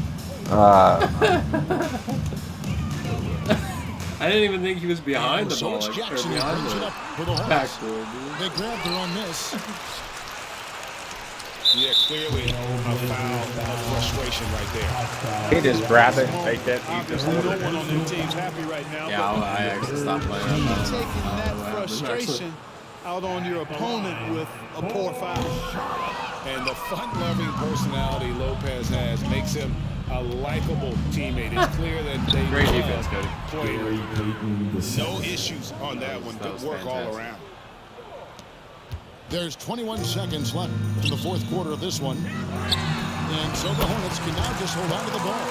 I didn't even think he was behind the So ball, it's like, or Jackson who behind brings it the up for the Hornets. backboard, dude. They grabbed their own miss. Yeah, clearly a foul of frustration right there. He just grab it and take that. Obviously, no one on their team's happy right now. Yeah, but I actually stopped playing. keep that. taking that Wow, frustration out on your opponent with a poor foul. And the fun-loving personality Lopez has makes him a likable teammate. It's clear that they Great love defense, Cody. playing. Payton No issues on that one. That Good was work all fantastic. around. There's 21 seconds left in the fourth quarter of this one. And so the Hornets can now just hold on to the ball.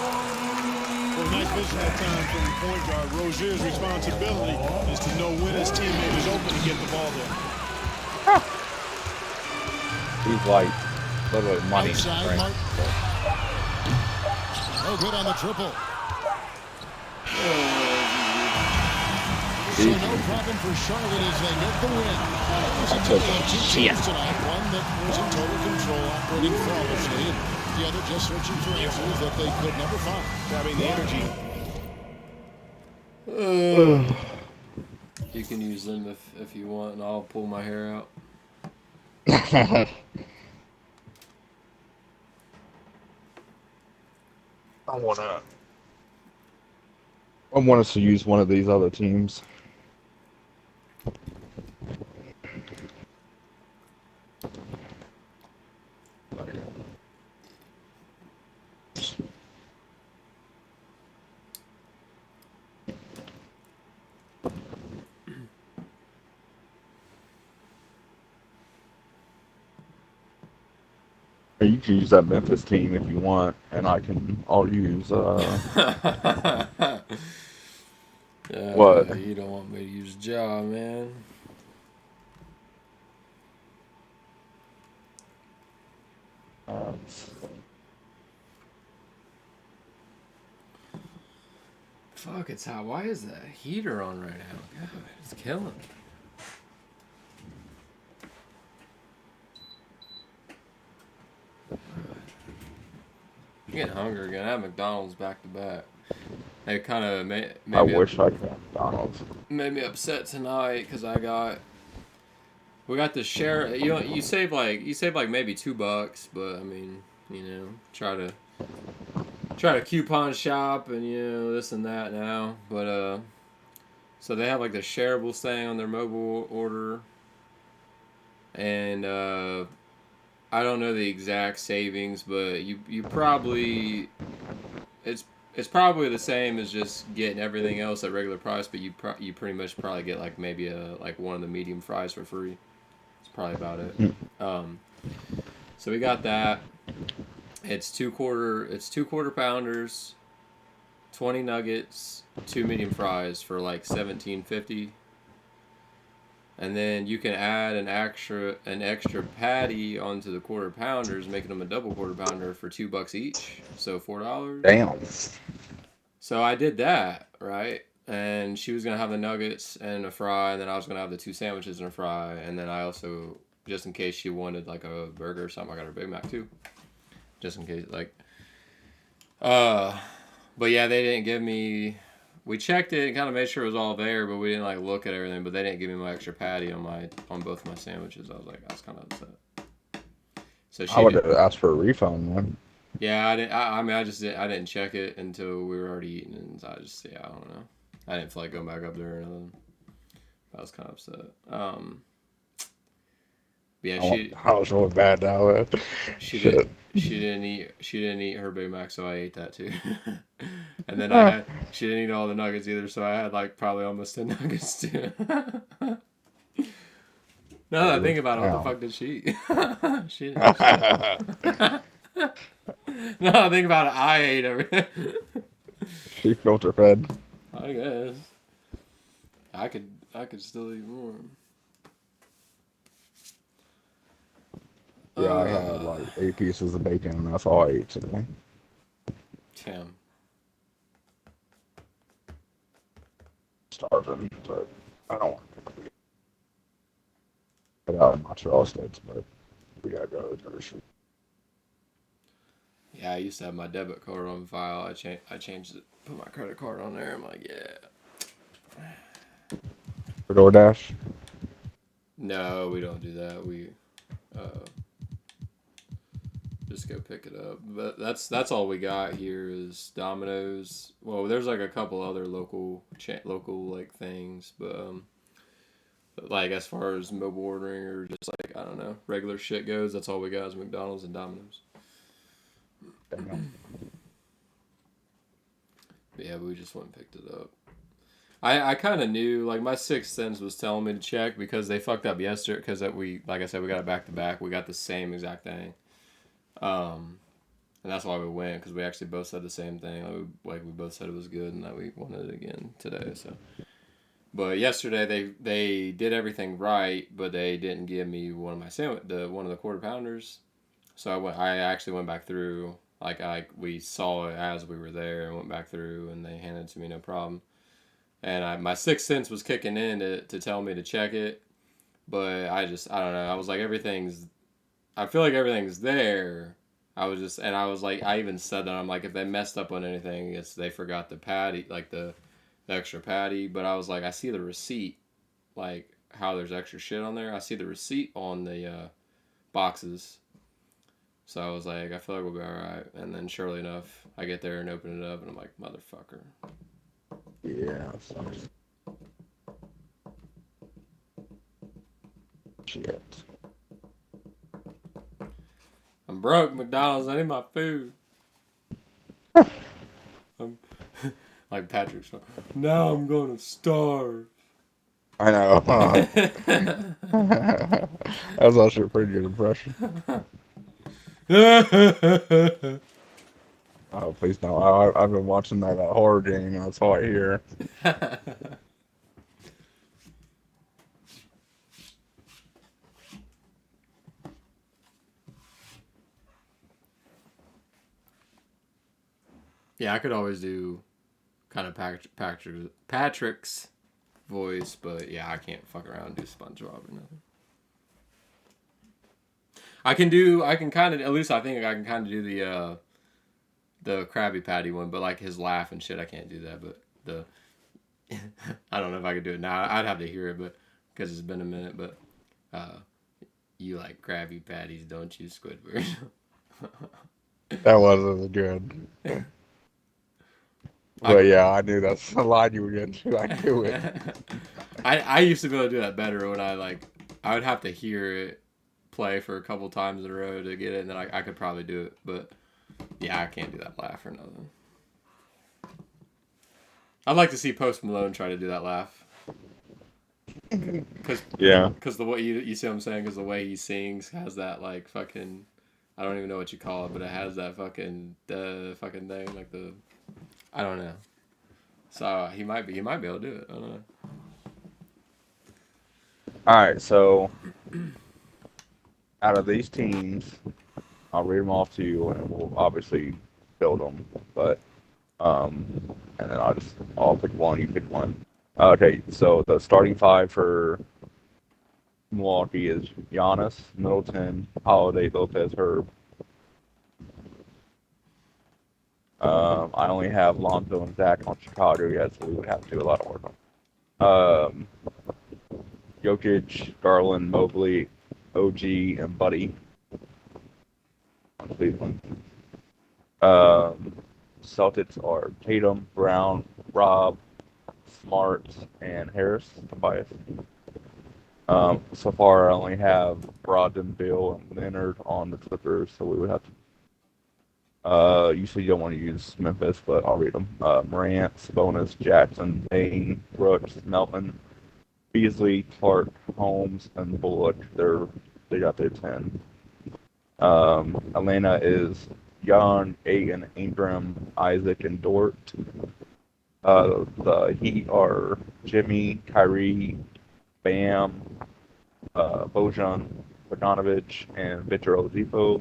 Well, nice vision that time from the point guard. Rozier's responsibility is to know when his teammate is open and get the ball there. He's like literally money. Outside, Right? Mark. No good on the triple. So no problem for Charlotte as they get the win. It was a total of 2 teams tonight. One that was in total control, operating flawlessly, and the other just searching for answers that they could never find. I mean, the energy. You can use them if you want, and I'll pull my hair out. I want us to use one of these other teams. You can use that Memphis team if you want, and I'll use what? You don't want me to use Ja, man. Fuck, it's hot. Why is that heater on right now? God, it's killing me. I'm getting hungry again. I had McDonald's back to back. It kind of made me. I wish I could have McDonald's. Made me upset tonight because we got the share. You save like maybe $2, but I mean, try to coupon shop and this and that now. But so they have like the shareables thing on their mobile order, and I don't know the exact savings, but you probably it's probably the same as just getting everything else at regular price, but you pretty much probably get like maybe one of the medium fries for free. It's probably about it. So we got that. It's two quarter pounders, 20 nuggets, 2 medium fries for like $17.50. And then you can add an extra patty onto the quarter pounders, making them a double quarter pounder for $2 each, so $4. Damn. So I did that, right? And she was gonna have the nuggets and a fry, and then I was gonna have the 2 sandwiches and a fry, and then I also, just in case she wanted like a burger or something, I got her Big Mac too, just in case. But yeah, they didn't give me. We checked it and kind of made sure it was all there, but we didn't like look at everything. But they didn't give me my extra patty on both my sandwiches. I was like, I was kind of upset. So I would have asked for a refund, man. Yeah, I didn't. I didn't check it until we were already eating, and I don't know. I didn't feel like going back up there or nothing. I was kind of upset. Yeah, I was really bad now. She didn't eat her Big Mac, so I ate that too. And then she didn't eat all the nuggets either, so I had like probably almost 10 nuggets too. Now that I think about it, what the fuck did she eat? She didn't. Now that I think about it, I ate everything. She filter fed. I guess. I could still eat more. Yeah, I had like 8 pieces of bacon, and that's all I ate today. Damn. Starving, but I don't want to get out of mozzarella sticks, but we gotta go to the grocery. Yeah, I used to have my debit card on file. I changed it, put my credit card on there. I'm like, yeah. For DoorDash? No, we don't do that. We just go pick it up. But that's all we got here is Domino's. Well, there's like a couple other local like things, but like as far as mobile ordering or just like I don't know regular shit goes, that's all we got is McDonald's and Domino's. But yeah, we just went and picked it up. I kind of knew, like my sixth sense was telling me to check because they fucked up yesterday. Because like I said, we got it back to back. We got the same exact thing, and that's why we went because we actually both said the same thing. Like we both said it was good and that we wanted it again today. So, but yesterday they did everything right, but they didn't give me one of my one of the quarter pounders. So I actually went back through. We saw it as we were there and went back through, and they handed it to me no problem. And my sixth sense was kicking in to tell me to check it, but I don't know. I was like, everything's I feel like everything's there. I was like, I even said that I'm like, if they messed up on anything, it's they forgot the patty, like the extra patty. But I was like, I see the receipt, like how there's extra shit on there. I see the receipt on the boxes. So I was like, I feel like we'll be all right. And then, surely enough, I get there and open it up, and I'm like, motherfucker. Yeah. Sucks. Shit. I'm broke, McDonald's. I need my food. Like Patrick's. Now I'm gonna starve. I know. That was actually a pretty good impression. Oh, please no. I've been watching that horror game, and that's all I hear. Yeah, I could always do kind of Patrick's voice, but yeah, I can't fuck around and do SpongeBob or nothing. I can kind of, at least I think I can kind of do the Krabby Patty one, but like his laugh and shit, I can't do that. But the I don't know if I could do it now. I'd have to hear it, but because it's been a minute. But you like Krabby Patties, don't you, Squidward? That wasn't good. But yeah, I knew that's the line you were getting to. I knew it. I used to be able to do that better when I would have to hear it play for a couple times in a row to get it, and then I could probably do it. But yeah, I can't do that laugh or nothing. I'd like to see Post Malone try to do that laugh. Because the way you see what I'm saying, because the way he sings has that like fucking, I don't even know what you call it, but it has that fucking fucking thing, like the, I don't know. So he might be able to do it. I don't know. All right, so out of these teams, I'll read them off to you, and we'll obviously build them. But and then I'll pick one. You pick one. Okay, so the starting five for Milwaukee is Giannis, Middleton, Holiday, Lopez, Herb. I only have Lonzo and Zach on Chicago yet, so we would have to do a lot of work on. Jokic, Garland, Mobley, OG, and Buddy on Cleveland. Celtics are Tatum, Brown, Rob, Smart, and Harris. Tobias. So far, I only have Brogdon, Bill, and Leonard on the Clippers, so we would have to. Usually, you don't want to use Memphis, but I'll read them. Morant, Sabonis, Jackson, Payne, Brooks, Melton, Beasley, Clark, Holmes, and Bullock. They got their 10. Atlanta is Young, Aiton, Ingram, Isaac, and Dort. The Heat are Jimmy, Kyrie, Bam, Bojan, Bogdanovic, and Victor Oladipo.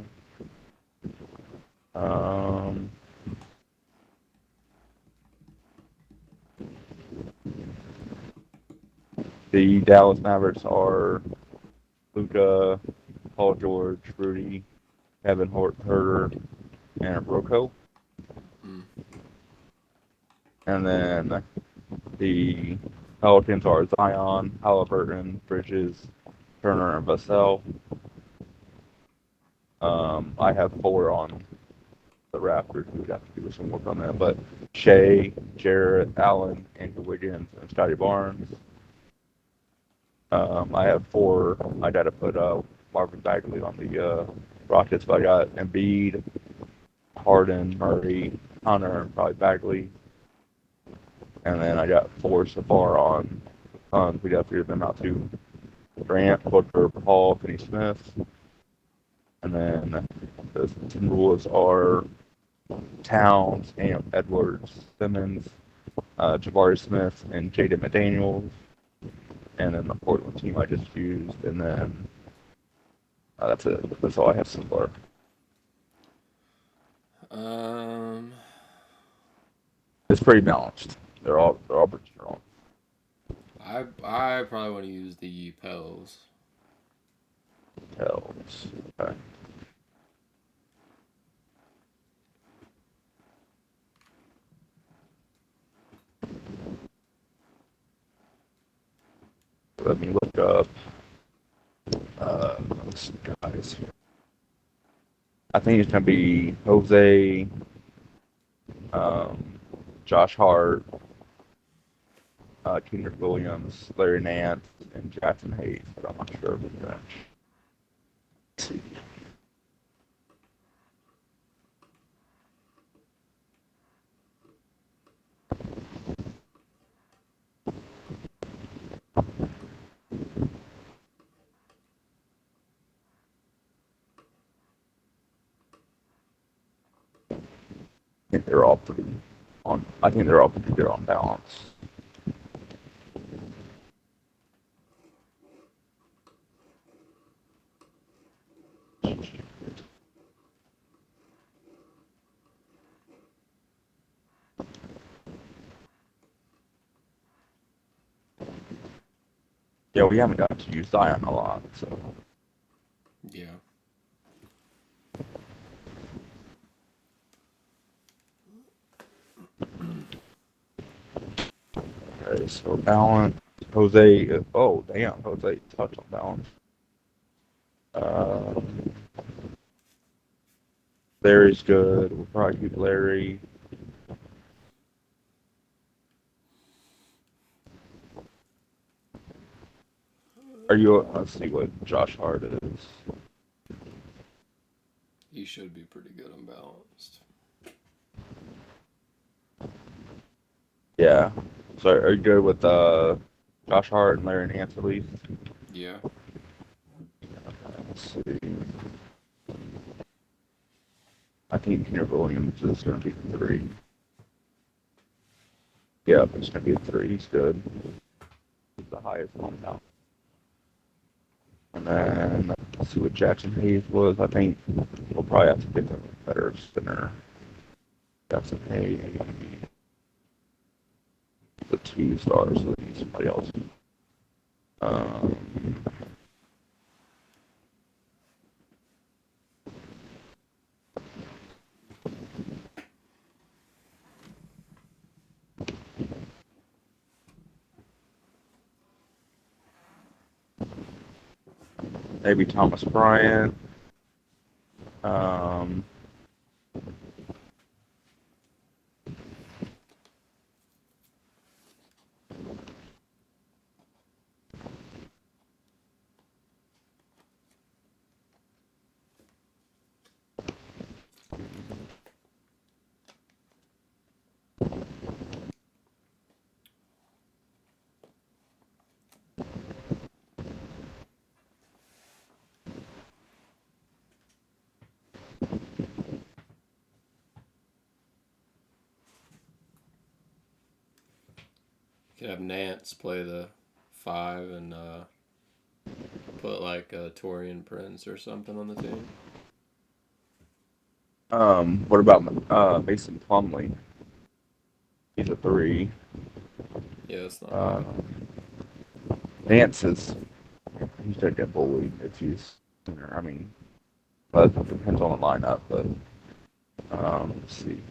The Dallas Mavericks are Luka, Paul George, Rudy, Kevin Herter, and Rocco. And then the Pelicans are Zion, Halliburton, Bridges, Turner, and Vassell. I have 4 on the Raptors. We'd have to do some work on that. But Shea, Jarrett, Allen, Andrew Wiggins, and Scotty Barnes. I have 4. I got to put Marvin Bagley on the Rockets, but I got Embiid, Harden, Murray, Hunter, and probably Bagley. And then I got 4 so far on Suns. We got to figure them out too. Grant, Booker, Paul, Finney-Smith. And then the Timberwolves are Towns, Edwards, Simmons, Jabari Smith, and Jaden McDaniels. And then the Portland team I just used. And then that's it. That's all I have so far. It's pretty balanced. They're all pretty strong. I probably want to use the Pels. Tells. Okay. Let me look up those guys here. I think it's gonna be Jose, Josh Hart, Kendrick Williams, Larry Nance, and Jackson Hayes, but I'm not sure of the bench. Let's see. I think they're all pretty on. I think they're all pretty good on balance. Yeah, we haven't got to use Zion a lot, so. Yeah. Okay, so balance. Jose. Oh, damn. Jose touched on balance. Larry's good. We'll probably keep Larry. Are you? Let's see what Josh Hart is. He should be pretty good on balanced. Yeah. So are you good with Josh Hart and Larry Nance at least? Yeah. Let's see. I think Kendrick Williams is going to be 3. Yeah, it's going to be a 3. He's good. He's the highest on now. And then let's see what Jackson Hayes was. I think we'll probably have to get a better spinner. Jackson Hayes. The 2 stars, so they need somebody else. Maybe Thomas Bryant. Could have Nance play the 5 and put like Torian Prince or something on the team. What about Mason Plumlee? He's a 3. Yeah, it's not bad. Nance is he's gonna get bullied if he's I mean, but it depends on the lineup. But let's see.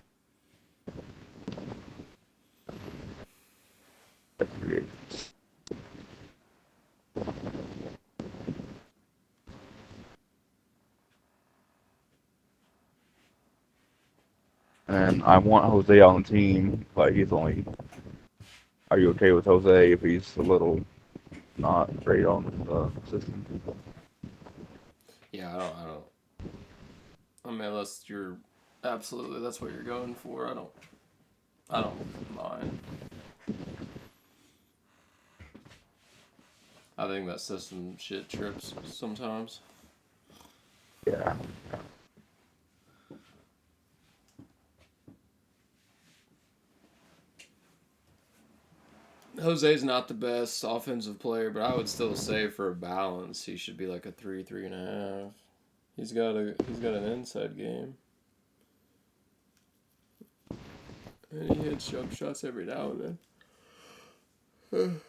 And I want Jose on the team, but he's only. Are you okay with Jose if he's a little not great on the system? Yeah, I don't. I mean, unless you're absolutely that's what you're going for. I don't mind. I think that system shit trips sometimes. Yeah. Jose's not the best offensive player, but I would still say for a balance, he should be like a 3, 3.5. He's got an inside game, and he hits jump shots every now and then.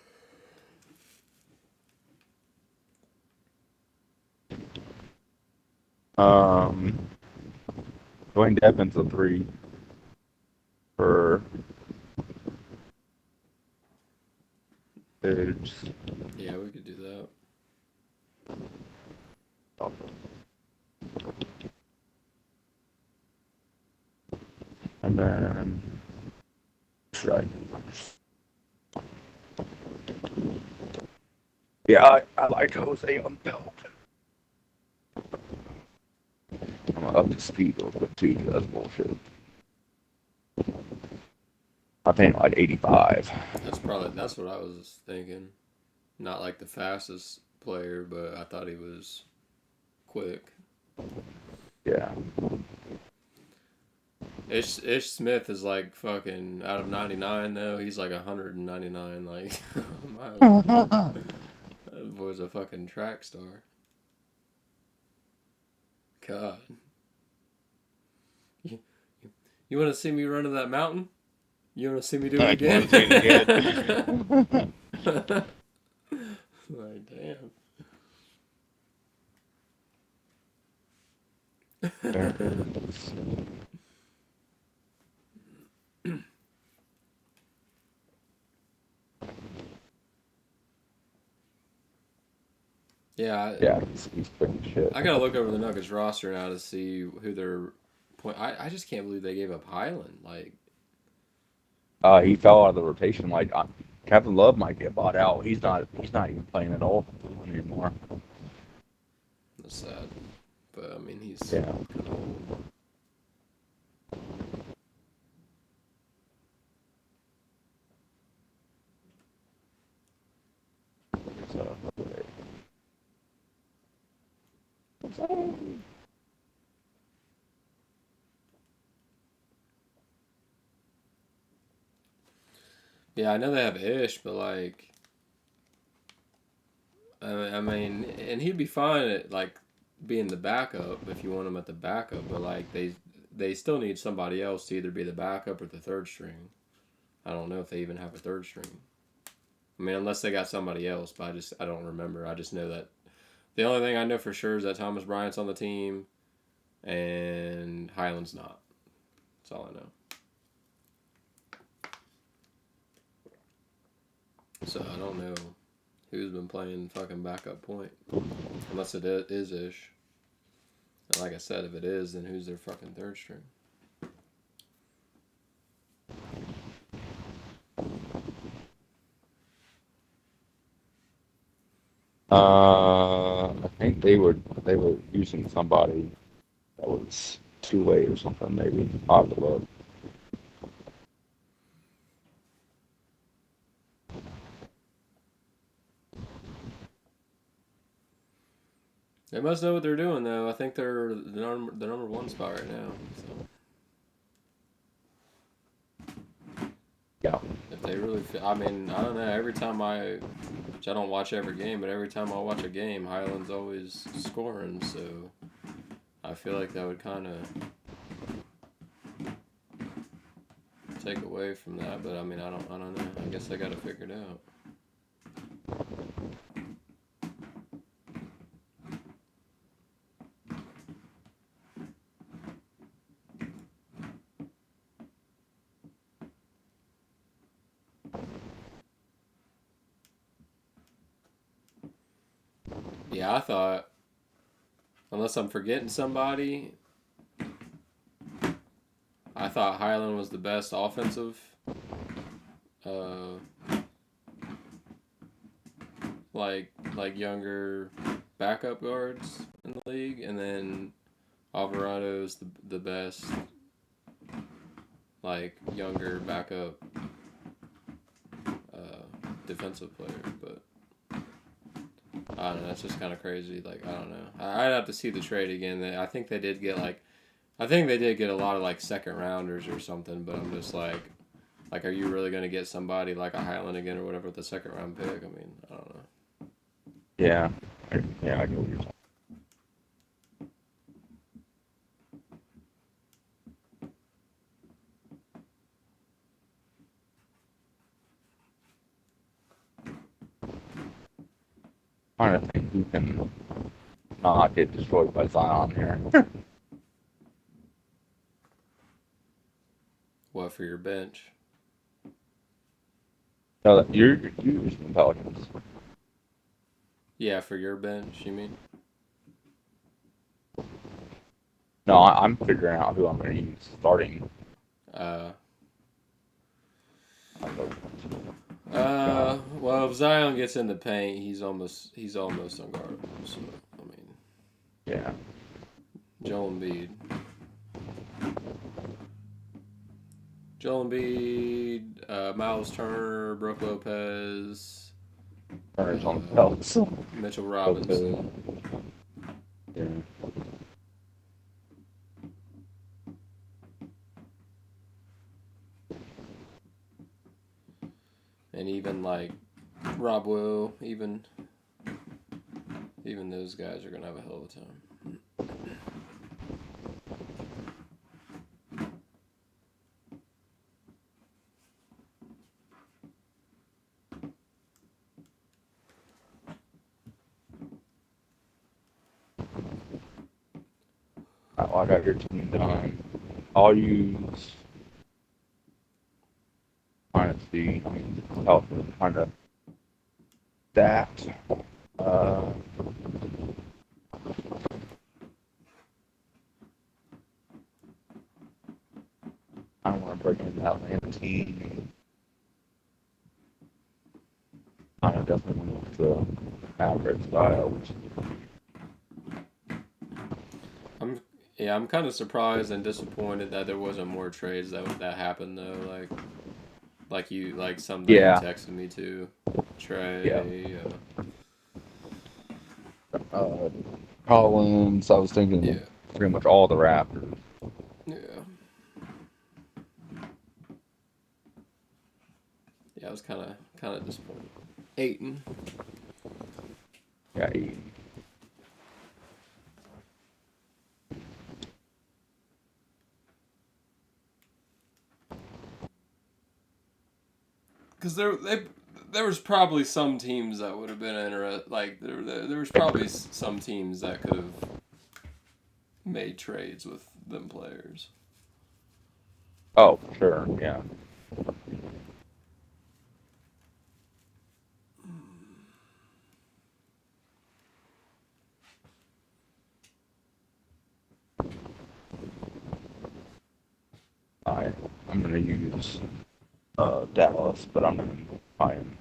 Dwayne Dedmon's a 3 for Edge. Yeah, we could do that. And then right. Yeah, I like Jose on belt. I'm up to speed a little bit too. That's bullshit. I think like 85. That's what I was thinking. Not like the fastest player, but I thought he was quick. Yeah. Ish Smith is like fucking out of 99 though. He's like 199. Like, that boy's a fucking track star. God. You want to see me run to that mountain? You want to see me do it again? Like, damn. There it is. Yeah. Yeah, he's pretty shit. I gotta look over the Nuggets roster now to see who their point. I just can't believe they gave up Highland. Like, He fell out of the rotation. Like Kevin Love might get bought out. He's not even playing at all anymore. that's sad. But I mean, he's Yeah. kind of old. Yeah, I know they have Ish, but like, I mean, and he'd be fine at like being the backup if you want him at the backup. But like, they still need somebody else to either be the backup or the third string. I don't know if they even have a third string. I mean, unless they got somebody else, but I don't remember. I just know that the only thing I know for sure is that Thomas Bryant's on the team, and Highland's not. That's all I know. So I don't know who's been playing fucking backup point, unless it is Ish. And like I said, if it is, then who's their fucking third string? I think they were using somebody that was two-way or something. Maybe I'll have to look. They must know what they're doing, though. I think they're the number one spot right now. So. Yeah. If they really, I mean, I don't know. Every time which I don't watch every game, but every time I watch a game, Highland's always scoring. So I feel like that would kind of take away from that. But I mean, I don't know. I guess I got to figure it out. Yeah, I thought, unless I'm forgetting somebody, I thought Highland was the best offensive, like younger backup guards in the league, and then Alvarado's the best, like younger backup defensive player, but. I don't know. That's just kind of crazy. Like, I don't know. I'd have to see the trade again. I think they did get a lot of like second rounders or something. But I'm just like, are you really gonna get somebody like a Highland again or whatever with the second round pick? I mean, I don't know. Yeah. Yeah, I know what you're saying. Trying to think who can not get destroyed by Zion here. What for your bench? No, you're using the Pelicans. Yeah, for your bench, you mean? No, I'm figuring out who I'm going to use starting. Well, if Zion gets in the paint, he's almost unguardable. So, I mean, Yeah. Joel Embiid, Miles Turner, Brook Lopez, Turner's on the Pelicans. Mitchell Robinson. Yeah. And even like Rob Will, even those guys are gonna have a hell of a time. Well, I got your team done. I'll use Dynasty. Help kind of that. I don't want to break into that Atlanta team. I definitely want the Maverick style. I'm kind of surprised and disappointed that there wasn't more trades that happened though. Like somebody texted me too. Trey. Collins. I was thinking pretty much all the Raptors. Yeah. Yeah, I was kind of disappointed. Ayton. Yeah, Ayton. Because there was probably some teams that would have been interested. Like there was probably some teams that could have made trades with them players. Oh, sure, yeah. I'm gonna use Dallas, but I'm gonna buy him.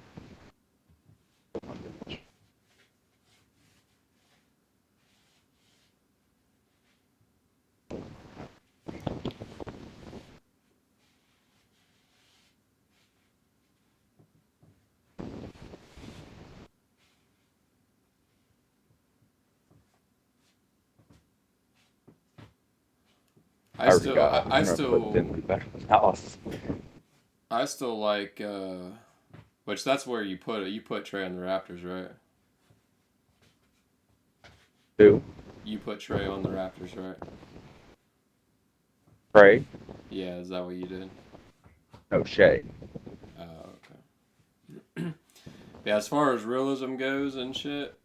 I still like, which that's where you put Trey on the Raptors, right? Who? You put Trey on the Raptors, right? Trey? Yeah, is that what you did? No, Shea. Oh, okay. Yeah, as far as realism goes and shit,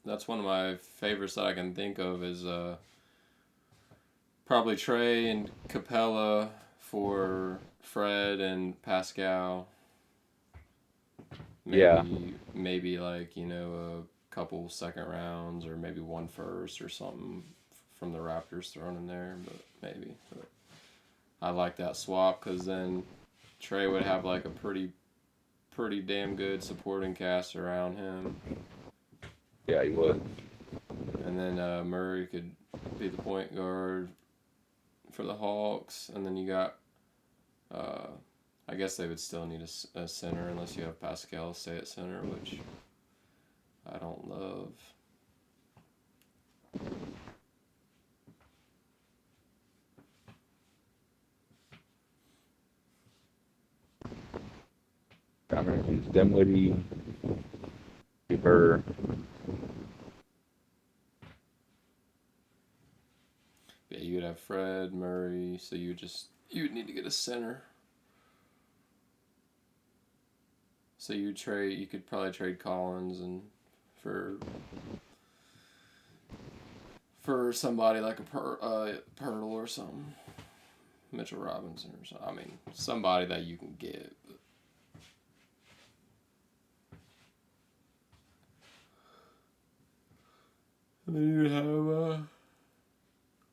that's one of my favorites that I can think of is probably Trey and Capella for Fred and Pascal. Maybe like, a couple second rounds or maybe one first or something from the Raptors thrown in there, but maybe. But I like that swap because then Trey would have like a pretty damn good supporting cast around him. Yeah, he would. And then Murray could be the point guard for the Hawks, and then you got, I guess they would still need a center unless you have Pascal stay at center, which I don't love. I'm going to use Dinwiddie, Beaver. Yeah, you would have Fred, Murray, so you would need to get a center. So you could probably trade Collins and for for somebody like a Pirtle or something. Mitchell Robinson or something. I mean, somebody that you can get. And then you have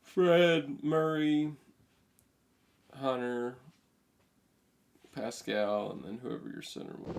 Fred, Murray, Hunter, Pascal, and then whoever your center was.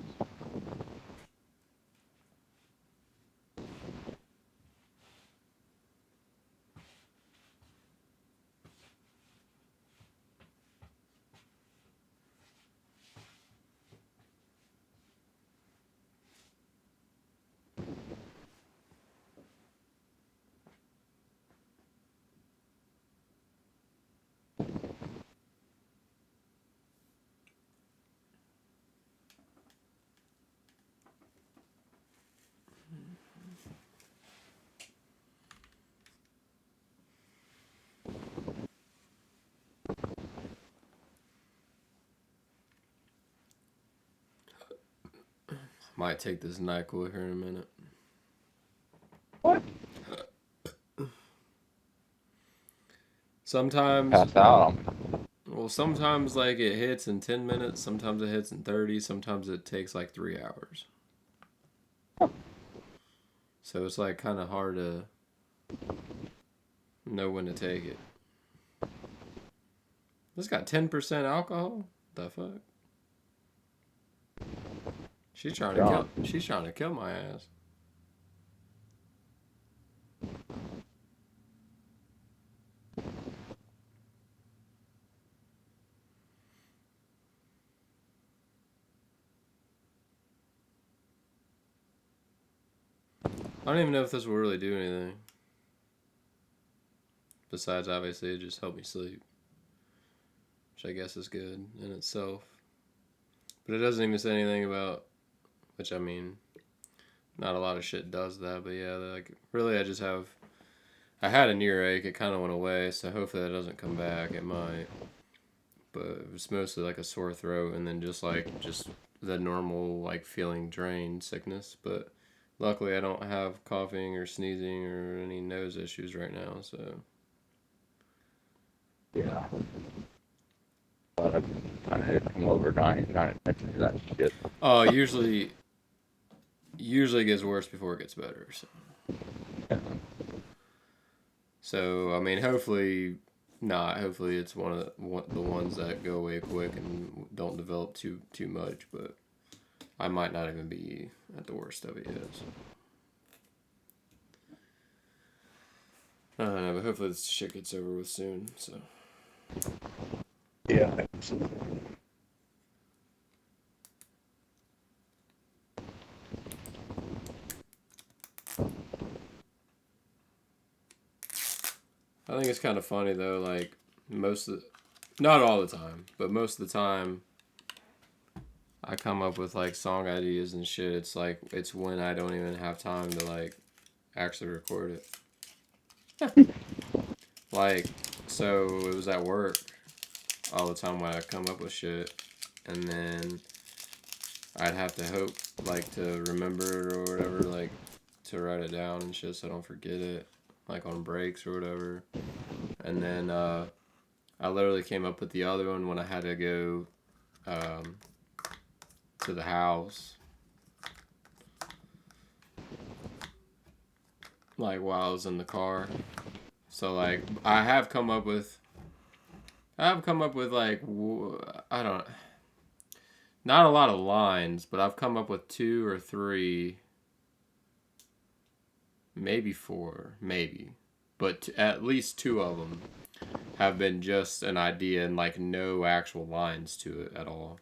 Might take this NyQuil here in a minute. What? Sometimes Pass out. Well, sometimes like it hits in 10 minutes, sometimes it hits in 30, sometimes it takes like 3 hours. So it's like kind of hard to know when to take it. This got 10% alcohol? The fuck? She's trying to kill my ass. I don't even know if this will really do anything. Besides, obviously, it just helped me sleep. Which I guess is good in itself. But it doesn't even say anything about... Which, I mean, not a lot of shit does that. But yeah, like, really, I had an earache. It kind of went away. So hopefully that doesn't come back. It might. But it was mostly like a sore throat. And then just the normal, like, feeling drained sickness. But... Luckily, I don't have coughing or sneezing or any nose issues right now, so... Yeah. But I kind of had to come over not mention that shit. Oh, usually it gets worse before it gets better, so... Yeah. So, I mean, hopefully not. Hopefully it's one of the ones that go away quick and don't develop too much, but... I might not even be at the worst of it yet. So. I don't know, but hopefully this shit gets over with soon. So. Yeah. I think it's kind of funny though. Like not all the time, but most of the time. I come up with like song ideas and shit. It's when I don't even have time to like actually record it. Like, so it was at work all the time when I come up with shit, and then I'd have to hope like to remember it or whatever, like to write it down and shit so I don't forget it, like on breaks or whatever. And then I literally came up with the other one when I had to go to the house, like while I was in the car. So like I have come up with like not a lot of lines, but I've come up with 2 or 3, maybe 4, but at least 2 of them have been just an idea and like no actual lines to it at all.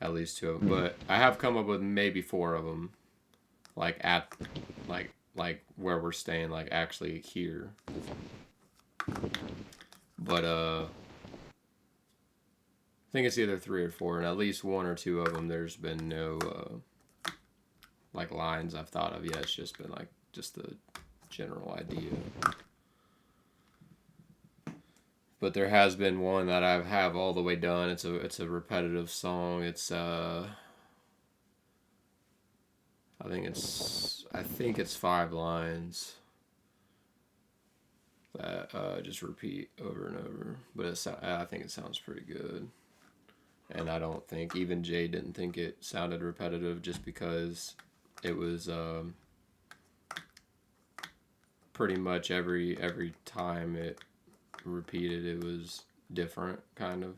At least 2 of them. But I have come up with maybe 4 of them. Like at like where we're staying, like actually here. But I think it's either 3 or 4, and at least 1 or 2 of them there's been no like lines I've thought of yet. It's just been like just the general idea. But there has been one that I have all the way done. It's a repetitive song. It's I think it's 5 lines. that just repeat over and over. But I think it sounds pretty good. And I don't think, even Jay didn't think it sounded repetitive just because it was pretty much every time it repeated, it was different, kind of.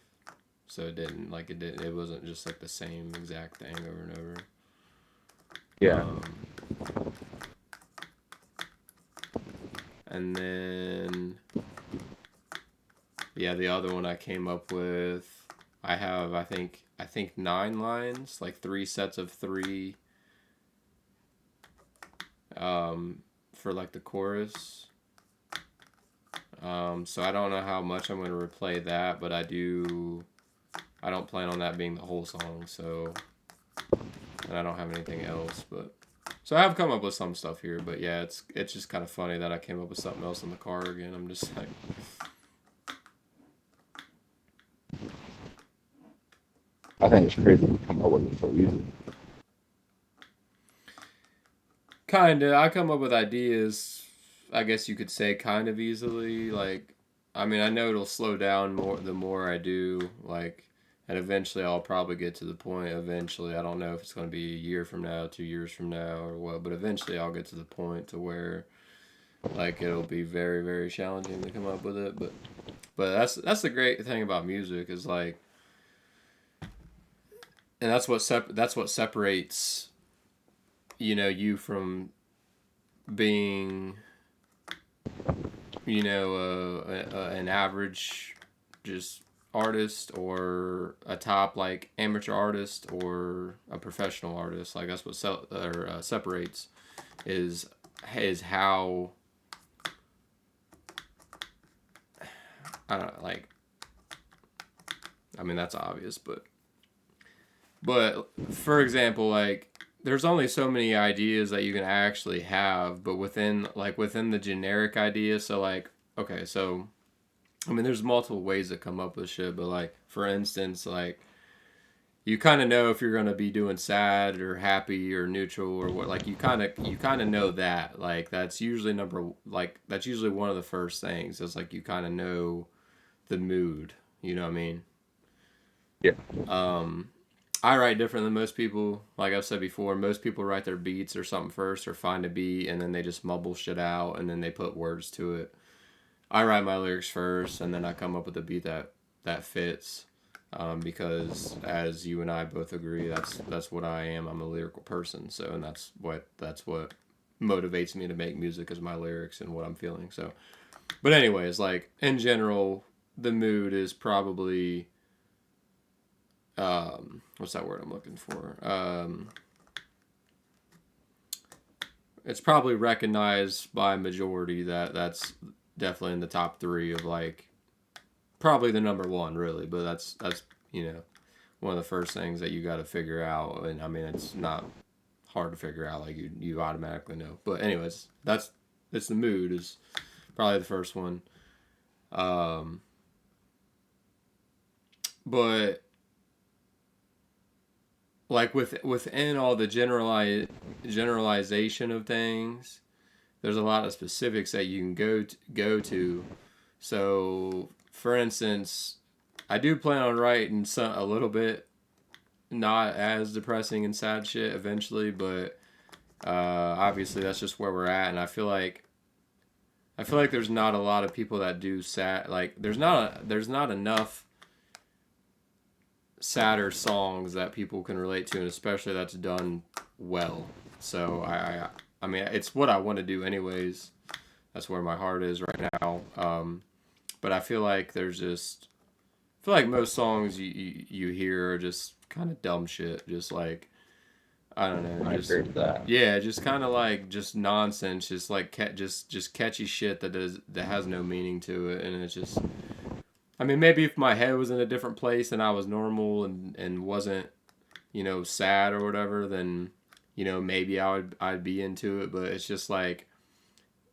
So it wasn't just like the same exact thing over and over. Yeah. And then, yeah, the other one I came up with, I have, I think 9 lines, like 3 sets of 3, for like the chorus. So I don't know how much I'm going to replay that, but I don't plan on that being the whole song, so, and I don't have anything else, but, so I have come up with some stuff here, but yeah, it's just kind of funny that I came up with something else in the car again. I'm just like, I think it's crazy to come up with it so easy. kinda, I come up with ideas, I guess you could say, kind of easily, like, I mean, I know it'll slow down more the more I do, like, and eventually I'll probably get to the point, eventually, I don't know if it's going to be a year from now, 2 years from now, or what, but eventually I'll get to the point to where, like, it'll be very, very challenging to come up with it, but that's the great thing about music, is like, and that's what separates, you know, you from being, you know, an average just artist, or a top like amateur artist, or a professional artist. Like, that's what separates is how, I don't know, like, I mean, that's obvious, but for example, like, there's only so many ideas that you can actually have, but within the generic idea, so like, okay, so, I mean, there's multiple ways to come up with shit, but like, for instance, like, you kind of know if you're going to be doing sad or happy or neutral or what, like, you kind of know that, like, that's usually that's usually one of the first things, is like, you kind of know the mood, you know what I mean? Yeah. I write different than most people. Like I've said before, most people write their beats or something first, or find a beat, and then they just mumble shit out, and then they put words to it. I write my lyrics first, and then I come up with a beat that fits. Because as you and I both agree, that's what I am. I'm a lyrical person, so, and that's what motivates me to make music, is my lyrics and what I'm feeling. So, but anyways, like, in general, the mood is probably, what's that word I'm looking for? It's probably recognized by majority that's definitely in the top 3 of, like, probably the number 1, really, but that's you know, one of the first things that you got to figure out, and I mean, it's not hard to figure out, like, you automatically know. But anyways, it's the mood is probably the first one. But like, within all the generalization of things, there's a lot of specifics that you can go to. So, for instance, I do plan on writing a little bit, not as depressing and sad shit eventually, but obviously that's just where we're at, and I feel like there's not a lot of people that do sad, like, there's not enough sadder songs that people can relate to, and especially that's done well. So I mean, it's what I want to do anyways. That's where my heart is right now. But I feel like most songs you hear are just kind of dumb shit. Just like, I don't know. I agree with that. Yeah, just kind of like just nonsense. Just like just catchy shit that has no meaning to it, and it's just. I mean, maybe if my head was in a different place and I was normal and wasn't, you know, sad or whatever, then, you know, maybe I'd be into it. But it's just like,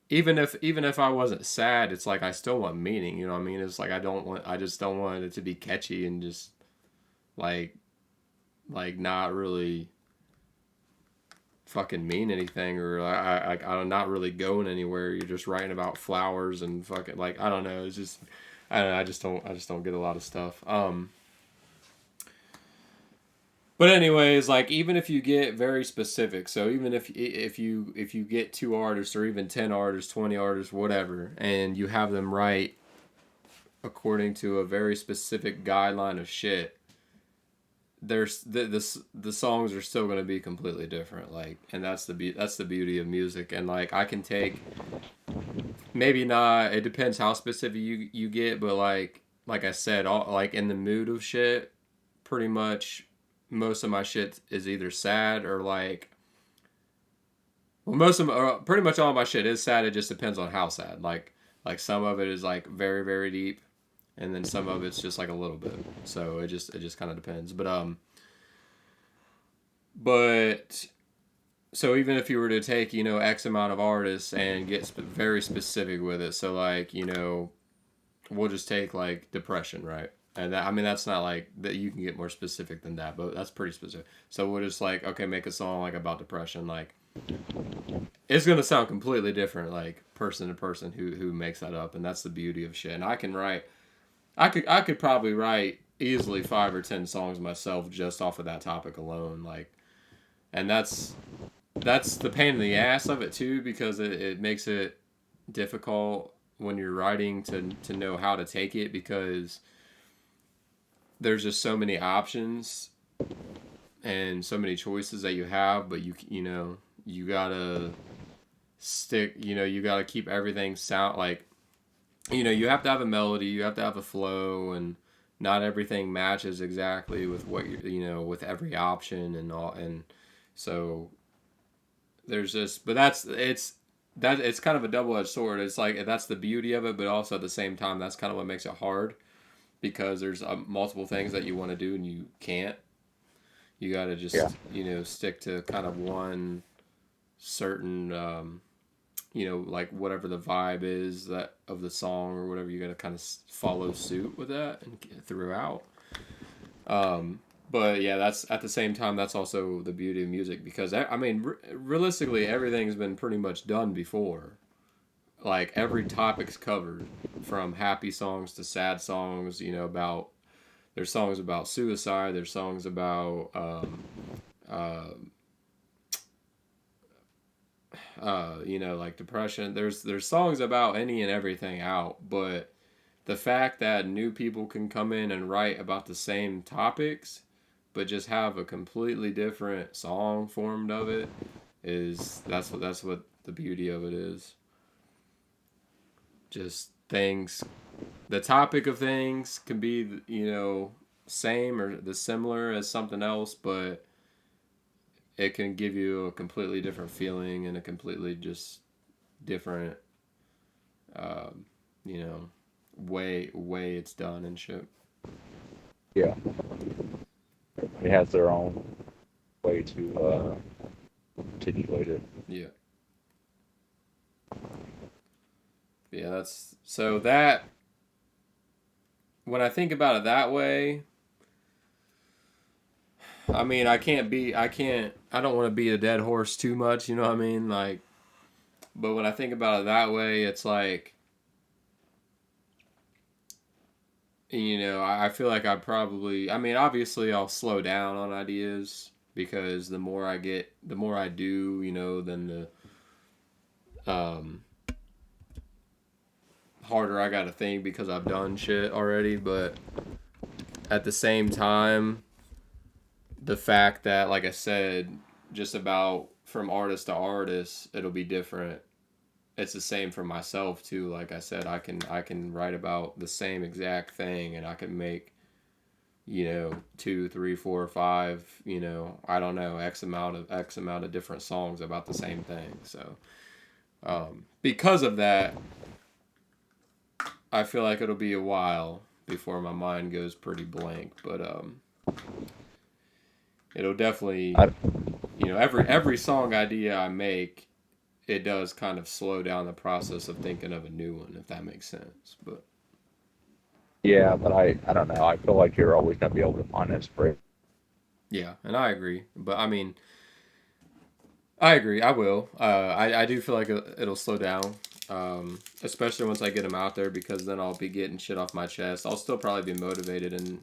even if I wasn't sad, it's like I still want meaning. You know what I mean? It's like I just don't want it to be catchy and just like not really fucking mean anything, or I'm not really going anywhere. You're just writing about flowers and fucking, like, I don't know. It's just, I don't know. I just don't get a lot of stuff. But anyways, like, even if you get very specific, so even if you get 2 artists or even 10 artists, 20 artists, whatever, and you have them write according to a very specific guideline of shit, there's the songs are still going to be completely different. Like, and that's the beauty of music. And like, I can take, maybe not, it depends how specific you get, but like I said, all, like, in the mood of shit, pretty much most of my shit is either sad or like, well, pretty much all of my shit is sad. It just depends on how sad. Like some of it is like very, very deep, and then some of it's just like a little bit. So it just kind of depends. But so even if you were to take, you know, X amount of artists and get very specific with it, so like, you know, we'll just take like depression, right? And that, I mean, that's not like that, you can get more specific than that, but that's pretty specific. So we'll just like, okay, make a song like about depression. Like, it's gonna sound completely different, like person to person who makes that up, and that's the beauty of shit. And I could probably write easily 5 or 10 songs myself just off of that topic alone. Like, and that's the pain in the ass of it too, because it makes it difficult when you're writing to know how to take it, because there's just so many options and so many choices that you have, but you know, you gotta stick, you know, you gotta keep everything sound like, you know, you have to have a melody, you have to have a flow, and not everything matches exactly with what you know, with every option and all. And so there's just, but it's kind of a double-edged sword. It's like, that's the beauty of it, but also at the same time, that's kind of what makes it hard, because there's multiple things that you want to do and you can't. You got to just, you know, stick to kind of one certain, you know, like whatever the vibe is that of the song or whatever, you got to kind of follow suit with that and throughout. But yeah, that's at the same time, that's also the beauty of music, because I mean, realistically, everything's been pretty much done before. Like, every topic's covered, from happy songs to sad songs, you know, there's songs about suicide, there's songs about, you know, like depression. There's songs about any and everything out, but the fact that new people can come in and write about the same topics, but just have a completely different song formed of it, that's what the beauty of it is. Just things, the topic of things can be, you know, same or the similar as something else, but it can give you a completely different feeling and a completely just different, you know, way it's done and shit. Yeah. It has their own way to articulate it. Yeah. Yeah, that's, so that, when I think about it that way, I mean, I don't want to beat a dead horse too much, you know what I mean? Like, but when I think about it that way, it's like, you know, I feel like I mean, obviously I'll slow down on ideas, because the more I do, you know, then the, harder I gotta think, because I've done shit already. But at the same time, the fact that, like I said, just about from artist to artist, it'll be different. It's the same for myself too. Like I said, I can write about the same exact thing, and I can make, you know, 2, 3, 4, 5, you know, I don't know, X amount of different songs about the same thing. So because of that, I feel like it'll be a while before my mind goes pretty blank, but it'll definitely, you know, every song idea I make, it does kind of slow down the process of thinking of a new one, if that makes sense. But yeah, but I don't know. I feel like you're always gonna be able to find inspiration. Yeah, and I agree. But I mean, I agree. I will. I do feel like it'll slow down, especially once I get them out there, because then I'll be getting shit off my chest. I'll still probably be motivated and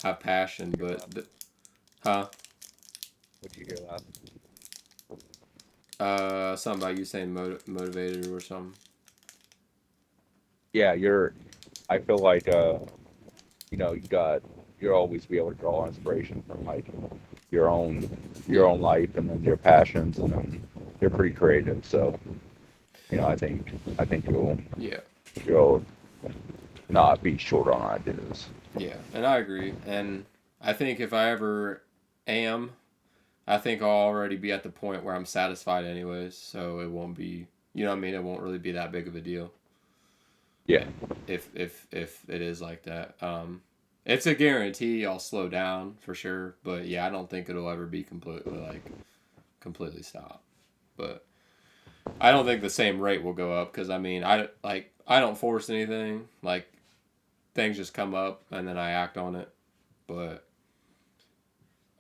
have passion, but huh? What did you hear last? Something about you saying motivated or something. Yeah, I feel like you'll always be able to draw inspiration from like your own life and then your passions, and then you're pretty creative. So I think you'll not be short on ideas. Yeah, and I agree. And I think if I ever am, I think I'll already be at the point where I'm satisfied anyways, so it won't be, you know what I mean, it won't really be that big of a deal. Yeah. If it is like that. It's a guarantee I'll slow down for sure, but yeah, I don't think it'll ever be completely stop. But I don't think the same rate will go up, because I mean, I don't force anything. Like, things just come up and then I act on it. But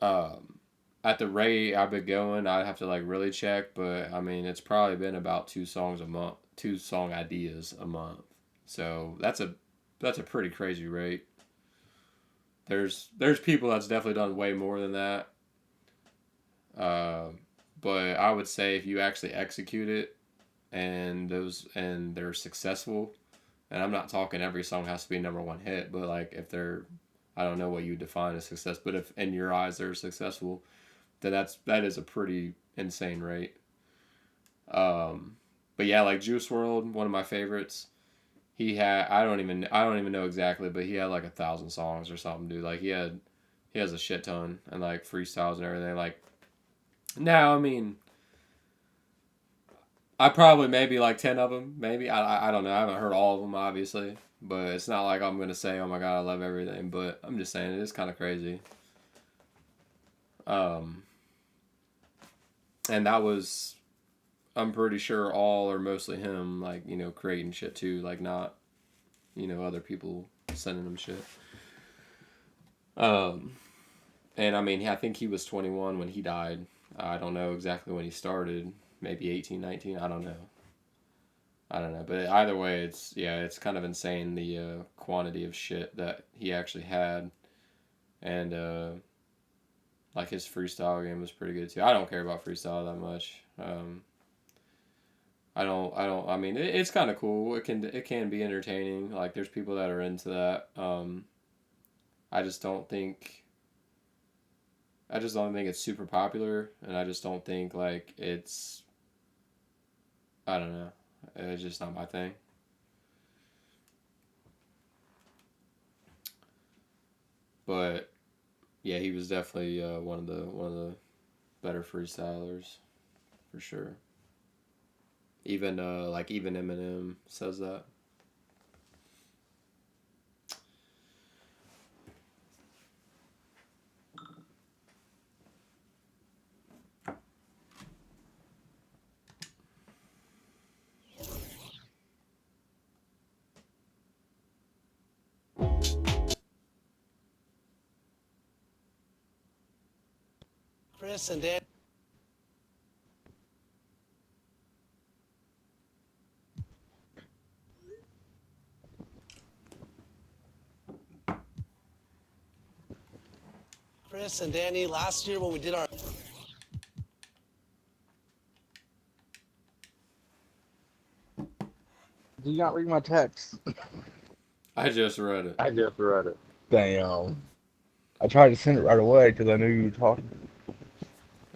at the rate I've been going, I'd have to like really check, but I mean, it's probably been about 2 songs a month, 2 song ideas a month. So that's a pretty crazy rate. There's people that's definitely done way more than that. But I would say if you actually execute it and they're successful, and I'm not talking every song has to be #1 hit, but like if they're, I don't know what you define as success, but if in your eyes they're successful, then that is a pretty insane rate. But yeah, like Juice WRLD, one of my favorites. He had, I don't even know exactly, but he had like 1,000 songs or something, dude. Like he has a shit ton, and like freestyles and everything. Like, now, I mean, I probably maybe like 10 of them, maybe. I don't know. I haven't heard all of them, obviously, but it's not like I'm gonna say, oh my god, I love everything. But I'm just saying it is kind of crazy. And that was, I'm pretty sure, all or mostly him, like, creating shit too, like, not, other people sending him shit. And I mean, I think he was 21 when he died. I don't know exactly when he started, maybe 18, 19, I don't know. But either way, it's kind of insane, the quantity of shit that he actually had. And like his freestyle game was pretty good too. I don't care about freestyle that much. I mean, it's kind of cool. It can be entertaining. Like, there's people that are into that. I just don't think it's super popular, and I just don't think like it's, I don't know. It's just not my thing. But yeah, he was definitely one of the better freestylers, for sure. Even even Eminem says that. Chris and Dan. Chris and Danny, last year when we did our Did you not read my text? I just read it. Damn. I tried to send it right away because I knew you were talking.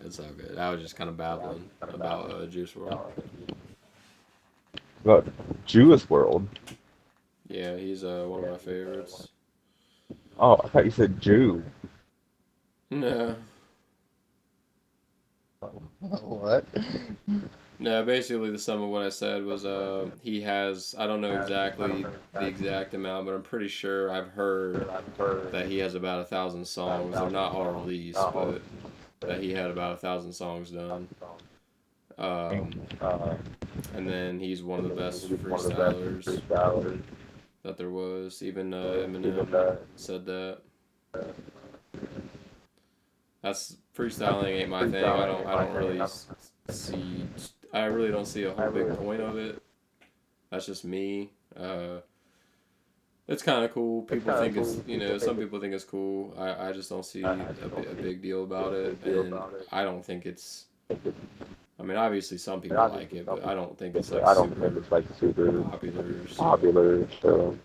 It's all good. I was just kind of babbling about Juice WRLD. But Juice WRLD. Yeah, he's one of my favorites. Oh, I thought you said Jew. No. What? No, basically the sum of what I said was he has, I don't know exactly the exact amount, but I'm pretty sure I've heard that he has about 1,000 songs. They're not all released, but that he had about 1,000 songs done. And then he's one of the best freestylers that there was. Even Eminem said that. That's, freestyling ain't my thing. I don't really see. I really don't see a whole big point of it. That's just me. It's kind of cool. People think it's, some people think it's cool. I just don't see a big deal about it, and I don't think it's. I mean, obviously some people like it, but I don't think it's like super popular. So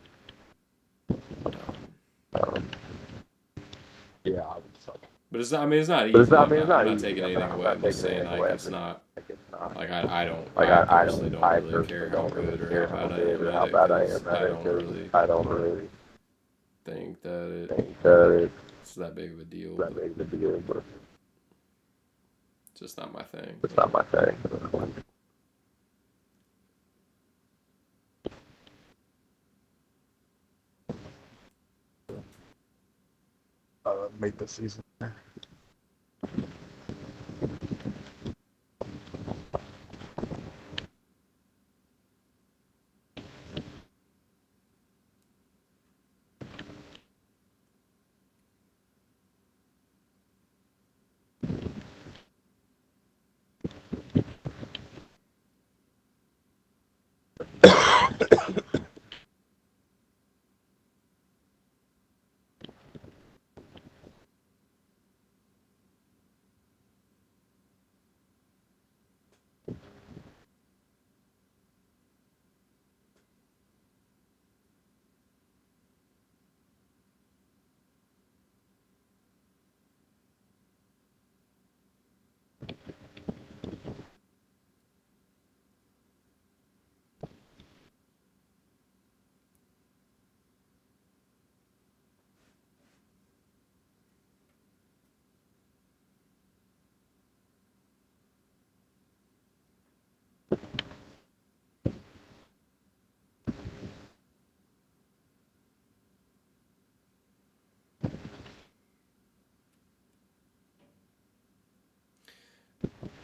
Yeah, I would suck. But it's not. I mean, it's not easy. I'm not taking anything away. I'm just saying like it's not. Like I personally don't really care how good or how bad I am at it, 'cause I don't really think that it's that big of a deal. But it's just not my thing. it's not my thing. Make the season.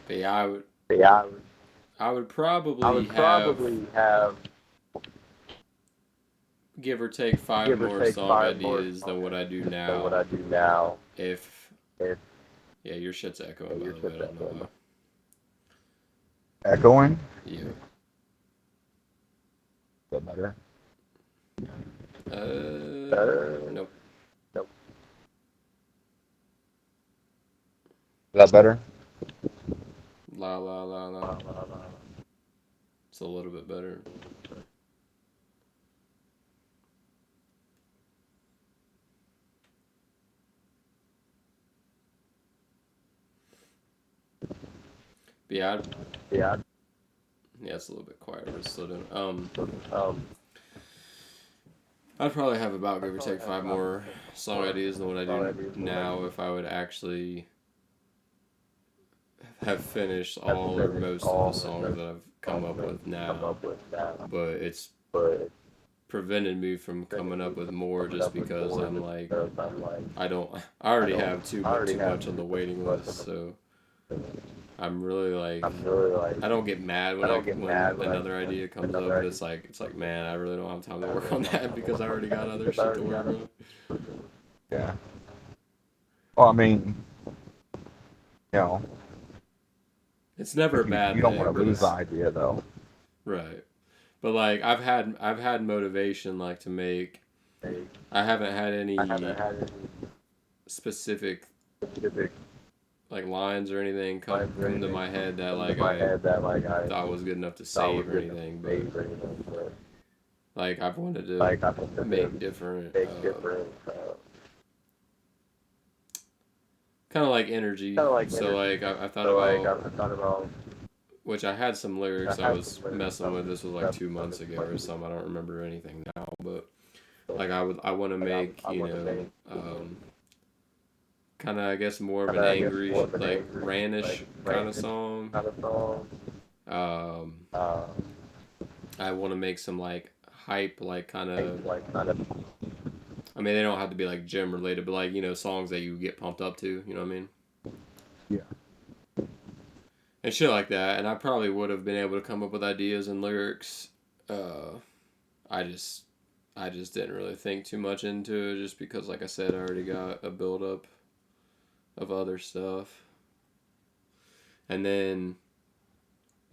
But yeah, I would probably have give or take five more song ideas than what I do now. If yeah, your shit's echoing by the way. I don't know why. Echoing? Yeah. Is that better? Nope. Is that better? La la la la. It's a little bit better. But yeah, yeah, it's a little bit quieter. It's still doing. I'd probably have about give or take five more song ideas than what I do now if I would actually have finished all or most of the songs that I've come up with now. But it's prevented me from coming up with more just because I'm like, I already have too much on the waiting list, so I'm really like, I don't get mad when another idea comes up, but it's like, man, I really don't have time to work on that because I already got other shit to work on. Yeah. Well, I mean, it's never a bad thing. You don't want to lose the idea, though. Right. But like I've had motivation like to make. I haven't had any specific like lines or anything come into my head that like I thought was good enough to save or anything. But like I've wanted to make different. Kind of like energy. So like I thought about. Which I had some lyrics I was messing with. This was like 2 months ago or something. I don't remember anything now, but like I want to make kind of I guess more of an angry like rannish kind of song. I want to make some like hype like kind of. I mean, they don't have to be like gym related, but like songs that you get pumped up to. You know what I mean? Yeah. And shit like that, and I probably would have been able to come up with ideas and lyrics. I just didn't really think too much into it, just because, like I said, I already got a build up of other stuff. And then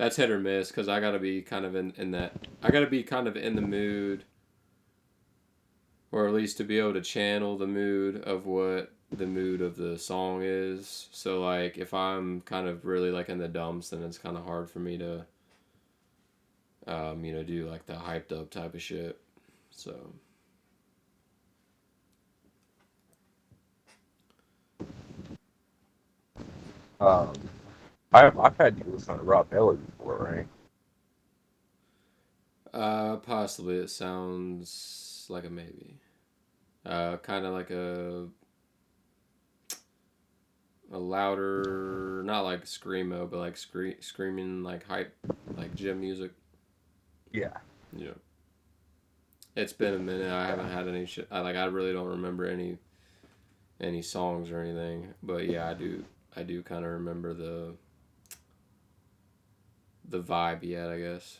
That's hit or miss because I gotta be kind of in that. I gotta be kind of in the mood, or at least to be able to channel the mood of what the mood of the song is. So like, if I'm kind of really like in the dumps, then it's kind of hard for me to, do like the hyped up type of shit. So. I've had you listen to Rob Haley before, right? Possibly. It sounds like a maybe. Kind of like a louder, not like screamo, but like screaming like hype, like gym music. Yeah. Yeah. It's been a minute. I haven't had any shit. I really don't remember any songs or anything. But yeah, I do kind of remember the vibe yet, I guess.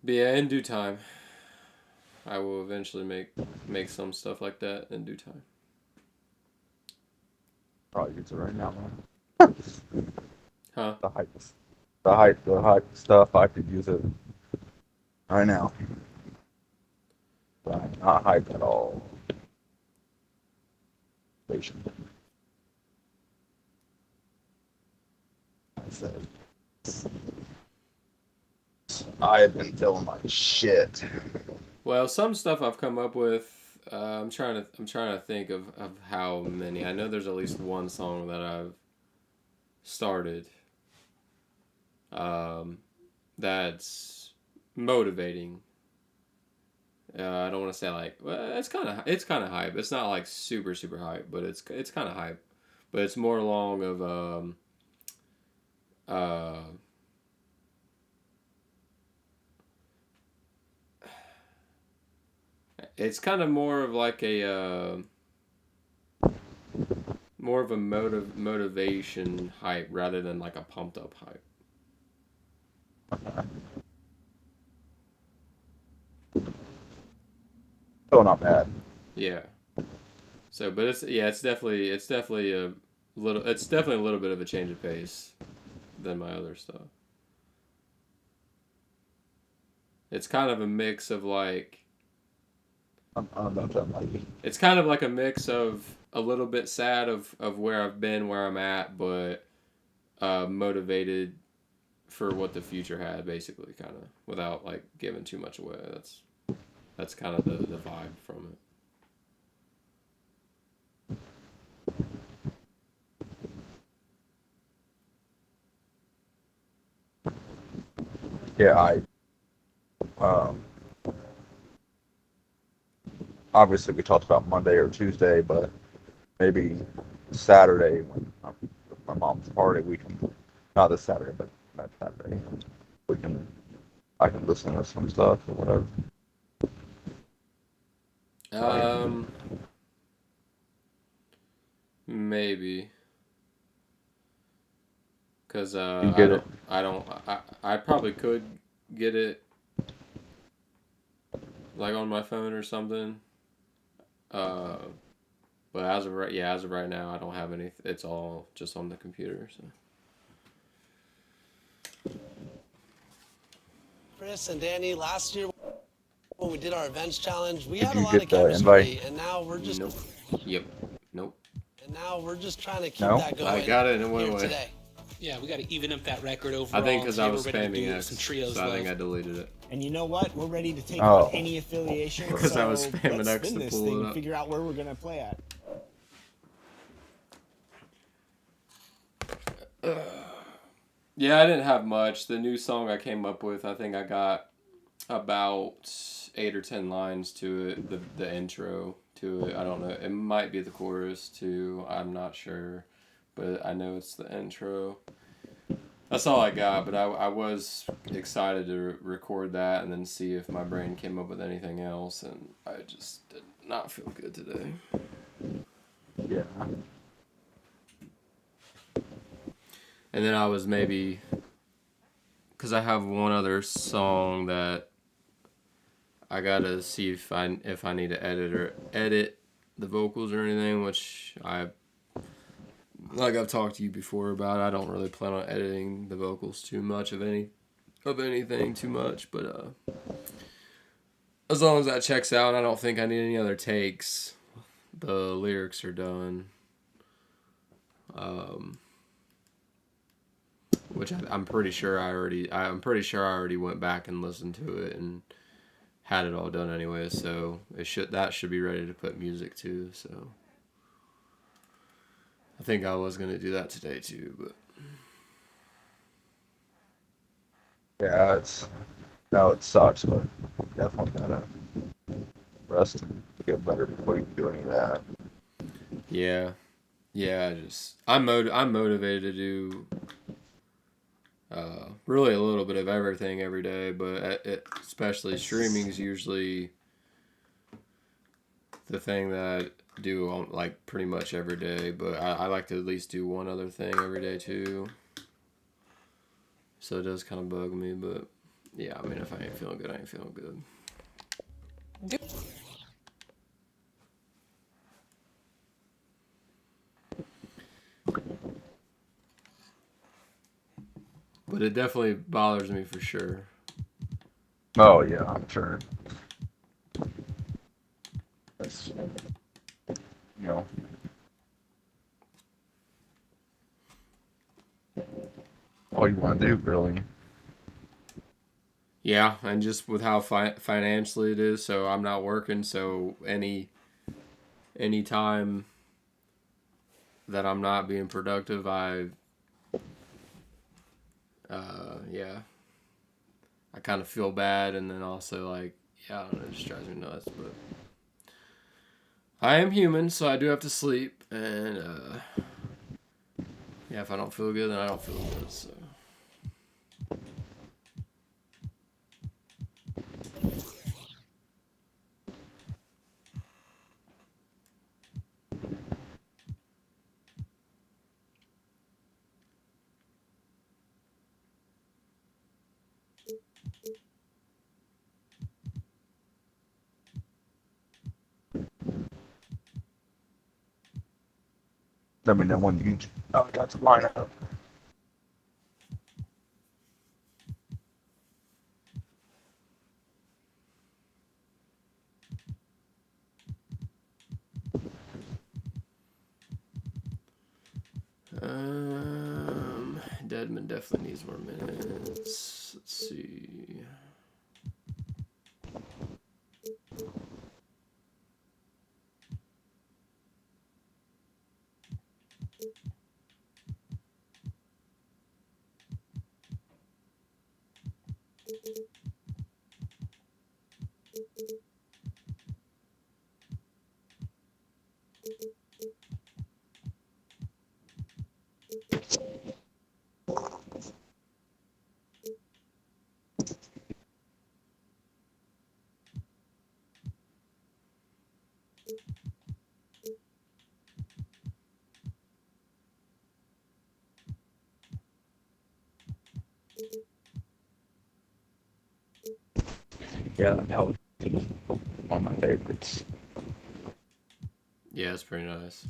But yeah, in due time, I will eventually make some stuff like that in due time. Probably use it right now, man. Huh? The hype stuff. I could use it right now. But I'm not hyped at all. I said, I have been feeling like shit. Well, some stuff I've come up with. I'm trying to think of how many. I know there's at least one song that I've started. That's motivating. I don't want to say like, well, it's kind of hype. It's not like super hype, but it's kind of hype. But it's more along of it's kind of more of like a more of a motivation hype rather than like a pumped up hype. Still not bad. Yeah. So, but it's definitely a little bit of a change of pace than my other stuff. It's kind of a mix of like. I don't know if that might be. It's kind of like a mix of a little bit sad of where I've been, where I'm at, but motivated for what the future had, basically, kind of, without like giving too much away. That's kind of the vibe from it. Yeah, obviously we talked about Monday or Tuesday, but maybe Saturday when my mom's party, we can, not this Saturday, but that Saturday, I can listen to some stuff or whatever. Maybe. Because I probably could get it like on my phone or something. But as of right now, I don't have any. It's all just on the computer. So. Chris and Danny, last year when we did our Avenge Challenge, we had a you lot get of the chemistry, invite? and now we're just Nope. And now we're just trying to keep No? that going. I got it in one here way. today. Yeah, we got to even up that record overall. I think because I was Today we're ready to spamming do X, some trios so I think love. I deleted it. And you know what? We're ready to take Oh. on any affiliation. Because so I was spamming let's X spin to this pull thing it and up. figure out where we're gonna play at. Yeah, I didn't have much. The new song I came up with, I think I got about 8 or 10 lines to it. The intro to it. I don't know. It might be the chorus too. I'm not sure, but I know it's the intro. That's all I got. But I was excited to record that and then see if my brain came up with anything else, and I just did not feel good today. Yeah. And then I was maybe, because I have one other song that I gotta see if I need to edit the vocals or anything, which like I've talked to you before about. I don't really plan on editing the vocals too much of anything too much, but as long as that checks out, I don't think I need any other takes. The lyrics are done. Which I'm pretty sure I already went back and listened to it and had it all done anyway, so that should be ready to put music to. So I think I was gonna do that today too, but Yeah, it sucks, but definitely gotta rest and get better before you can do any of that. yeah, I'm motivated to do really a little bit of everything every day, but especially streaming is usually the thing that I do on, like, pretty much every day, but I like to at least do one other thing every day too. So it does kind of bug me, but yeah, I mean, if I ain't feeling good, I ain't feeling good. But it definitely bothers me for sure. Oh yeah, I'm sure. That's, you know, all you want to do, really. Yeah, and just with how financially it is, so I'm not working, so any time that I'm not being productive, I kind of feel bad, and then also, like, yeah, I don't know, it just drives me nuts, but I am human, so I do have to sleep, and yeah, if I don't feel good, then I don't feel good, so. Let me know when you got to line up. Deadman definitely needs more minutes. Let's see. Yeah, that was one of my favorites. Yeah, it's pretty nice.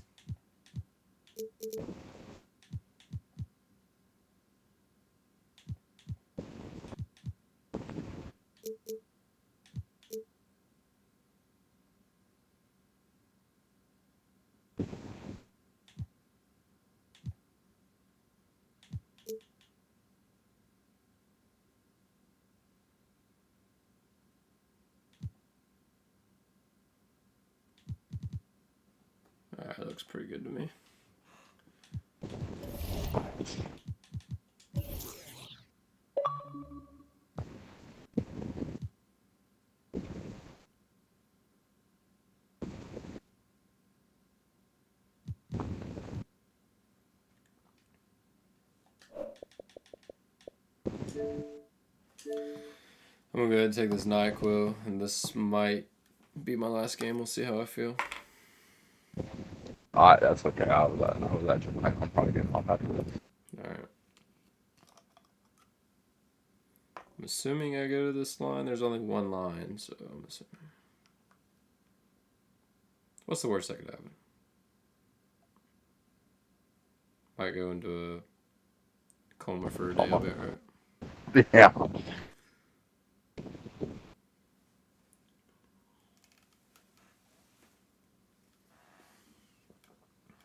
Alright, that looks pretty good to me. I'm gonna go ahead and take this NyQuil, and this might be my last game. We'll see how I feel. Alright, that's okay. I was actually, I'm probably getting off after this. Alright. assuming I go to this line. There's only one line, so I'm assuming. What's the worst that could happen? Might go into a coma for a day of it, right? Yeah.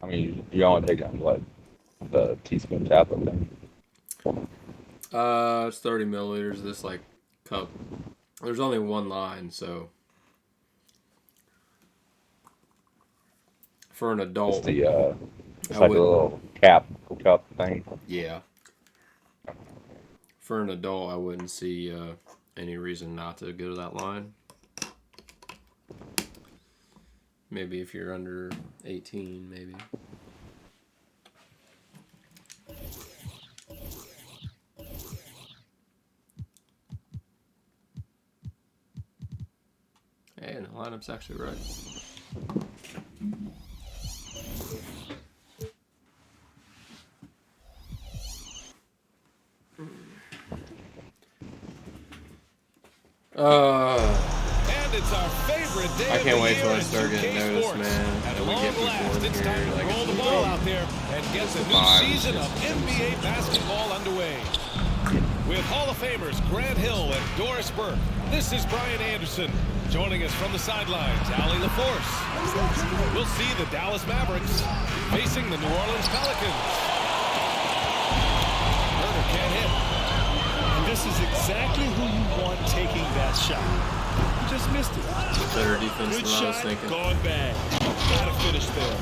I mean, you only take down what the teaspoon tablet thing. It's 30 milliliters. This like cup. There's only one line, so for an adult, It's the it's like a little cup thing. Yeah. For an adult, I wouldn't see any reason not to go to that line. Maybe if you're under 18, maybe. Hey, and the lineup's actually right. And it's our favorite day. I can't wait till I in start getting 2K noticed, Sports. man. At And we long get people last, in it's time here, to like, roll the it's ball like out there and get the new 5, season of 6. NBA basketball underway. With Hall of Famers Grant Hill and Doris Burke, this is Brian Anderson. Joining us from the sidelines, Allie LaForce. We'll see the Dallas Mavericks facing the New Orleans Pelicans. Herder can't hit. And this is exactly who you want taking that shot. You just missed it. Better defense Good than I was shot, thinking. gone bad. Gotta finish there.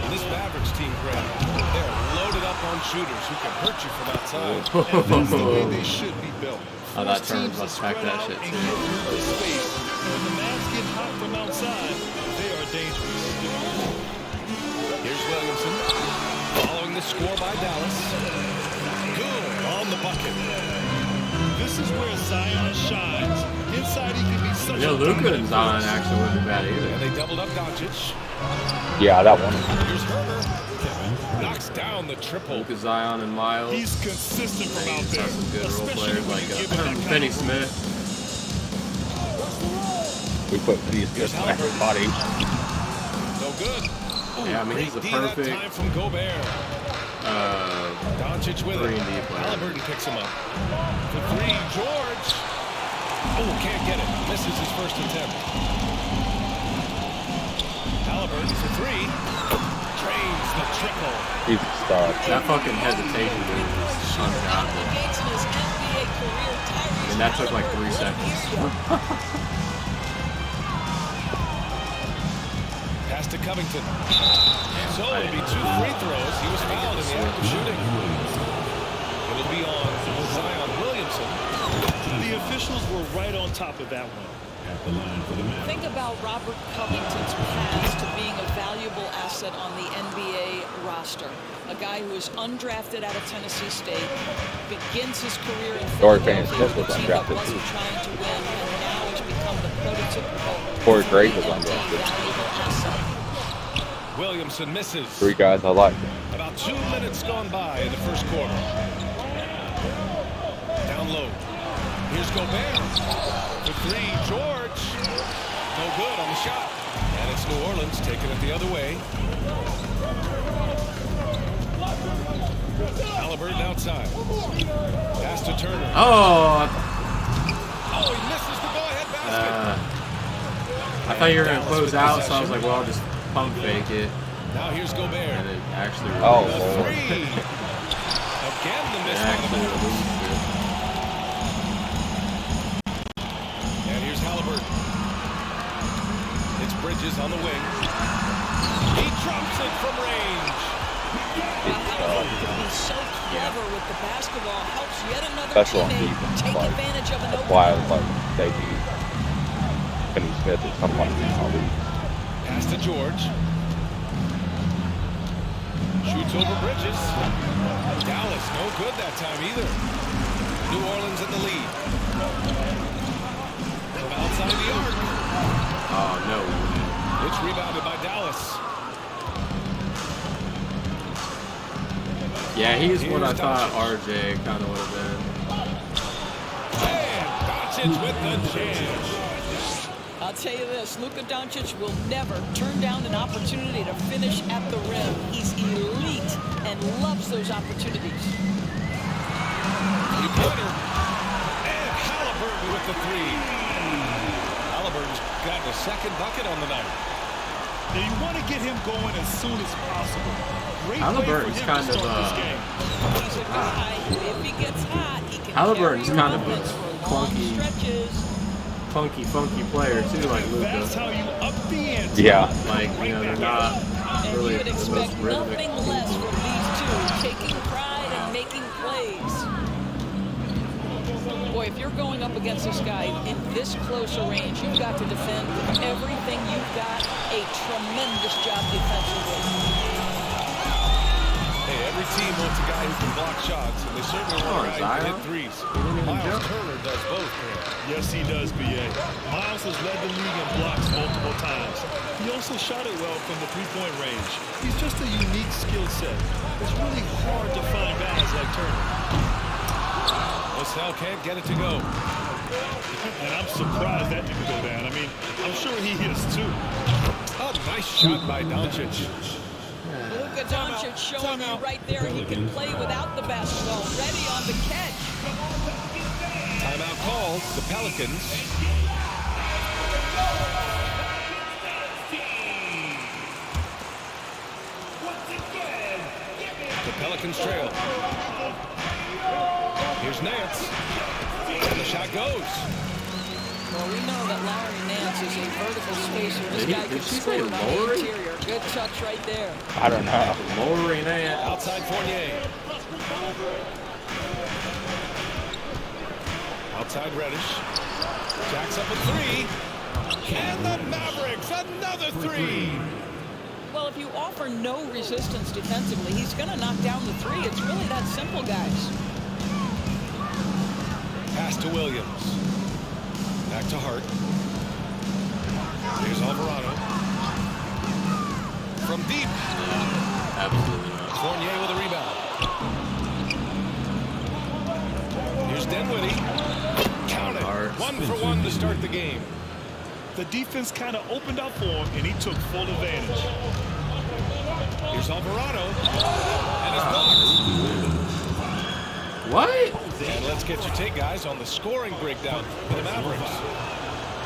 And this Mavericks team, Grant, they're loaded up on shooters who can hurt you from outside. And that's the way they should be built. Oh, that turns must pack that shit too. When the Mavs get hot from outside, they are dangerous. Here's Williamson, following the score by Dallas. Good on the bucket. This is where Zion shines. Inside he can be such You know, a Luka and Zion actually wouldn't be bad And either. they doubled up Doncic. Yeah, that one. Here's Herder. Knocks down the triple. Luka, Zion, and Miles. He's consistent from out there. Got some good role Especially players when like you give him that kind Finney of- Smith. We put these just on everybody. No good. Yeah, I mean, he's a Great D that perfect time from Gobert. Doncic with 3 it. and D player. Halliburton picks him up. For three, George. Oh, can't get it. Misses his first attempt. Halliburton for three. Trains the triple. He's a star. That fucking hesitation move was ungodly. And that took like 3 seconds. Pass to Covington. So it'll be 2 free throws. He was fouled in the act of shooting. It'll be on Zion Williamson. The officials were right on top of that one. Think about Robert Covington's path to being a valuable asset on the NBA roster. A guy who is undrafted out of Tennessee State, begins his career in Corey Philadelphia Smith with was a team that undrafted, wasn't too. trying to win, and now has become the prototypical Corey Gray was valuable undrafted. asset. Williamson misses. 3 guys I like. About 2 minutes gone by in the first quarter. Down low. Here's Gobert. For three, George. No good on the shot. And it's New Orleans taking it the other way. Halliburton outside. Pass to Turner. Oh! Oh, he misses the go-ahead basket. I thought you were going to close out, so I was like, well, I'll just pump fake it. Now here's Gobert. And it actually Oh, The Lord. three. Again, the It miss. actually released it. And here's Halliburton. It's Bridges on the wing. He drops it from range. He's so clever with the basketball, helps yet another Special on teammate defense. take Like, advantage of an that's open why I was like, maybe Finney Smith or somebody. Pass to George. Shoots over Bridges. Dallas, no good that time either. New Orleans in the lead. From outside the arc. Oh, no. It's rebounded by Dallas. Yeah, he's what I Here's thought Doncic. RJ kind of would have been. Doncic with the jam. I'll tell you this, Luka Doncic will never turn down an opportunity to finish at the rim. He's elite and loves those opportunities. Three-pointer. And Halliburton with the three. Halliburton's gotten a second bucket on the night. Now you want to get him going as soon as possible. Great Halliburton's way for him kind to of start this game. He's a guy who, if he gets hot, he can Halliburton's carry kind of offense a for long clunky, stretches. funky player too, like That's Luka. how you up the ante. Yeah. Like, you know, they're not And really you would the most expect rhythmic. nothing less from these two, taking pride and making plays. Boy, if you're going up against this guy in this close a range, you've got to defend everything you've got. A tremendous job defensively. Hey, every team wants a guy who can block shots, and they certainly want a guy who can hit threes. Miles Turner does both, man. Yes, he does, B.A. Miles has led the league in blocks multiple times. He also shot it well from the three-point range. He's just a unique skill set. It's really hard to find guys like Turner. LaSalle can't get it to go. And I'm surprised that didn't go down. I mean, I'm sure he is too. A nice shot by Doncic. Luka Doncic showing you right there he can play without the basketball. Ready on the catch. Timeout called. The Pelicans. The Pelicans trail. Here's Nance. And the shot goes. Well, we know that Larry Nance is a vertical spacer. This guy can did she score say on the Lowry? interior. Good touch right there. I don't know. Lowry Nance. Outside Fournier. Outside Reddish. Jacks up a three. And the Mavericks, another three. Well, if you offer no resistance defensively, he's going to knock down the three. It's really that simple, guys. Pass to Williams. Back to Hart. Here's Alvarado. From deep. Absolutely not. Fournier with a rebound. Here's Dinwiddie. Count it. 1-for-1 to start the game. The defense kind of opened up for him, and he took full advantage. Here's Alvarado. And it's blocked. What? And let's get your take, guys, on the scoring breakdown for the Mavericks.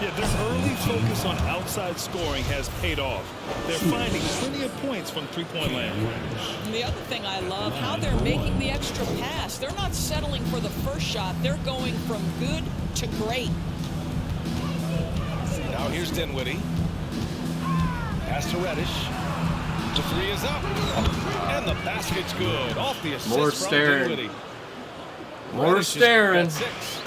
Yeah, this early focus on outside scoring has paid off. They're finding plenty of points from three-point land. And the other thing I love, how they're making the extra pass. They're not settling for the first shot. They're going from good to great. Now here's Dinwiddie. Pass to Reddish. The three is up. And the basket's good. Off the assist More from staring. Dinwiddie. More Reddish is staring. at 6.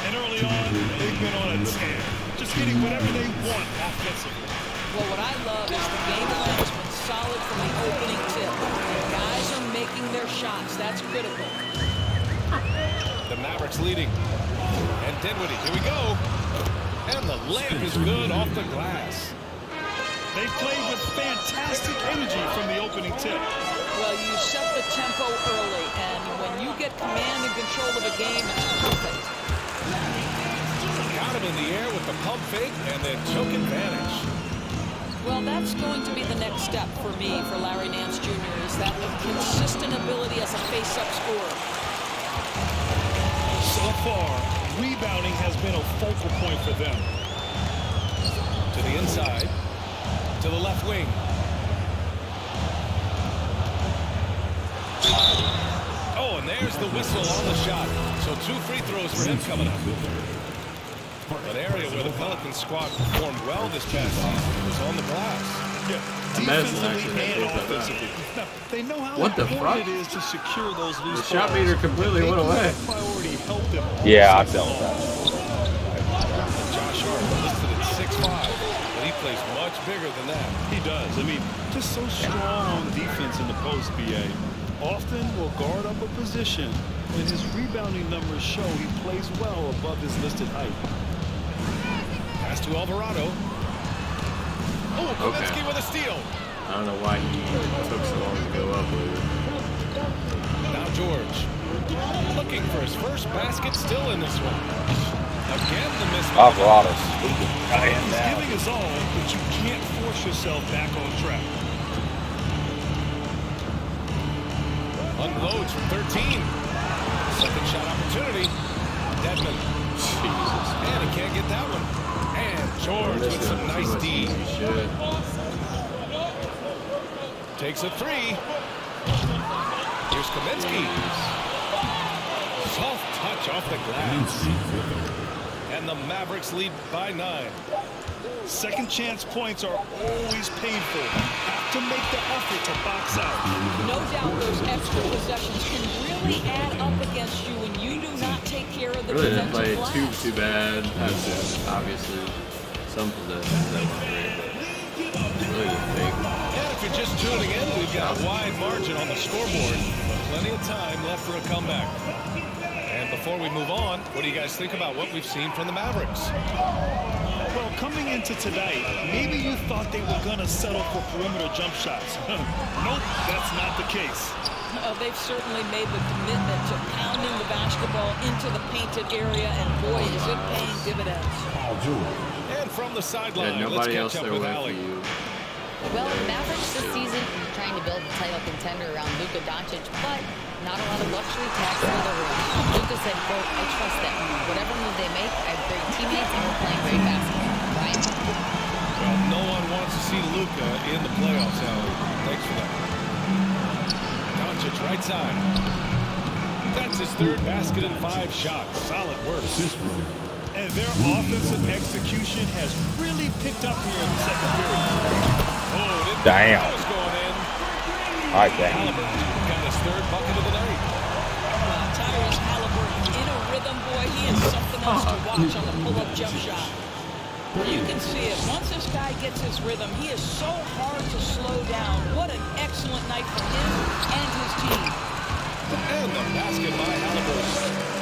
And early on, they've been on a tear. Just getting whatever they want offensively. Well, what I love is the game plan has been solid from the opening tip. The guys are making their shots. That's critical. The Mavericks leading. And Dinwiddie, here we go. And the layup is good off the glass. They played with fantastic energy from the opening tip. Well, you set the tempo early, and when you get command and control of a game, it's perfect. Got him in the air with the pump fake and then took advantage. Well, that's going to be the next step for me, for Larry Nance Jr., is that consistent ability as a face-up scorer. So far, rebounding has been a focal point for them. To the inside. To the left wing. Oh, and there's the whistle on the shot. So 2 free throws for him coming up. An area where the Pelicans squad performed well this past season was on the glass. Yeah, defensively and offensively. Now, they know how important it is to secure those loose The shot balls. meter completely went away. Priority helped them. Yeah, I've dealt with that. Josh Hart listed at 6'5", but he plays much bigger than that. He does. I mean, just so strong on defense in the post, BA. Often will guard up a position, and his rebounding numbers show he plays well above his listed height. Pass to Alvarado. Oh, Kaminsky with a steal. I don't know why he took so long to go up with it. Now George. Looking for his first basket still in this one. Again, the miss. Alvarado. He's giving his all, but you can't force yourself back on track. Unloads from 13. Second shot opportunity. Dedmon. Jesus. And he can't get that one. And George with some nice D. Takes a three. Here's Kaminsky. Soft touch off the glass. And the Mavericks lead by 9. Second chance points are always painful. Have to make the effort to box out. No doubt those extra possessions can really add up against you when you do not take care of the Really didn't play defensive glass. too bad. That's just obviously some possessions that were great, but really didn't think. And if you're just tuning in, we've got a wide margin on the scoreboard, but plenty of time left for a comeback. And before we move on, what do you guys think about what we've seen from the Mavericks? Well, coming into tonight, maybe you thought they were going to settle for perimeter jump shots. Nope, that's not the case. They've certainly made the commitment to pounding the basketball into the painted area, and boy, is it paying dividends. And from the sideline, let's nobody catch else up there with with Ali. you. Well, the Mavericks this season are trying to build a title contender around Luka Doncic, but not a lot of luxury tax in the room. Luka said, quote, I trust them. Whatever move they make, I have great teammates and we're playing great basketball. Right? Well, no one wants to see Luka in the playoffs, Ali. Thanks for that. Doncic right side. That's his third basket and 5 shots. Solid work. And their offensive execution has really picked up here in the second period. Damn. That was going in. All right, damn. Halliburton got his third bucket of the night. Tyrese Halliburton in a rhythm, boy. He is something else to watch on the pull-up jump shot. You can see it. Once this guy gets his rhythm, he is so hard to slow down. What an excellent night for him and his team. And the basket by Halliburton.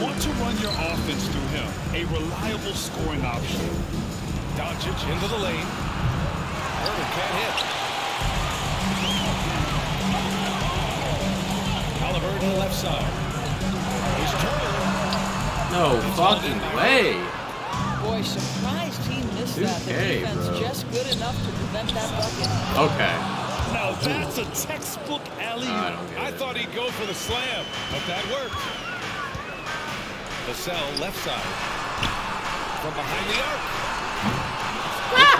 Want to run your offense through him. A reliable scoring option. Doncic into the lane. Herman can't hit. Halliburton left side. He's turning. No fucking way. Boy, surprised he missed that. The defense bro. just good enough to prevent that bucket. Okay. Now that's a textbook alley-oop. I thought he'd go for the slam, but that worked. Vassell left side. From behind the arc.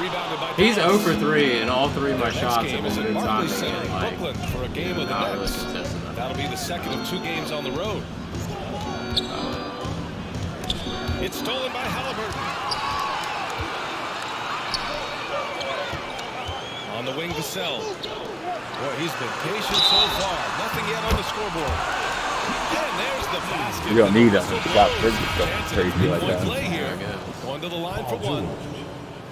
Rebounded by He's Dallas. 0 for 3, and all 3 of my Next shots game have is been at good Barclays timing. Center in And, like, Brooklyn for a game of the not really Nets. contesting that. That'll be the second of 2 games on the road. It's stolen by Halliburton. On the wing, Vassell. Boy, he's been patient so far. Nothing yet on the scoreboard. And there's the basket. You don't need him. Got Bridges going Chance at a crazy like three-point that. play here. Going to the line for 1.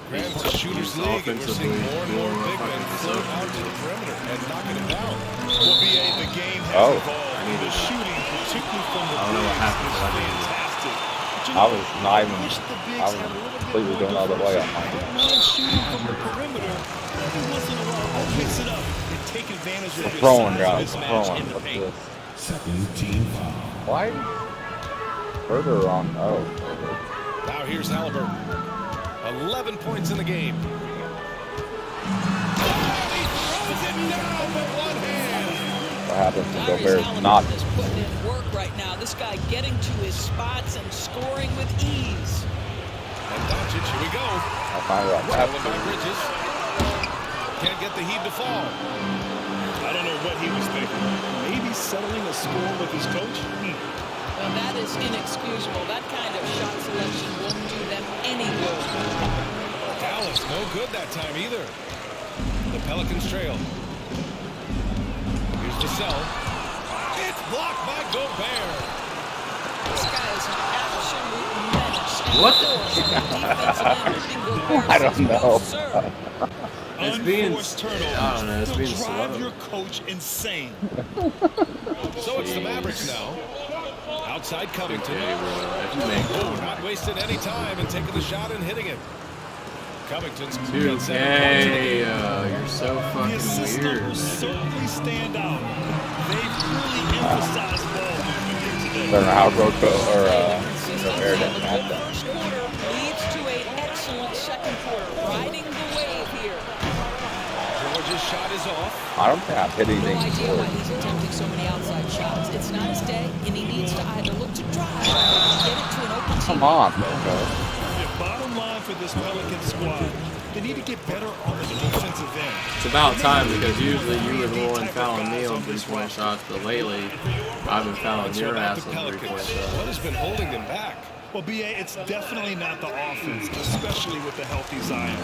Grant's a shooter's league, and we're seeing more and more big men float out to the perimeter and knocking it down. Well, BA, the game has Oh. evolved. The shooting, particularly from the I don't know what bigs, happened is to that game. fantastic. But you I know, was not even. wish the bigs I was had a little bit completely more going the other way on diversity. mine. Don't mind shooting from the perimeter. Every once in a while, they'll mix it up and take advantage of your Throwing, size guys. mismatch Throwing. in the What's paint. this? Second team foul. Why? Further on. Oh. Now here's Halliburton. 11 points in the game. What happens to Tyrese Gobert's Halliburton not? is putting in work right now. This guy getting to his spots and scoring with ease. And Doncic, here we go. I find out that. Stolen by Bridges. Can't get the heat to fall. I don't know what he was thinking. Maybe settling a score with his coach? Well, that is inexcusable. That kind of shot selection won't do them any good. Dallas, no good that time either. The Pelicans trail. Here's Vassell. It's blocked by Gobert. This guy is an absolute menace. And What? I don't know. It's being, Unforced turnovers. I don't know, it's They'll being drive slow. your coach insane. So it's the Mavericks now. Outside Covington. Oh, not wasting any time and taking the shot and hitting it. Covington's got 7 points in the game. You're so The fucking assist weird. numbers certainly stand out. They've really emphasized ball movement here today. I don't know how Rocco or Gobert A didn't good have that. first quarter leads to an excellent second quarter. Riding the wave here. George's shot is off. I don't think I've hit No anything idea why before. he's attempting so many outside shots. It's not his day, and he needs to either look to drive or get it to an open teammate. Come on, Loco. The bottom line for this Pelican squad, they need to get better on the defensive end. It's about time because usually you were the one fouling me on 3-point shots, but lately I've been fouling your ass on 3-point shots. What has been holding them back? Well, BA, it's definitely not the offense, especially with the healthy Zion.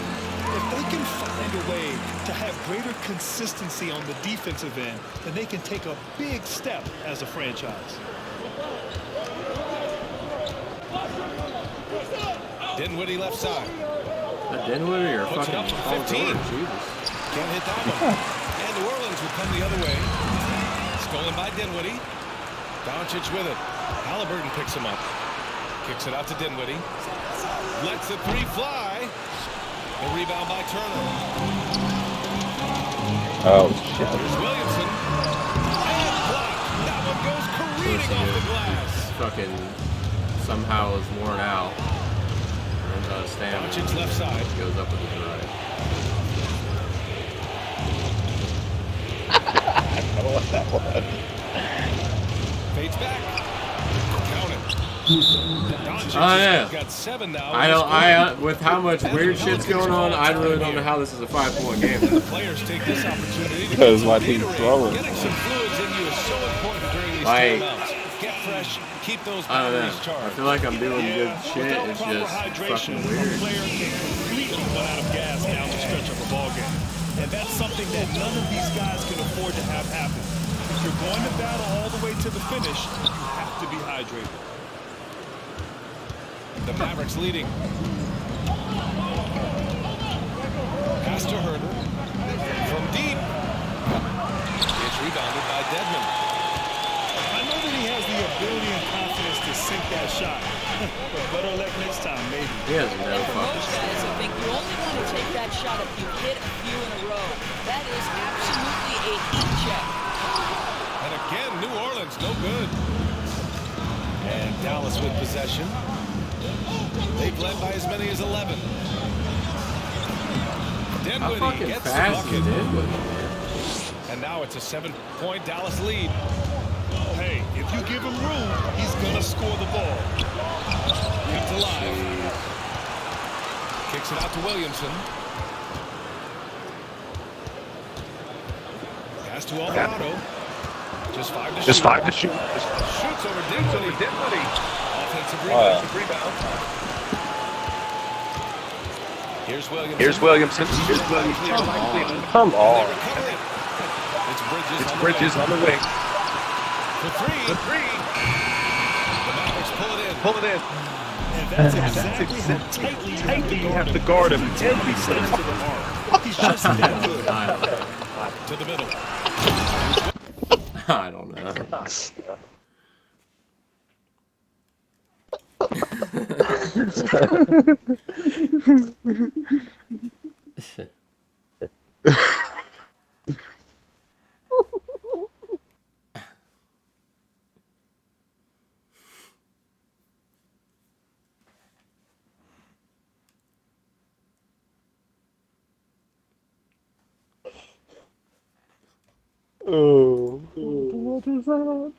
If they can find a way to have greater consistency on the defensive end, then they can take a big step as a franchise. Dinwiddie left side. That Dinwiddie or Puts it fucking up Paul from 15. George, Jesus. Can't hit that one. And New Orleans will come the other way. Stolen by Dinwiddie. Doncic with it. Halliburton picks him up. Kicks it out to Dinwiddie. Lets the three fly. The rebound by Turner. Oh, shit. Here's Williamson. And blocked. That one goes careening off the glass. Fucking somehow is worn out. And stamina. Doncic's left side. Goes up with his right. I don't know what that was. Fades back. Count it. Doncic Oh yeah. got 7 now. I don't. With how much weird shit's going on, I really don't know how this is a 5-point game. The players take this opportunity to Because get my some team's Gatorade. throwing. Getting some fluids in you is so important during these Like, timeouts. Get fresh, keep those I don't know. batteries charged. I feel like I'm doing good shit. Without It's proper just hydration, fucking a weird. player can completely run out of gas down the stretch of a ball game. And that's something that none of these guys can afford to have happen. If you're going to battle all the way to the finish, you have to be hydrated. The Mavericks leading. Pass to Herder. From deep. It's rebounded by Dedmon. I know that he has the ability and confidence to sink that shot. But better luck next time, maybe. He has no And for fucking. most guys, I think you only want to take that shot if you hit a few in a row. That is absolutely a heat check. And again, New Orleans, no good. And Dallas with possession. They've led by as many as 11. How Dinwiddie fucking gets the fast is bucket. Dinwiddie? And now it's a 7-point Dallas lead. Hey, if you give him room, he's going to score the ball. Kept alive. Kicks it out to Williamson. Pass to Alvarado. Just 5 to shoot. Just 5 to shoot. Shoots over Dinwiddie. Offensive rebound. Here's Williamson. Come on. It's Bridges on the wing. The three. The Mavericks pull it in. And that's exactly how tightly you have to guard him. Every sense to the mark. He's just that good. To the middle. I don't know. Oh, what is that?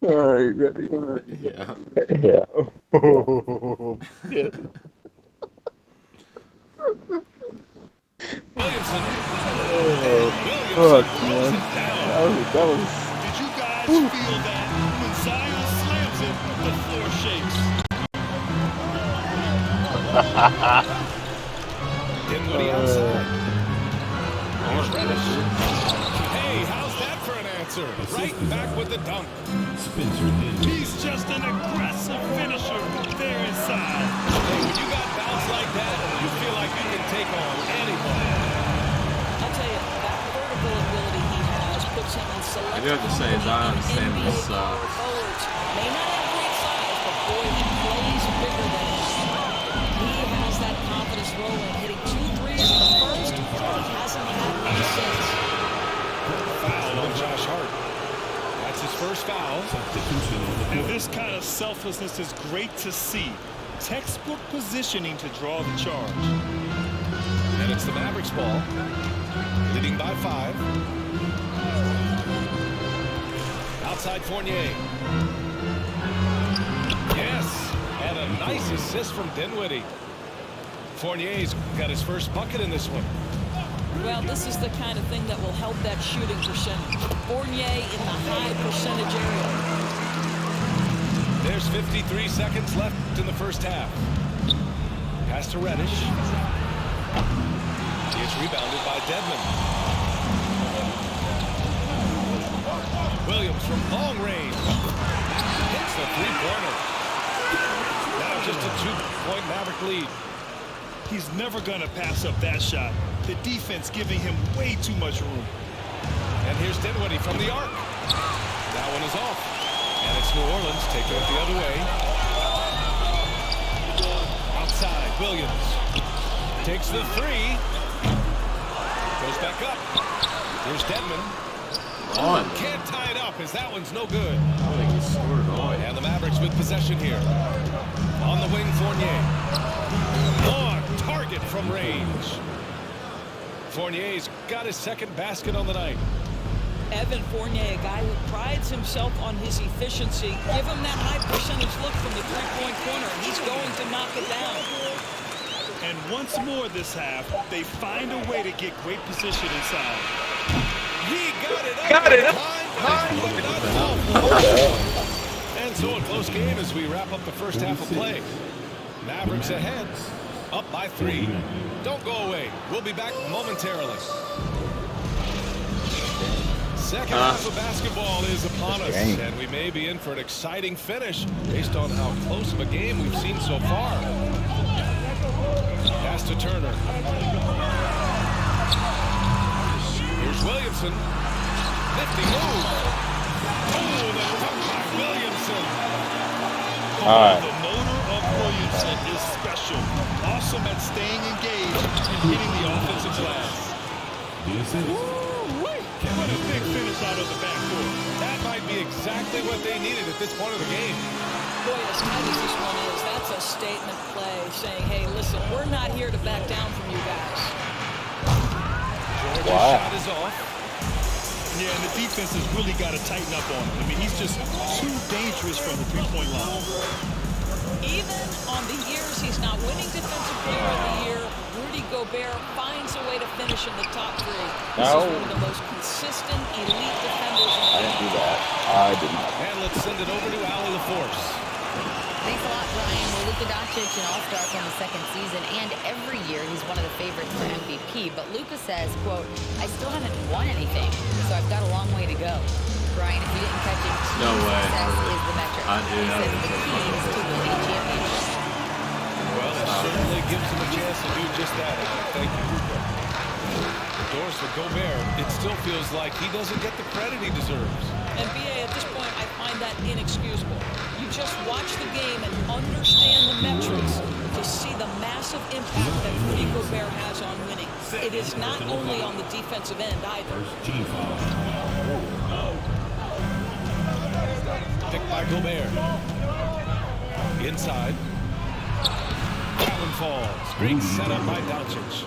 All right, ready? Yeah. Yeah. Oh, yeah. Williamson. Fuck, man. That was. Did you guys feel that when Zion slams it, the floor shakes? Dinwiddie outside. Here's Reddish. Hey, how's that for an answer? Right back with the dunk. Spencer Dinwiddie. He's just an aggressive finisher there inside. Hey, when you got bounce like that, you feel like you can take on anybody. I'll tell you, that vertical ability he has puts him in select. I do have to say, Zion Sanders NBA sucks. forwards. May not have great size, but boy, he plays bigger than him. He has that confidence rolling, hitting 2 threes in the first. He hasn't had one since. Foul on Josh Hart. That's his first foul. Now, this kind of selflessness is great to see. Textbook positioning to draw the charge. And it's the Mavericks ball, leading by 5. Outside Fournier. Yes, and a nice assist from Dinwiddie. Fournier's got his first bucket in this one. Well, this is the kind of thing that will help that shooting percentage. Fournier in the high percentage area. There's 53 seconds left in the first half. Pass to Reddish. It's rebounded by Dedmon. Williams from long range. Hits the three-pointer. Now just a 2-point Maverick lead. He's never going to pass up that shot. The defense giving him way too much room. And here's Dinwiddie from the arc. That one is off. And it's New Orleans taking it the other way. Outside, Williams. Takes the 3. Goes back up. Here's Dedmon. Can't tie it up as that one's no good. I don't think he scored at all. And the Mavericks with possession here. On the wing, Fournier. Long target from range. Fournier's got his second basket on the night. Evan Fournier, a guy who prides himself on his efficiency. Give him that high percentage look from the three-point corner, and he's going to knock it down. And once more this half, they find a way to get great position inside. He got it up. And so a close game as we wrap up the first half of play. Mavericks ahead, up by 3. Don't go away. We'll be back momentarily. Second half of basketball is upon us, and we may be in for an exciting finish based on how close of a game we've seen so far. Pass to Turner. Here's Williamson. Nifty move. Oh, the dunk by Williamson. All right. The motor of Williamson is special. Awesome at staying engaged and hitting the offensive glass. What a big finish out of the backcourt. That might be exactly what they needed at this point of the game. Boy, as tight as this one is, that's a statement play saying, hey, listen, we're not here to back down from you guys. George's shot is off. Yeah, and the defense has really got to tighten up on him. I mean, he's just too dangerous from the three-point line. Even on the years he's not winning Defensive Player of the Year, Rudy Gobert finds a way to finish in the top 3. This is one of the most consistent elite defenders in the league. I didn't do that. I did not. And let's send it over to Allie LaForce. Thanks a lot, Brian. Well, Luka Doncic, an all-star from the second season, and every year he's one of the favorites for MVP. But Luka says, quote, I still haven't won anything, so I've got a long way to go. Brian, if you didn't catch it, No way. success is the metric. I do He know. says the key is to win a championship. Well, it certainly gives him a chance to do just that. Thank you. The doors for Gobert, it still feels like he doesn't get the credit he deserves. And BA, at this point, I find that inexcusable. You just watch the game and understand the metrics to see the massive impact that Rudy Gobert has on winning. It is not only on the defensive end either. Picked by Gobert. Inside. Allen falls. Great setup by Doncic.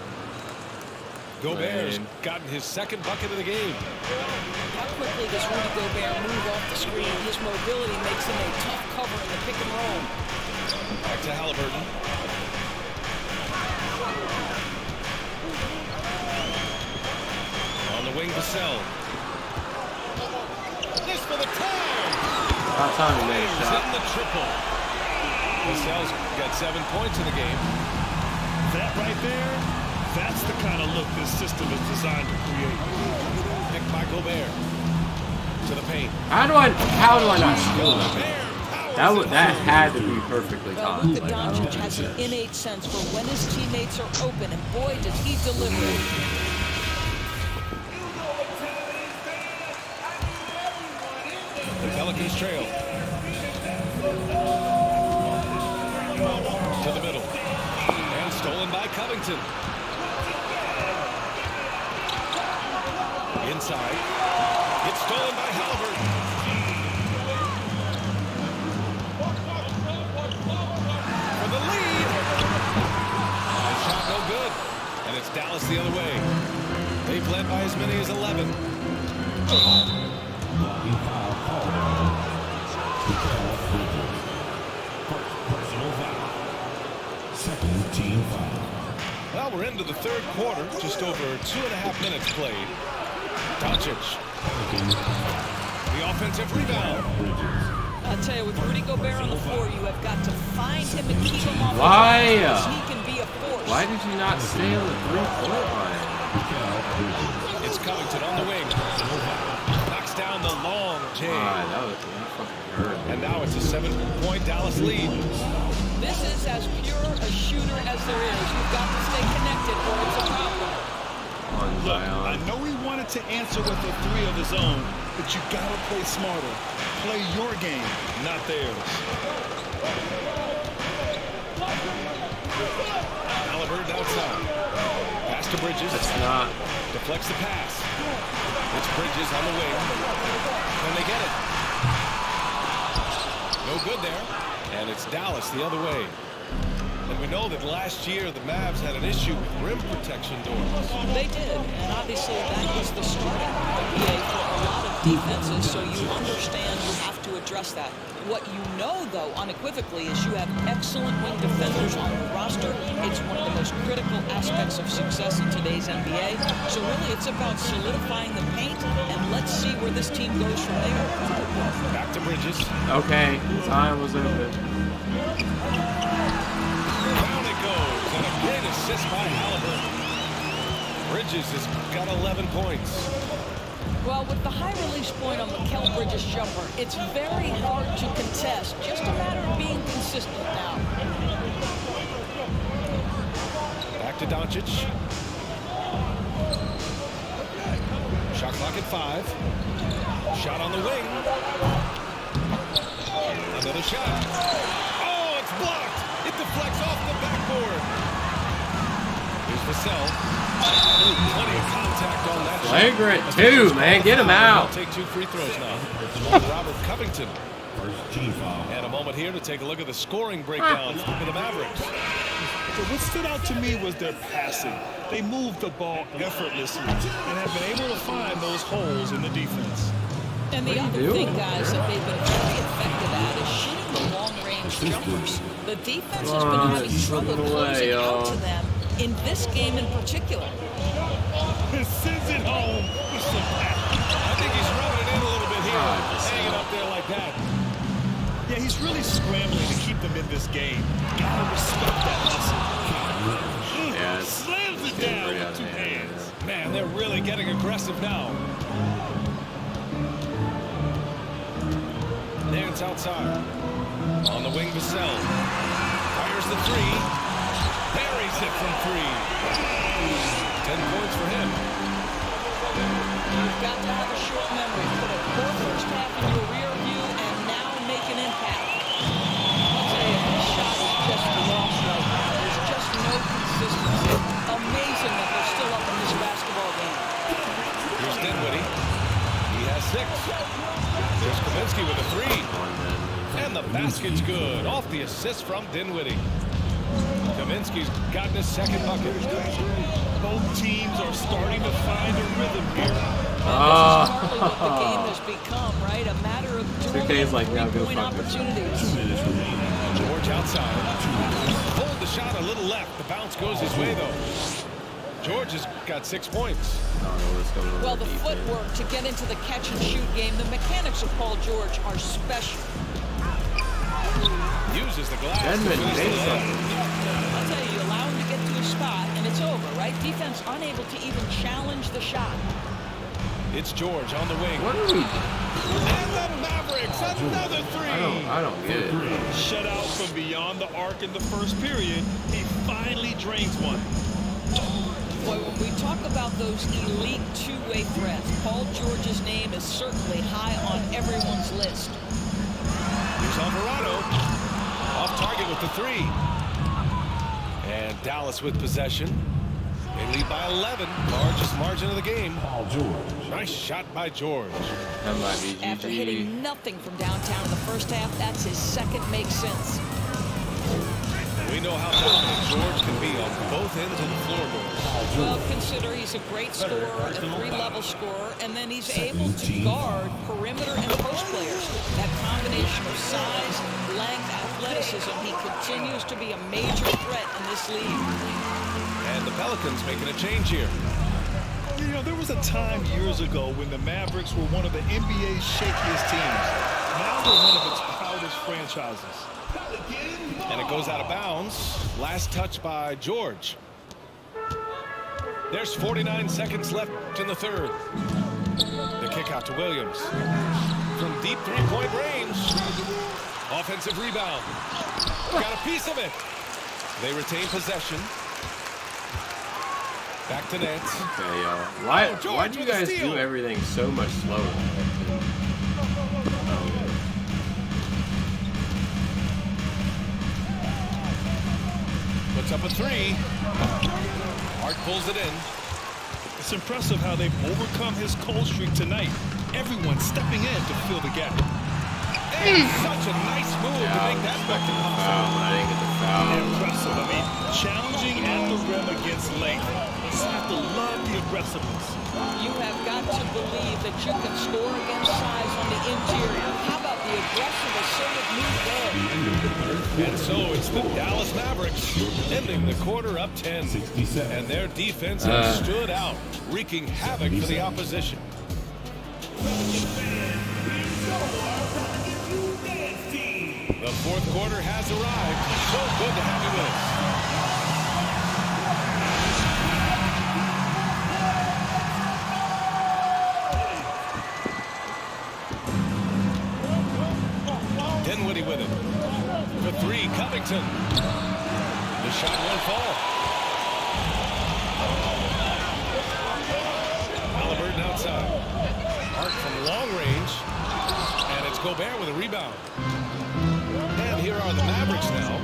Gobert's gotten his second bucket of the game. How quickly does Rudy Gobert move off the screen? His mobility makes him a tough cover in the pick and roll. Back to Halliburton. On the wing, Vassell. This for the time. About time he made a He's shot. in the triple. Vassell's got 7 points in the game. That right there, that's the kind of look this system is designed to create. Picked by Gobert. To the paint. How do I not steal that? That had to be perfectly Well, timed. Luka Doncic has an innate sense for when his teammates are open, and boy, does he deliver. The Pelicans trail. To the middle. And stolen by Covington. Inside. It's stolen by Halliburton. It's Dallas the other way. They've led by as many as 11. Blocking foul called on Mikael Bridges. First personal foul. Second team foul. Well, we're into the third quarter. Just over 2.5 minutes played. Doncic. The offensive rebound. I'll tell you, with Rudy Gobert on the floor, you have got to find him and keep him off the Why? ground, because he can be a force. Why did you not stay on the 3-point line? It's Covington on the wing. Knocks down the long J. That fucking hurt. And now it's a 7-point Dallas lead. This is as pure a shooter as there is. You've got to stay connected or it's a problem. Look, I know he wanted to answer with a three of his own, but you got to play smarter. Play your game, not theirs. Halliburton outside. Pass to Bridges. That's not. Deflects the pass. It's Bridges on the wing. Can they get it? No good there. And it's Dallas the other way. And we know that last year the Mavs had an issue with rim protection doors. They did, and obviously that was the starting idea for a lot of defenses, so you understand you have to address that. What you know, though, unequivocally, is you have excellent wing defenders on the roster. It's one of the most critical aspects of success in today's NBA. So really, it's about solidifying the paint, and let's see where this team goes from there. Back to Bridges. Okay, time was over. Down it goes, and a great assist by Halliburton. Bridges has got 11 points. Well, with the high release point on Mikal Bridges' jumper, it's very hard to contest. Just a matter of being consistent now. Back to Doncic. Shot clock at 5. Shot on the wing. Another shot. Oh, it's blocked. It deflects off the backboard. Here's Vassell. Plenty of contact on that Flagrant shot. two, man. Get him out. I'll take 2 free throws now. Robert Covington. First team foul. And a moment here to take a look at the scoring breakdowns for the Mavericks. So what stood out to me was their passing. They moved the ball effortlessly and have been able to find those holes in the defense. And the other thing, guys, that they've been very effective at is shooting the long-range jumpers. The defense has been having trouble closing out to them in this game in particular. Sends it home with some passion. I think he's rubbing it in a little bit here, hanging up there like that. Yeah, he's really scrambling to keep them in this game. Gotta respect that hustle. Yeah, it's slams it down with 2 hands. Man, they're really getting aggressive now. Nance outside. On the wing, Vassell. Fires the 3. Buries it from 3. 10 points for him. You've got to have a short memory. Put a poor first half in your rear view and now make an impact. I'll tell you, this shot is just lost right now. There's just no consistency. Amazing that they're still up in this basketball game. Here's Dinwiddie. He has 6. There's Kaminsky with a 3. And the basket's good. Off the assist from Dinwiddie. Kaminsky's gotten his second bucket. Both teams are starting to find a rhythm here. This is partly what the game has become, right? A matter of K's like, now go three-point fuck yourself. opportunities. George outside. Hold the shot a little left. The bounce goes his way, though. George has got 6 points. Well, the footwork to get into the catch-and-shoot game, the mechanics of Paul George are special. Uses the glass. I'll tell you, you allow him to get to his spot, and it's over, right? Defense unable to even challenge the shot. It's George on the wing. What are we doing? And the Mavericks, another 3. I don't get it. Shut out from beyond the arc in the first period. He finally drains one. Boy, when we talk about those elite two-way threats, Paul George's name is certainly high on everyone's list. Here's Alvarado. Off target with the 3. And Dallas with possession. They lead by 11. Largest margin of the game. Paul George. Nice shot by George. That might be After GG. hitting nothing from downtown in the first half, that's his second make since. We know how dominant George can be on both ends of the floor, boys. Well, consider he's a great scorer, a three-level scorer, and then he's able to guard perimeter and post players. That combination of size, length, athleticism, he continues to be a major threat in this league. And the Pelicans making a change here. You know, there was a time years ago when the Mavericks were one of the NBA's shakiest teams. Now they're one of its proudest franchises. And it goes out of bounds. Last touch by George. There's 49 seconds left in the third. The kick out to Williams. From deep three-point range. Offensive rebound. Got a piece of it. They retain possession. Back to Nance. Okay, y'all. Why do you guys do everything so much slower? Puts up a three. Hart pulls it in. It's impressive how they've overcome his cold streak tonight. Everyone stepping in to fill the gap. And such a nice move to make that bucket possible. I didn't get the foul. Impressive. I mean, challenging at the rim against length. You just have to love the aggressiveness. You have got to believe that you can score against size on the interior. How about the aggressive, assertive move there? And so it's the Dallas Mavericks ending the quarter up 10. And their defense has stood out, wreaking havoc for the opposition. The fourth quarter has arrived. So good to have you with us. Dinwiddie with it. For three, Covington. The shot won't fall. Halliburton outside. Hart from long range. And it's Gobert with a rebound. And here are the Mavericks now.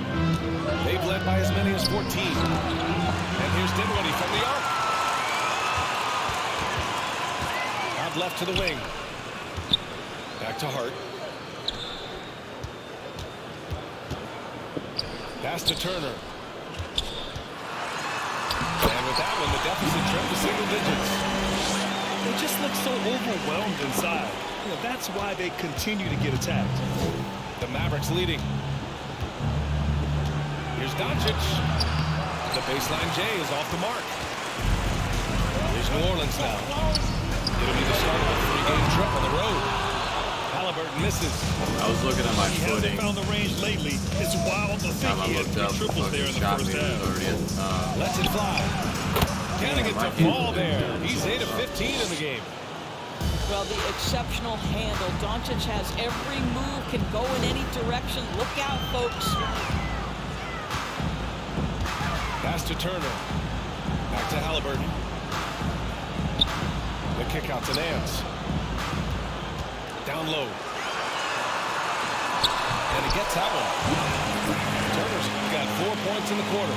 They've led by as many as 14. And here's Dinwiddie from the arc. Out left to the wing. Back to Hart. Pass to Turner. And with that one, the deficit trimmed to single digits. They just look so overwhelmed inside. You know, that's why they continue to get attacked. The Mavericks leading. Here's Doncic. The baseline J is off the mark. Here's New Orleans now. It'll be the start of a three-game trip on the road. Halliburton misses. I was looking at my footing. He hasn't found the range lately. It's wild to think he had 3 triples there in the first half. Lets it fly. Can't get to fall there. He's 8 of 15 in the game. Well, the exceptional handle. Doncic has every move, can go in any direction. Look out, folks. Pass to Turner. Back to Halliburton. The kick out to Nance. Down low. And he gets that one. Turner's got 4 points in the quarter.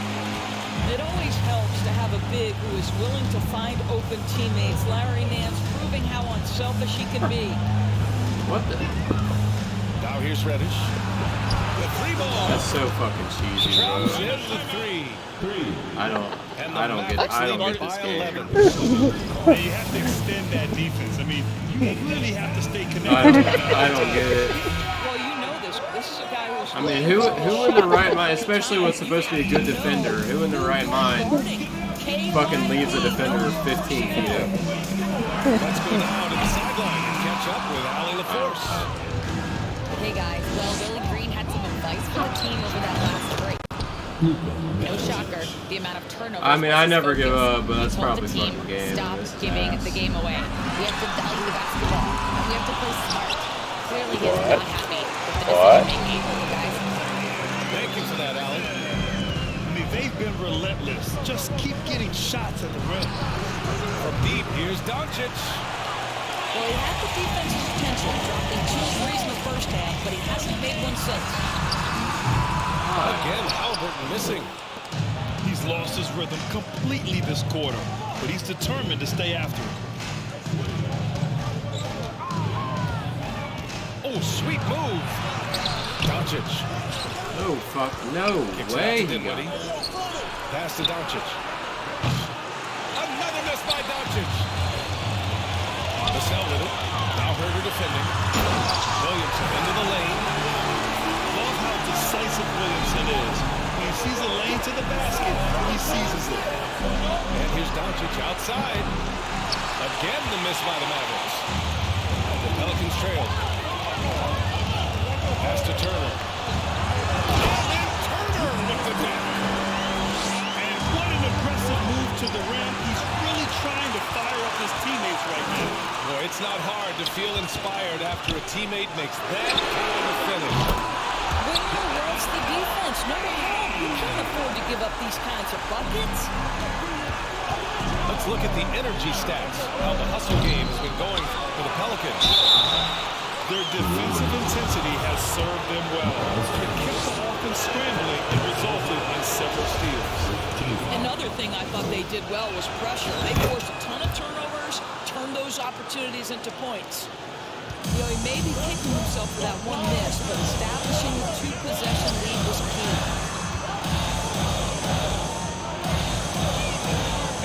It always helps to have a big who is willing to find open teammates. Larry Nance proving how unselfish he can be. What the? Now here's Reddish. The three ball. That's so fucking cheesy, bro. Traps in the three. I don't get this game. And you have to extend that defense. I mean, you really have to stay connected. I don't get it. Well, you know this. This is a guy who's... I mean, who in their right mind, especially what's supposed to be a good defender, who in their right mind fucking leaves a defender 15 feet up? Let's go down to the sideline and catch up with Ali LaForce. Okay, guys. Well, Willie Green had some advice for the team over that last break. No shocker, the amount of turnovers. I mean, I never give up, but that's probably the team fucking game. Stop giving the game away. We have to value the basketball. And we have to play smart. Clearly, he's not happy with the decision making, guys. Thank you for that, Ali. I mean, they've been relentless. Just keep getting shots at the rim. From deep, here's Doncic. Well, he had the defense's attention, dropping 2 threes in the first half, but he hasn't made one since. Again, Halliburton missing. He's lost his rhythm completely this quarter, but he's determined to stay after it. Oh, sweet move. Doncic. No, fuck, no Kicks way. It out to Dinwiddie. Pass to Doncic. Vassell with it. Now Herder defending. Williamson into the lane. Love how decisive Williamson is. He sees a lane to the basket, and he seizes it. And here's Doncic outside. Again, the miss by the Mavericks. The Pelicans trailed. Pass to Turner. And Turner with the dunk. And what an aggressive move to the rim. He's really trying to fire up his teammates right now. Boy, it's not hard to feel inspired after a teammate makes that kind of finish. Winger loves the defense. No matter you can't afford to give up these kinds of buckets. Let's look at the energy stats. How the hustle game has been going for the Pelicans. Their defensive intensity has served them well. It kept the offense scrambling and resulted in several steals. Another thing I thought they did well was pressure. They forced a ton of turnovers, turned those opportunities into points. You know, he may be kicking himself for that one miss, but establishing the two-possession lead was key.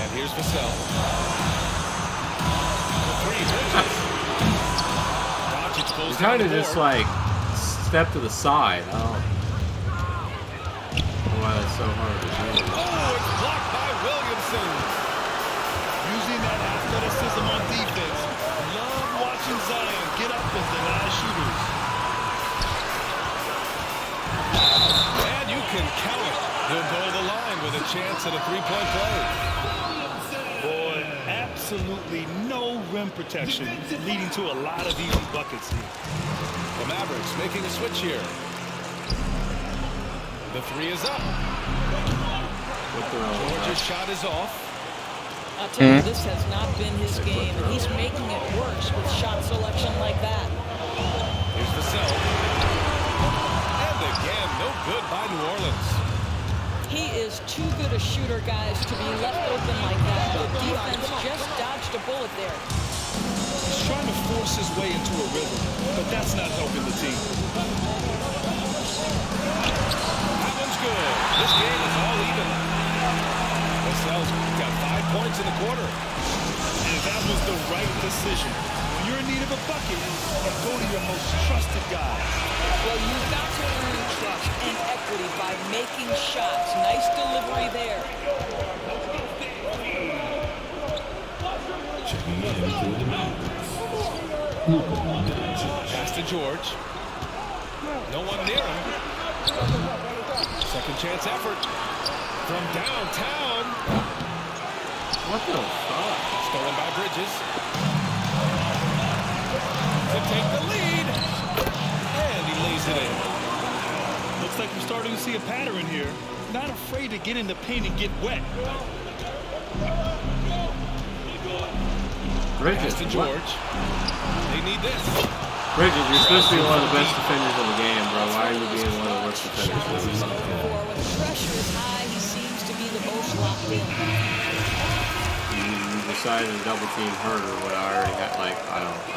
And here's Vassell. The three, Bridges. Doncic pulls He's kind down of the just board. like step to the side. I don't know why that's so hard to do. Oh, it's blocked by Williamson. Using that athleticism on defense. Love watching Zion get up and deny shooters. And you can count it. He'll go to the line with a chance at a three-point play. Boy, absolutely no rim protection, leading to a lot of easy buckets here. The Mavericks making a switch here. The three is up. George's shot is off. I'll tell you, this has not been his game, and he's making it worse with shot selection like that. Here's Vassell. And again, no good by New Orleans. He is too good a shooter, guys, to be left open like that. The defense just dodged a bullet there. He's trying to force his way into a rhythm, but that's not helping the team. That one's good. This game is all even. Vassell's got 5 points in the quarter. And that was the right decision. When you're in need of a bucket, you go to your most trusted guy. Well, you've got to earn trust and equity by making shots. Nice delivery there. Checking in for the Mavericks. Luka Doncic. Pass to George. No one near him. Second chance effort from downtown. What the fuck? Stolen by Bridges. To take the lead. And he lays it in. Looks like we're starting to see a pattern here. Not afraid to get in the paint and get wet. Bridges, Pass to George. They need this. Bridges, you're supposed to be one of the best defenders in the game, bro. Why are you being one of the worst defenders in the game? When the pressure is high, he seems to be the most locked in. You decided to double team Herder when I already had, like, I don't know.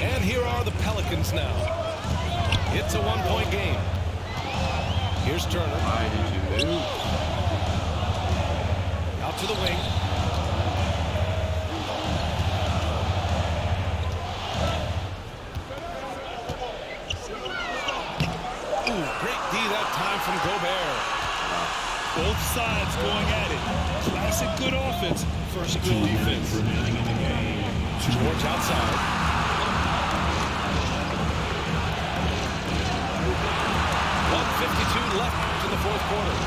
And here are the Pelicans now. It's a one-point game. Here's Turner. Why did you move? Out to the wing. Ooh, great D that time from Gobert. Both sides going at it. Classic good offense versus good defense. Remaining in the game. George outside. 1:52 left in the fourth quarter.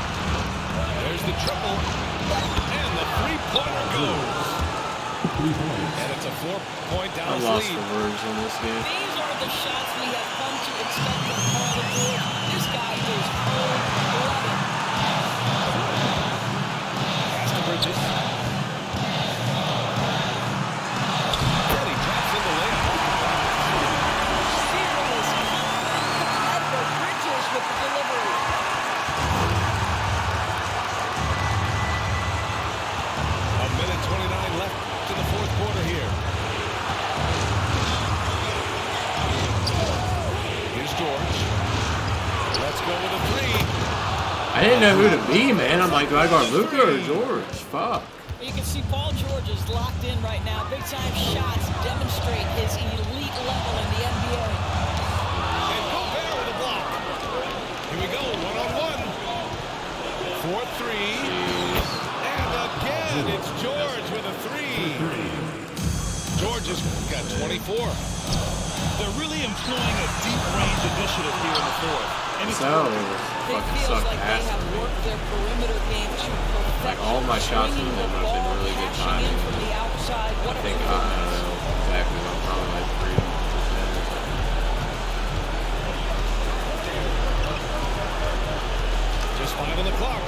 There's the triple. And the three-pointer goes. And it's a 4-point I Dallas lost lead. the words in this game. These are the shots we have come to expect from Paul George. This guy is cold-blooded. Pass to Bridges. And he drops in the layup. Fearless. Edward Bridges with the delivery. A minute 29 left to the fourth quarter here. Here's George. Let's go with a three. I didn't know who to be, man. I'm like, do I guard Luka or George? Fuck. You can see Paul George is locked in right now. Big time shots demonstrate his elite level in the NBA. And Gobert with a block. Here we go, one-on-one. 4-3. And again, it's George with a 3. George has got 24. They're really employing a deep range initiative here in the fourth. And it's It feels like they have worked their perimeter game to perfection. Like all my shots from him have been really good timing. From the outside, I think I don't know exactly. I'm probably like 3%. Just 5 on the clock.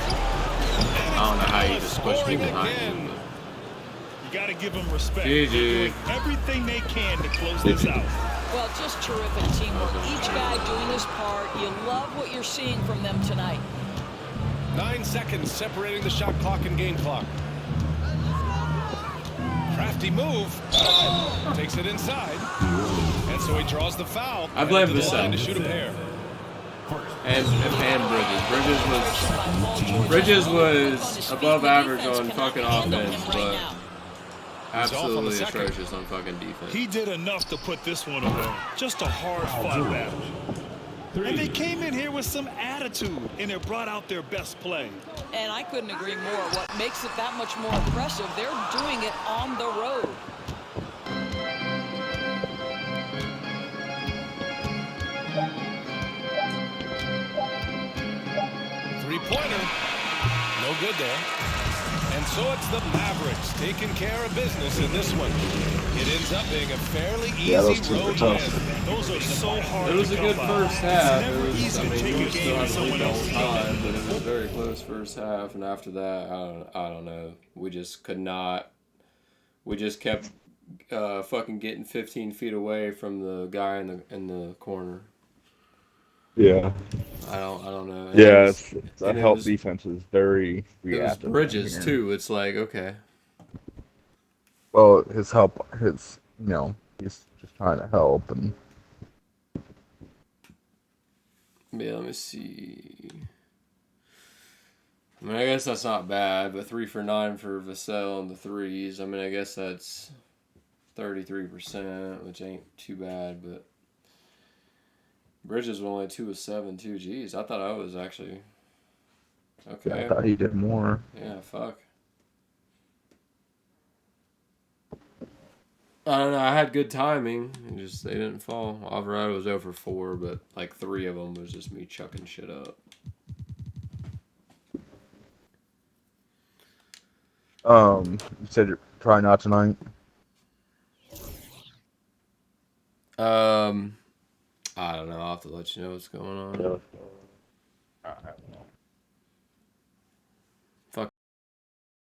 I don't know how you just push me behind him. You got to give them respect. GG. They're doing everything they can to close this out. Well, just terrific teamwork. Each guy doing his part. You love what you're seeing from them tonight. 9 seconds separating the shot clock and game clock. Crafty move. Takes it inside. And so he draws the foul. I blame the line Vassell. to shoot a pair. And Bridges was above average on fucking offense, but absolutely atrocious on fucking defense. He did enough to put this one away. Just a hard-fought battle. And they came in here with some attitude, and it brought out their best play. And I couldn't agree more. What makes it that much more impressive, they're doing it on the road. Three-pointer. No good there. And so it's the Mavericks taking care of business in this one. It ends up being a fairly easy road win. Those are so hard. It was a good first half. It was, easy I to mean, take we a were game still in on someone the whole else's time, but it was a very close first half. And after that, I don't know. We just could not. We just kept fucking getting 15 feet away from the guy in the corner. Yeah. I don't know. And Yeah, it was, that help defense is very reactive. It was Bridges too. It's like, okay. Well, he's just trying to help and. Yeah, let me see. I mean, I guess that's not bad, but 3 for 9 for Vassell and the threes. I mean, I guess that's 33%, which ain't too bad, but Bridges was only 2 of 7 too. Jeez, I thought I was actually okay. Yeah, I thought he did more. Yeah, fuck. I don't know. I had good timing. Just they didn't fall. Alvarado was 0 for 4, but like 3 of them was just me chucking shit up. You said you're trying not tonight. I don't know. I'll have to let you know what's going on. Alright.